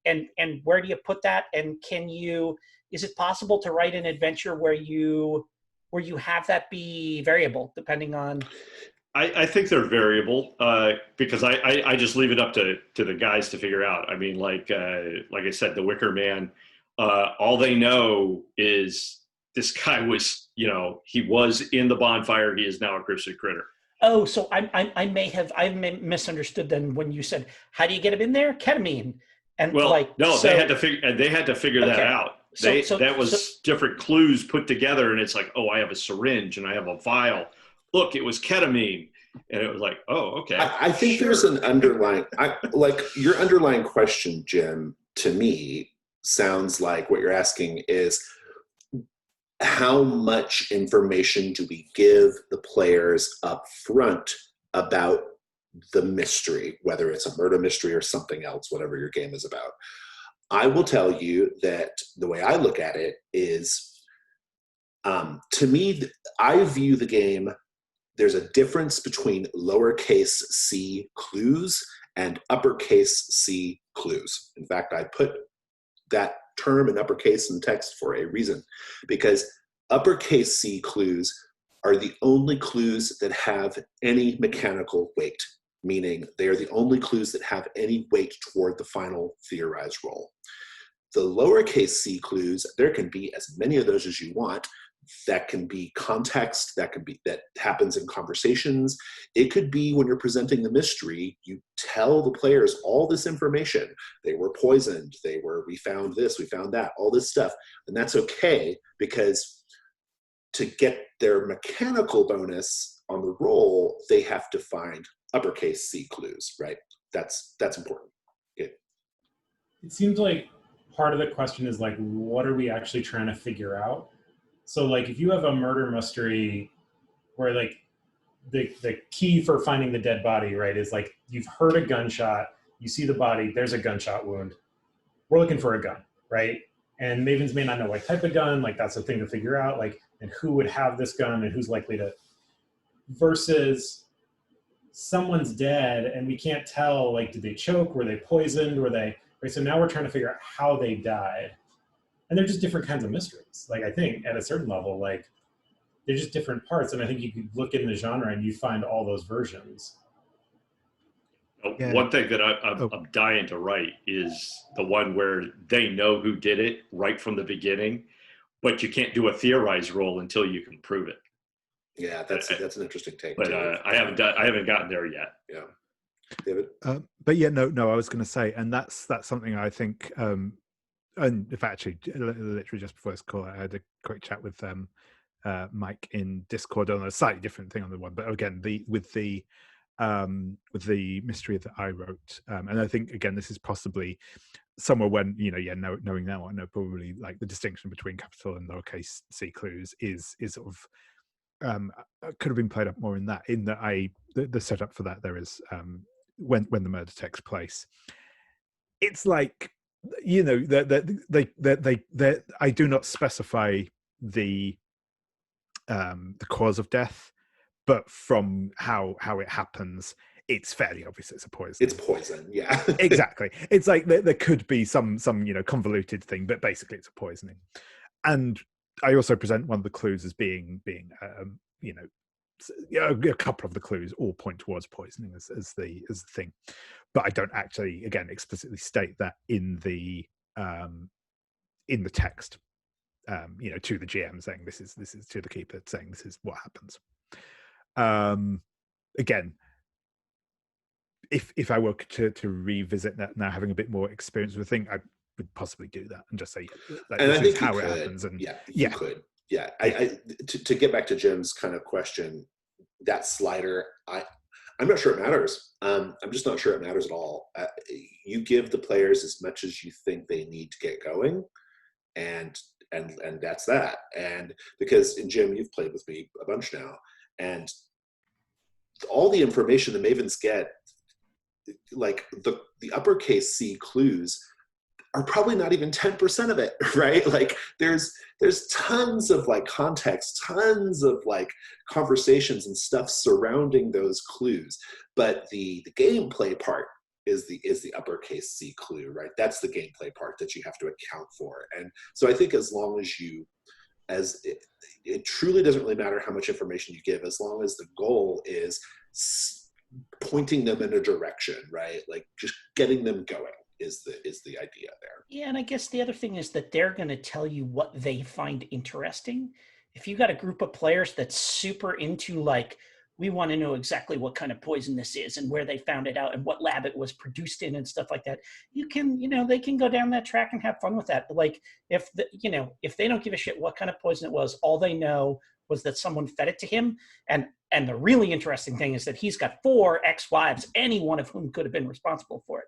And where do you put that? And is it possible to write an adventure where you have that be variable depending on? I think they're variable because I just leave it up to the guys to figure out. I mean, like I said, the Wicker Man, All they know is this guy was, he was in the bonfire. He is now a cryptid critter. Oh, so I may have misunderstood then when you said, how do you get him in there? Ketamine. And well, no, so, they had to figure that out. That was different clues put together, and it's like, oh, I have a syringe and I have a vial. Look, it was ketamine. And it was like, oh, okay. I think there's an underlying, your underlying question, Jim, to me sounds like what you're asking is, how much information do we give the players up front about the mystery, whether it's a murder mystery or something else, whatever your game is about? I will tell you that the way I look at it is, to me, I view the game, there's a difference between lowercase c clues and uppercase C clues. In fact, I put that term in uppercase in text for a reason, because uppercase C clues are the only clues that have any mechanical weight, meaning they are the only clues that have any weight toward the final theorized roll. The lowercase c clues, there can be as many of those as you want. That can be context, that happens in conversations. It could be when you're presenting the mystery, you tell the players all this information. They were poisoned, we found this, we found that, all this stuff. And that's okay, because to get their mechanical bonus on the roll, they have to find uppercase C clues, right? That's important. Okay. It seems like part of the question is like, what are we actually trying to figure out? So like, if you have a murder mystery where like the key for finding the dead body, right, is like, you've heard a gunshot, you see the body, there's a gunshot wound. We're looking for a gun, right? And Mavens may not know what type of gun, like that's the thing to figure out, like, and who would have this gun and who's likely to, versus someone's dead and we can't tell, like, did they choke, were they poisoned, right? So now we're trying to figure out how they died. And they're just different kinds of mysteries. Like, I think at a certain level, like, they're just different parts. And I think you could look in the genre and you find all those versions. Yeah. One thing that I'm dying to write is the one where they know who did it right from the beginning, but you can't do a theorized roll until you can prove it. Yeah, that's an interesting take. But I haven't gotten there yet. Yeah, David. But yeah, no, I was going to say, and that's something I think. And if actually, literally just before this call, I had a quick chat with Mike in Discord on a slightly different thing on the one, but again, with the mystery that I wrote, and I think again, this is possibly somewhere when knowing now, I know probably like the distinction between capital and lowercase c clues is sort of could have been played up more in that the setup for that there is when the murder takes place. It's like, that I do not specify the cause of death, but from how it happens, it's fairly obvious it's a poison. It's poison, yeah. Exactly. It's like there could be some convoluted thing, but basically it's a poisoning. And I also present one of the clues as being a couple of the clues all point towards poisoning as the thing, but I don't actually, again, explicitly state that in the text, to the GM saying this is to the keeper saying this is what happens. Again, if I were to revisit that now, having a bit more experience with the thing, I would possibly do that and just say, and I think how it happens. And you could. Yeah, to get back to Jim's kind of question, that slider, I'm not sure it matters. I'm just not sure it matters at all. You give the players as much as you think they need to get going, and that's that. And because, and Jim, you've played with me a bunch now, and all the information the Mavens get, like the uppercase C clues, are probably not even 10% of it, right? Like there's tons of like context, tons of like conversations and stuff surrounding those clues. But the gameplay part is the uppercase C clue, right? That's the gameplay part that you have to account for. And so I think as long as it truly doesn't really matter how much information you give, as long as the goal is pointing them in a direction, right? Like just getting them going. is the idea there. Yeah, and I guess the other thing is that they're going to tell you what they find interesting. If you got a group of players that's super into like, we want to know exactly what kind of poison this is and where they found it out and what lab it was produced in and stuff like that, you can, they can go down that track and have fun with that. But like, if they don't give a shit what kind of poison it was, all they know was that someone fed it to him. And the really interesting thing is that he's got 4 ex-wives, any one of whom could have been responsible for it.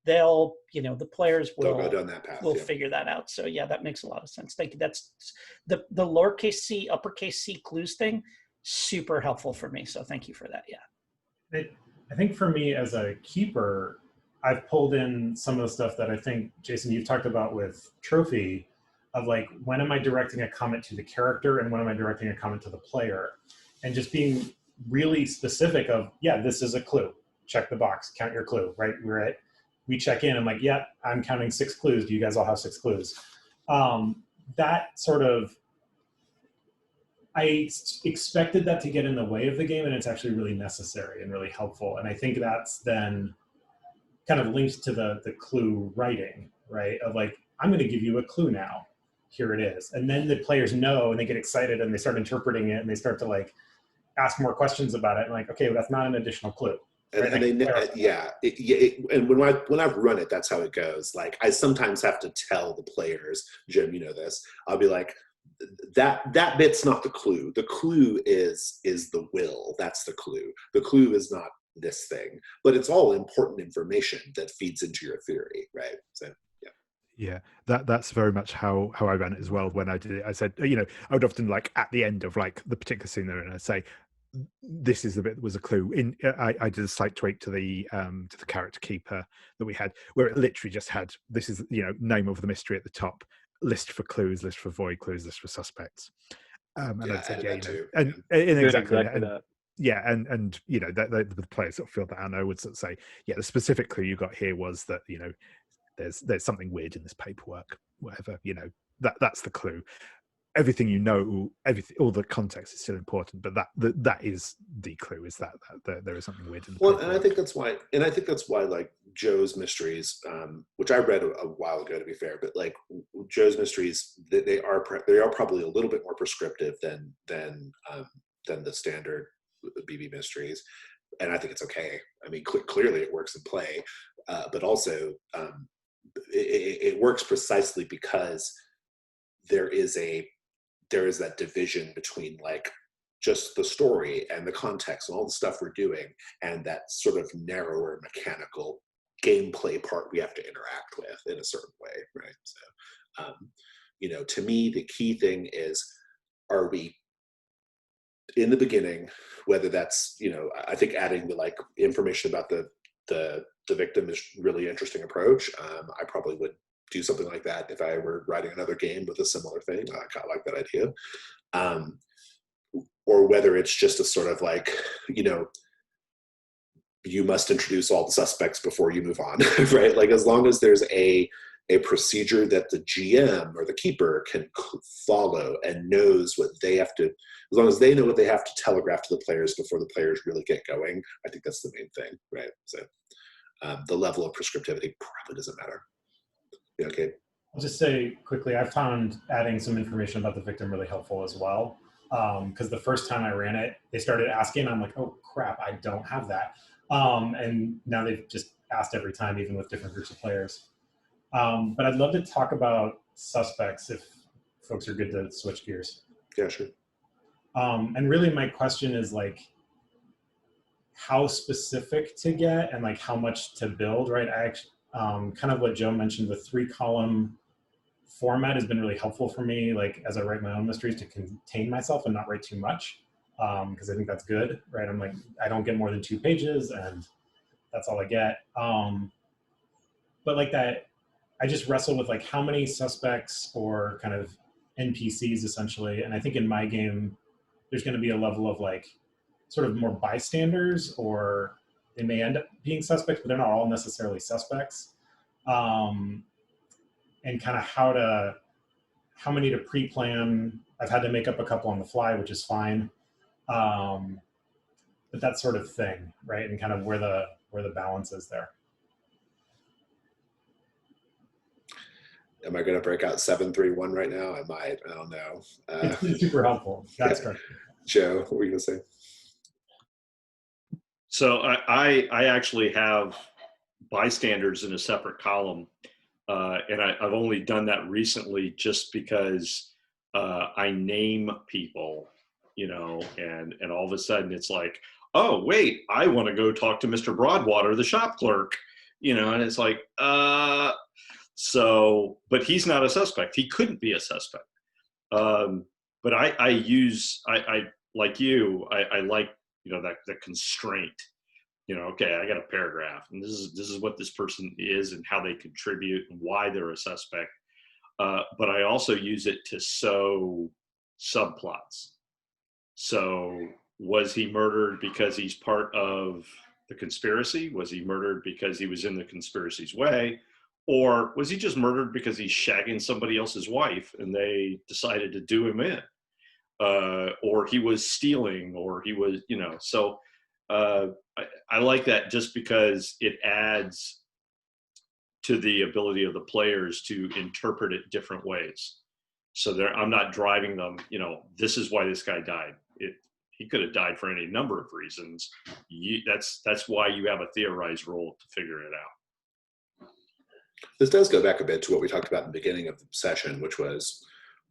They'll, the players will go down that path, figure that out. So yeah, that makes a lot of sense. Thank you. That's the lowercase c, uppercase C clues thing. Super helpful for me. So thank you for that. Yeah. I think for me as a keeper, I've pulled in some of the stuff that I think, Jason, you've talked about with Trophy, of like, when am I directing a comment to the character and when am I directing a comment to the player? And just being really specific of, yeah, this is a clue. Check the box, count your clue, right? We check in, I'm like, yeah, I'm counting 6 clues. Do you guys all have 6 clues? That sort of, I expected that to get in the way of the game, and it's actually really necessary and really helpful. And I think that's then kind of linked to the clue writing, right? Of like, I'm going to give you a clue now. Here it is. And then the players know, and they get excited, and they start interpreting it, and they start to like ask more questions about it. And like, okay, well, that's not an additional clue. Right? And and when I've run it, that's how it goes. Like, I sometimes have to tell the players, Jim, you know this. I'll be like, that bit's not the clue. The clue is the will. That's the clue. The clue is not this thing, but it's all important information that feeds into your theory, right? So yeah, that's very much how I ran it as well. When I did it, I said, I would often, like, at the end of like the particular scene there, and I say, this is the bit that was a clue. I did a slight tweak to the character keeper that we had, where it literally just had, this is name of the mystery at the top, list for clues, list for void clues, list for suspects. And I said, and exactly that. Yeah, and the players sort of filled that out. And I would sort of say, yeah, the specific clue you got here was that there's something weird in this paperwork, whatever. That's the clue. Everything all the context is still important, but that is the clue, is that there is something weird in the paperwork. And I think that's why like Joe's Mysteries, which I read a while ago, to be fair, but like Joe's Mysteries, they are probably a little bit more prescriptive than the standard BB Mysteries, and I think it's okay. I mean, clearly it works in play, but also it works precisely because there is that division between like just the story and the context and all the stuff we're doing, and that sort of narrower mechanical gameplay part we have to interact with in a certain way, right? So, to me, the key thing is, are we in the beginning, whether that's, I think adding the like information about the victim is really interesting approach. I probably would do something like that if I were writing another game with a similar thing. I kind of like that idea. Or whether it's just a sort of like, you must introduce all the suspects before you move on, right? Like, as long as there's a procedure that the GM or the keeper can follow and knows what they have to, as long as they know what they have to telegraph to the players before the players really get going, I think that's the main thing, right? So the level of prescriptivity probably doesn't matter. Yeah, okay. I'll just say quickly, I've found adding some information about the victim really helpful as well. Because the first time I ran it, they started asking, I'm like, oh crap, I don't have that. And now they've just asked every time, even with different groups of players. But I'd love to talk about suspects if folks are good to switch gears. Yeah, sure. And really my question is like, how specific to get and like how much to build, right? I actually, kind of what Joe mentioned, the 3-column format has been really helpful for me, like as I write my own mysteries, to contain myself and not write too much, because I think that's good, right? I'm like, I don't get more than 2 pages and that's all I get. But like that, I just wrestle with like how many suspects or kind of NPCs essentially. And I think in my game, there's going to be a level of like sort of more bystanders, or they may end up being suspects, but they're not all necessarily suspects. And kind of how many to pre-plan. I've had to make up a couple on the fly, which is fine. But that sort of thing, right? And kind of where the balance is there. Am I going to break out 731 right now? I might. I don't know. It's been super helpful. That's correct. Joe, what were you going to say? So I actually have bystanders in a separate column, and I've only done that recently just because I name people, you know, and all of a sudden it's like, oh wait, I want to go talk to Mr. Broadwater, the shop clerk, you know, and it's like, so, but he's not a suspect. He couldn't be a suspect. But I like you, I like, you know, that the constraint, you know, okay, I got a paragraph and this is what this person is and how they contribute and why they're a suspect. But I also use it to sow subplots. So was he murdered because he's part of the conspiracy? Was he murdered because he was in the conspiracy's way? Or was he just murdered because he's shagging somebody else's wife and they decided to do him in? Or he was stealing, or he was, you know, so I like that just because it adds to the ability of the players to interpret it different ways. So I'm not driving them, you know, this is why this guy died. He could have died for any number of reasons. That's why you have a theorized role to figure it out. This does go back a bit to what we talked about in the beginning of the session, which was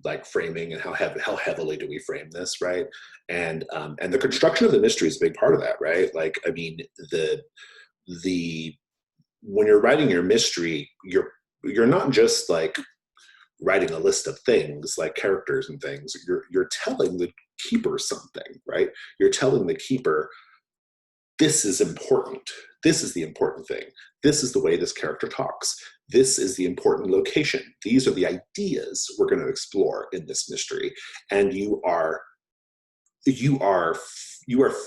like framing and how heavily do we frame this, right? And the construction of the mystery is a big part of that, right? Like, I mean, when you're writing your mystery, you're not just like writing a list of things like characters and things. You're telling the keeper something, right? You're telling the keeper, this is important. This is the important thing. This is the way this character talks. This is the important location. These are the ideas we're going to explore in this mystery. And you are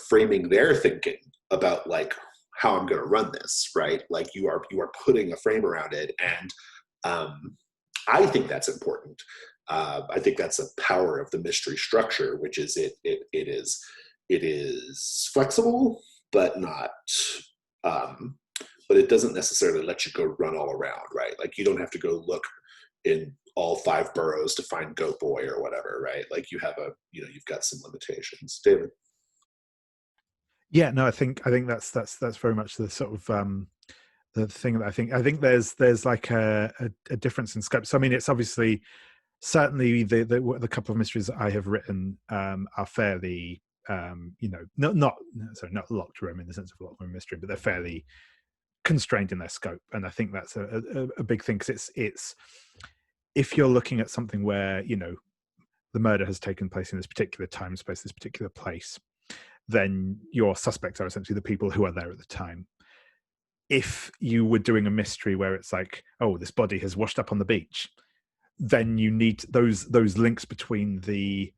framing their thinking about like how I'm going to run this, right? Like you are putting a frame around it. And I think that's important. I think that's the power of the mystery structure, which is it is flexible, but not, but it doesn't necessarily let you go run all around, right? Like you don't have to go look in all 5 boroughs to find Goat Boy or whatever, right? Like you've got some limitations. David? Yeah, no, I think that's very much the sort of the thing that I think there's like a difference in scope. So I mean, it's obviously certainly the couple of mysteries that I have written are fairly not locked room in the sense of locked room mystery, but they're fairly constrained in their scope, and I think that's a big thing, because it's if you're looking at something where, you know, the murder has taken place in this particular time space, this particular place, then your suspects are essentially the people who are there at the time. If you were doing a mystery where it's like, oh, this body has washed up on the beach, then you need those links between the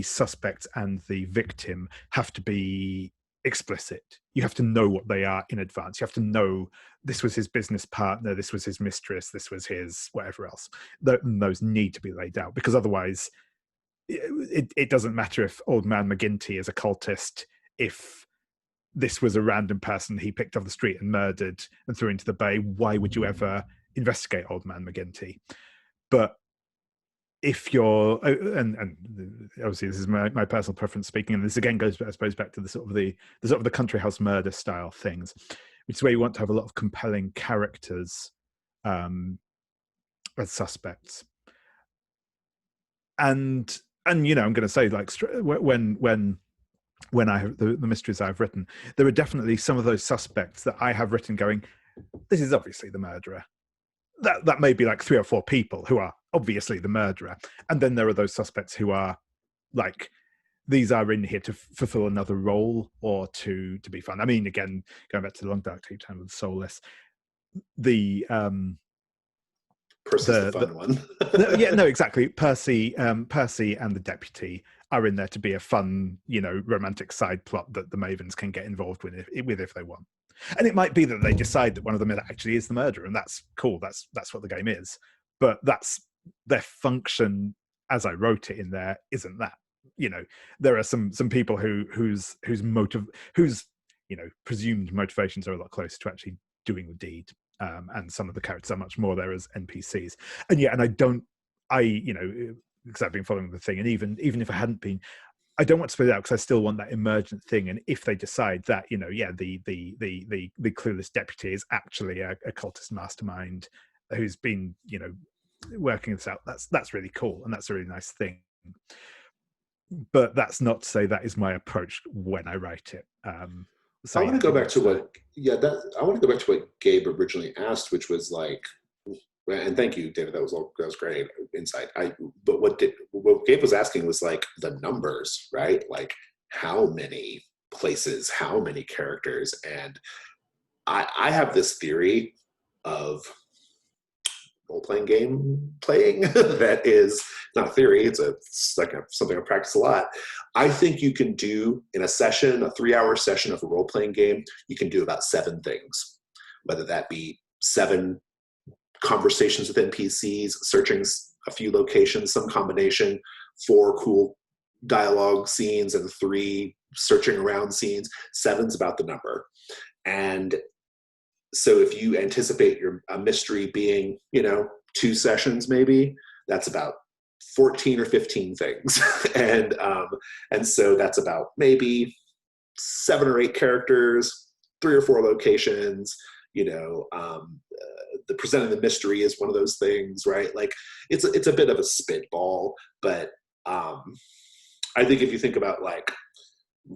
suspect and the victim have to be explicit. You have to know what they are in advance. You have to know this was his business partner, this was his mistress, this was his whatever else. Those need to be laid out, because otherwise it doesn't matter if old man McGinty is a cultist. If this was a random person he picked off the street and murdered and threw into the bay, why would you ever investigate old man McGinty? But if you're, and obviously this is my personal preference speaking, and this again goes, I suppose, back to the sort of the country house murder style things, which is where you want to have a lot of compelling characters as suspects. And you know, I'm going to say, like, when I have the mysteries I've written, there are definitely some of those suspects that I have written going, this is obviously the murderer. That may be like 3 or 4 people who are obviously the murderer. And then there are those suspects who are like, these are in here to fulfill another role or to be fun. I mean, again, going back to the Long Dark Tea Time with Soulless, the Percy's the fun one. yeah, no, exactly. Percy and the deputy are in there to be a fun, you know, romantic side plot that the Mavens can get involved with if they want. And it might be that they decide that one of them actually is the murderer, and that's cool. That's what the game is. But that's their function, as I wrote it in there, isn't that. You know, there are some people whose you know, presumed motivations are a lot closer to actually doing the deed. and some of the characters are much more there as NPCs. And yeah, and because I've been following the thing, and even if I hadn't been, I don't want to split it out because I still want that emergent thing. And if they decide that, the clueless deputy is actually a cultist mastermind who's been, working this out, that's really cool, and that's a really nice thing. But that's not to say that is my approach when I write it. So I want to go back to what Gabe originally asked, which was like, and thank you, David. That was great insight. But what Gabe was asking was like the numbers, right? Like how many places, how many characters, and I have this theory of role-playing game playing that is not a theory. It's something I practice a lot. I think you can do in a session, a 3-hour session of a role-playing game, you can do about 7 things, whether that be 7 conversations with NPCs, searching a few locations, some combination, 4 cool dialogue scenes, and 3 searching around scenes. 7's about the number. And so if you anticipate a mystery being, 2 sessions maybe, that's about 14 or 15 things. and so that's about maybe 7 or 8 characters, 3 or 4 locations, the presenting the mystery is one of those things, right? Like it's a bit of a spitball, but I think if you think about like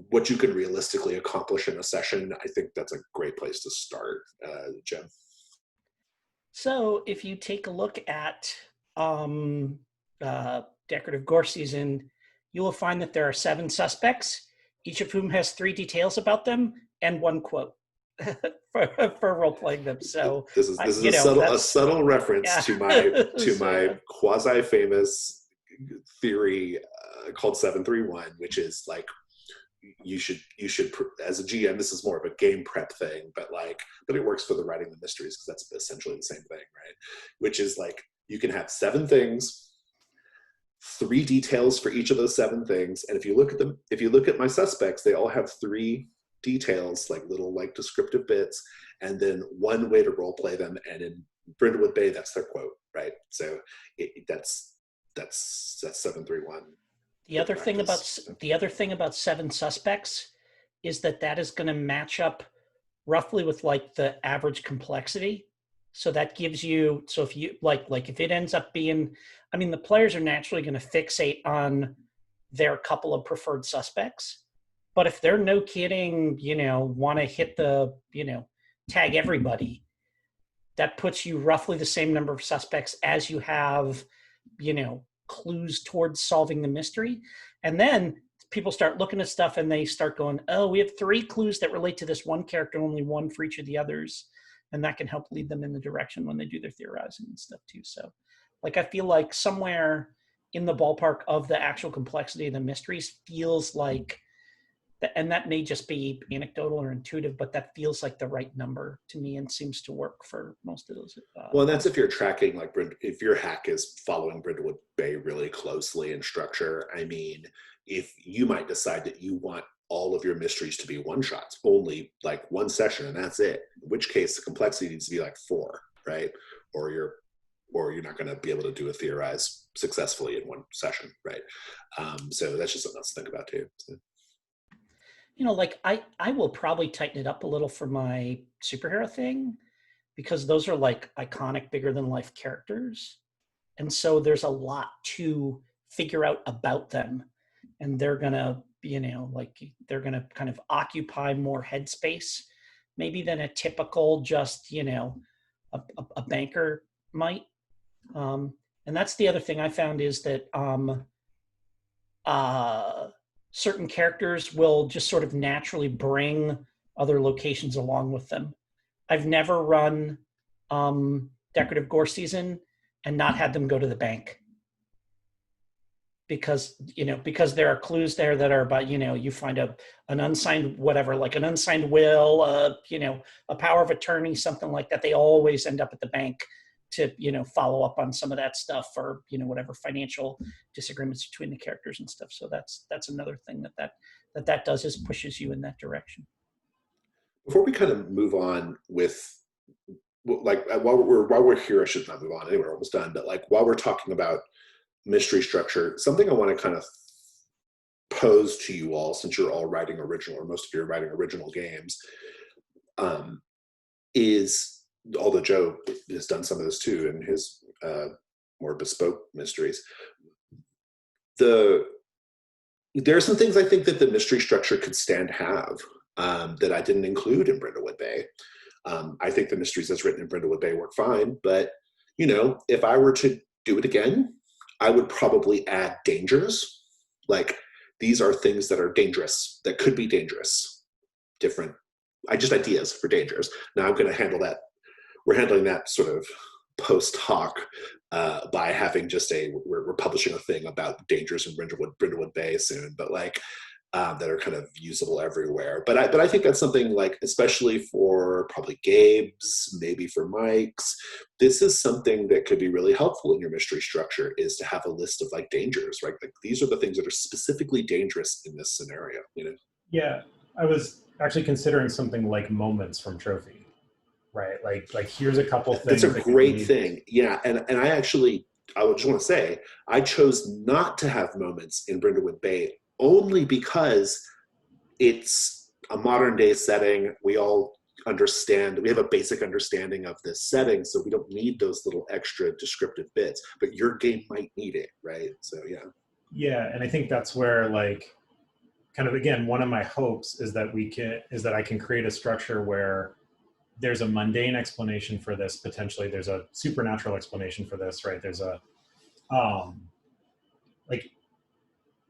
what you can realistically accomplish in a session, I think that's a great place to start, Jim. So if you take a look at Decorative Gore Season, you will find that there are 7 suspects, each of whom has 3 details about them and 1 quote for role-playing them. So this is a subtle reference to my quasi-famous theory called 731, which is like you should as a GM, this is more of a game prep thing, but it works for the writing the mysteries because that's essentially the same thing, right? Which is like you can have 7 things, 3 details for each of those 7 things, and if you look at my suspects, they all have 3 details, like little descriptive bits, and then 1 way to role play them. And in Brindlewood Bay, that's their quote, right? So that's 731. The other thing about 7 suspects is that is going to match up roughly with like the average complexity. So that gives you, so if you if it ends up being, the players are naturally going to fixate on their couple of preferred suspects. But if they're no kidding, want to hit the, tag everybody, that puts you roughly the same number of suspects as you have, clues towards solving the mystery. And then people start looking at stuff and they start going, oh, we have 3 clues that relate to this one character, only 1 for each of the others. And that can help lead them in the direction when they do their theorizing and stuff too. So I feel like somewhere in the ballpark of the actual complexity of the mysteries feels like, and that may just be anecdotal or intuitive, but that feels like the right number to me and seems to work for most of those. Well, and that's if you're tracking, if your hack is following Brindlewood Bay really closely in structure. If you might decide that you want all of your mysteries to be one-shots, only 1 session, and that's it, in which case the complexity needs to be 4, right? Or you're not going to be able to do a theorize successfully in 1 session, right? So that's just something else to think about too. So. I will probably tighten it up a little for my superhero thing because those are iconic, bigger than life characters. And so there's a lot to figure out about them. And they're going to, they're going to kind of occupy more headspace maybe than a typical just, a banker might. And that's the other thing I found is that certain characters will just sort of naturally bring other locations along with them. I've never run Decorative Gore Season and not had them go to the bank because there are clues there that are about, you find an unsigned whatever, like an unsigned will, a power of attorney, something like that. They always end up at the bank to, follow up on some of that stuff or, whatever financial disagreements between the characters and stuff. So that's another thing that does is pushes you in that direction. Before we kind of move on with while we're here, I should not move on anyway, we're almost done, but like while we're talking about mystery structure, something I want to kind of pose to you all, since you're all writing original, or most of you are writing original games, is, although Joe has done some of this too in his more bespoke mysteries, there are some things I think that the mystery structure could stand to have that I didn't include in Brindlewood Bay. I think the mysteries as written in Brindlewood Bay work fine, but if I were to do it again, I would probably add dangers. Like, these are things that are dangerous, that could be dangerous. Different, just ideas for dangers. Now I'm going to handle that. We're handling that sort of post hoc by having just we're publishing a thing about dangers in Brindlewood Bay soon, but like that are kind of usable everywhere. But I think that's something, like, especially for probably Gabe's, maybe for Mike's, this is something that could be really helpful in your mystery structure, is to have a list of like dangers, right? Like, these are the things that are specifically dangerous in this scenario, Yeah, I was actually considering something like moments from Trophy, right? Like here's a couple things. That's a great thing. Yeah, and I just want to say, I chose not to have moments in Brindlewood Bay only because it's a modern day setting. We all understand, we have a basic understanding of this setting, so we don't need those little extra descriptive bits, but your game might need it, right? So yeah, and I think that's where, like, kind of, again, one of my hopes is that I can create a structure where there's a mundane explanation for this, potentially there's a supernatural explanation for this, right? There's a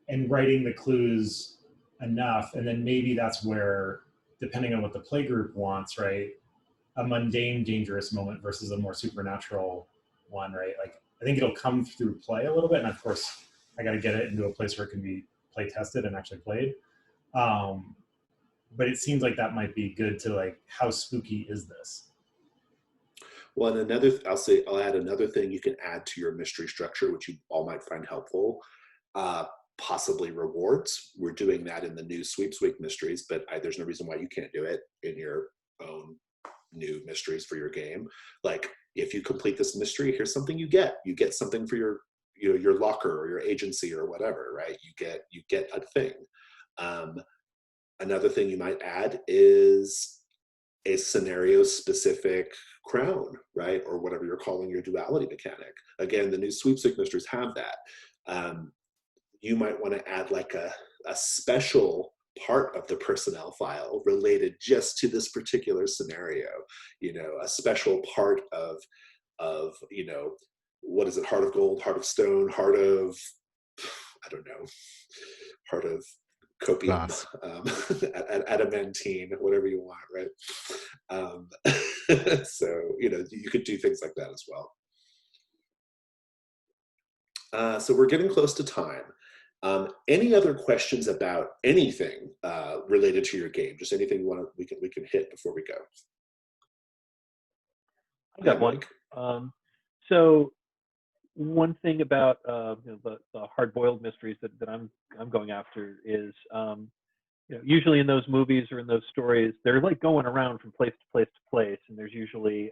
and writing the clues enough, and then maybe that's where, depending on what the playgroup wants, right, a mundane dangerous moment versus a more supernatural one, right? Like, I think it'll come through play a little bit, and of course I got to get it into a place where it can be play tested and actually played, but it seems like that might be good to, like, how spooky is this? Well, and I'll add another thing you can add to your mystery structure, which you all might find helpful. Possibly rewards. We're doing that in the new Sweeps Week mysteries, but there's no reason why you can't do it in your own new mysteries for your game. Like, if you complete this mystery, here's something you get. You get something for your locker or your agency or whatever, right? You get a thing. Another thing you might add is a scenario-specific crown, right? Or whatever you're calling your duality mechanic. Again, the new Sweeps Week mysteries have that. You might want to add like a special part of the personnel file related just to this particular scenario, a special part of what is it, heart of gold, heart of stone, heart of copium, adamantine, whatever you want, right? So you could do things like that as well. So we're getting close to time. Any other questions about anything related to your game? Just anything we can hit before we go. I got one. So one thing about the hard-boiled mysteries that I'm going after is usually in those movies or in those stories, they're like going around from place to place to place, and there's usually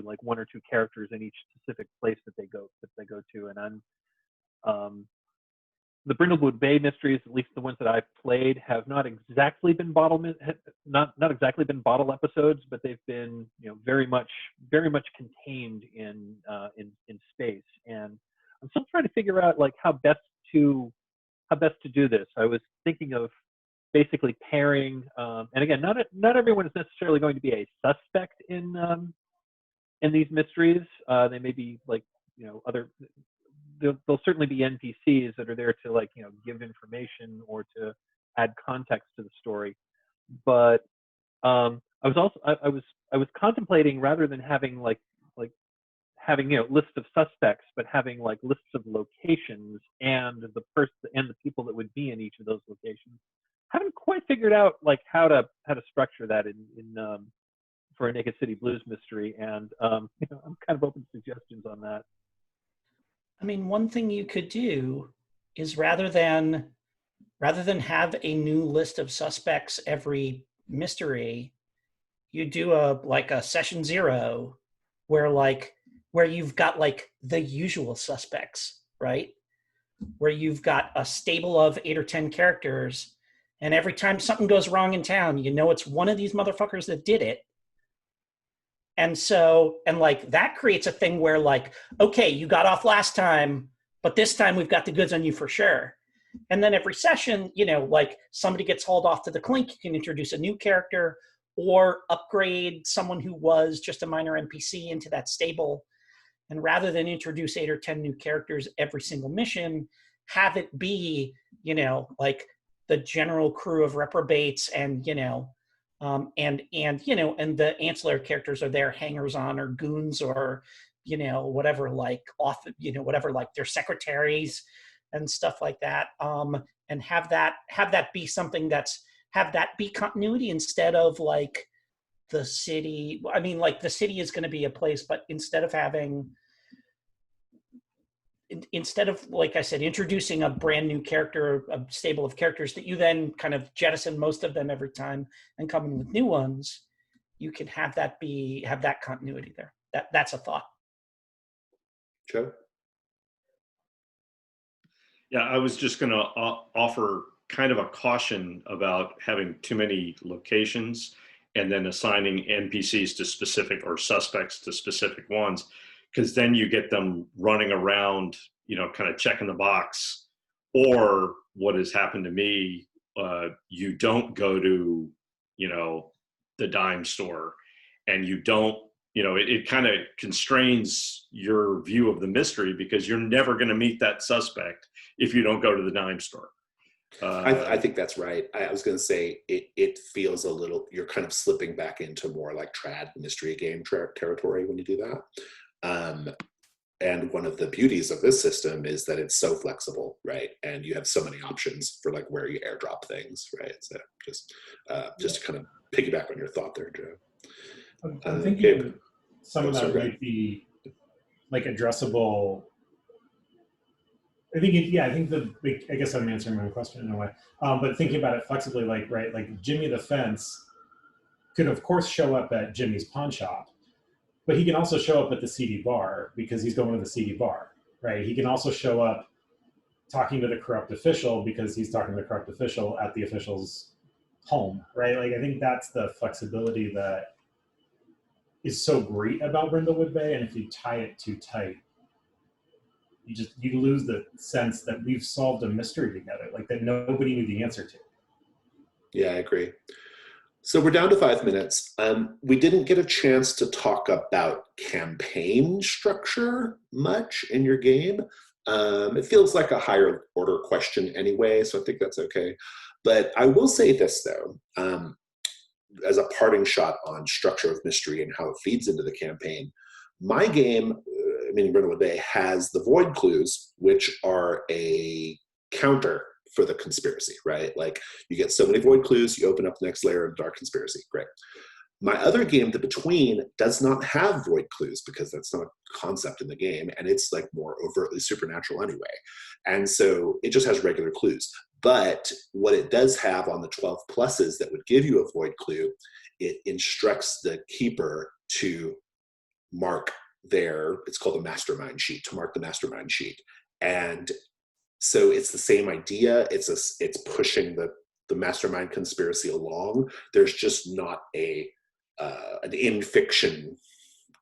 like one or two characters in each specific place that they go to, and I'm the Brindlewood Bay mysteries, at least the ones that I've played, have not exactly been bottle episodes, but they've been very much contained in space. And I'm still trying to figure out like how best to do this. I was thinking of basically pairing, and again, not everyone is necessarily going to be a suspect in these mysteries. They may be like other. There'll certainly be NPCs that are there to like give information or to add context to the story, but I was contemplating, rather than having like having lists of suspects, but having like lists of locations and the people that would be in each of those locations. Haven't quite figured out like how to structure that in for a Naked City Blues mystery, and I'm kind of open to suggestions on that. I mean, one thing you could do is rather than have a new list of suspects every mystery, you do a session 0 where you've got like the usual suspects, right? Where you've got a stable of 8 or 10 characters, and every time something goes wrong in town, you know it's one of these motherfuckers that did it. And so, and like that creates a thing where like, okay, you got off last time, but this time we've got the goods on you for sure. And then every session, you know, like somebody gets hauled off to the clink, you can introduce a new character or upgrade someone who was just a minor NPC into that stable. And rather than introduce 8 or 10 new characters every single mission, have it be, you know, like the general crew of reprobates and, you know, and you know, and the ancillary characters are there, hangers on or goons or, you know, whatever, like off, you know, whatever, like their secretaries and stuff like that. And have that be something have that be continuity instead of like the city. I mean, like the city is going to be a place, but instead of like I said, introducing a brand new character, a stable of characters that you then kind of jettison most of them every time and come in with new ones, you can have that continuity there. That's a thought. Joe? Yeah, I was just going to offer kind of a caution about having too many locations and then assigning NPCs to specific or suspects to specific ones, because then you get them running around, you know, kind of checking the box. Or what has happened to me, you don't go to, you know, the dime store, and you don't, you know, it kind of constrains your view of the mystery because you're never going to meet that suspect if you don't go to the dime store. I think that's right. I was going to say it feels a little, you're kind of slipping back into more like trad mystery game territory when you do that. And one of the beauties of this system is that it's so flexible, right? And you have so many options for like where you airdrop things, right? So just to kind of piggyback on your thought there, Joe. I'm thinking some of that might be like addressable. I think I guess I'm answering my own question in a way. But thinking about it flexibly, like, right, like Jimmy the Fence could of course show up at Jimmy's pawn shop, but he can also show up at the CD bar because he's going to the CD bar, right? He can also show up talking to the corrupt official because he's talking to the corrupt official at the official's home, right? Like, I think that's the flexibility that is so great about Brindlewood Bay. And if you tie it too tight, you lose the sense that we've solved a mystery together, like that nobody knew the answer to. Yeah, I agree. So we're down to 5 minutes. We didn't get a chance to talk about campaign structure much in your game. It feels like a higher order question anyway, so I think that's okay. But I will say this though, as a parting shot on structure of mystery and how it feeds into the campaign. My game, meaning Brindlewood Bay, has the void clues, which are a counter for the conspiracy, right? Like you get so many void clues, you open up the next layer of dark conspiracy. Great. My other game, The Between, does not have void clues because that's not a concept in the game, and it's like more overtly supernatural anyway. And so it just has regular clues. But what it does have on the 12 pluses that would give you a void clue, it instructs the keeper to mark it's called a mastermind sheet, to mark the mastermind sheet. And so it's the same idea. It's pushing the mastermind conspiracy along. There's just not an in-fiction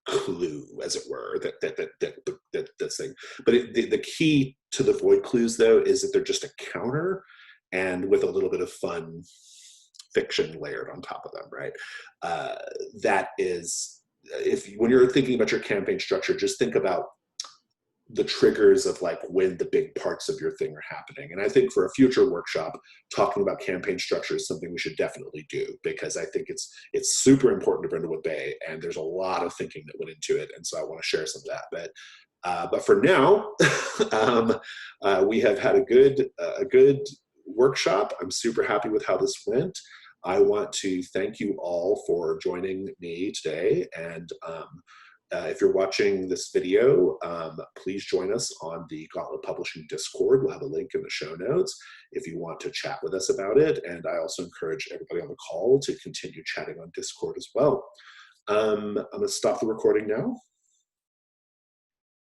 clue, as it were, that's thing. But the key to the void clues, though, is that they're just a counter, and with a little bit of fun fiction layered on top of them, right? That is, when you're thinking about your campaign structure, just think about the triggers of like when the big parts of your thing are happening. And I think for a future workshop, talking about campaign structure is something we should definitely do, because I think it's super important to Brindlewood Bay, and there's a lot of thinking that went into it. And so I want to share some of that. But for now, we have had a good workshop. I'm super happy with how this went. I want to thank you all for joining me today, and If you're watching this video, please join us on the Gauntlet Publishing Discord. We'll have a link in the show notes if you want to chat with us about it. And I also encourage everybody on the call to continue chatting on Discord as well. I'm going to stop the recording now.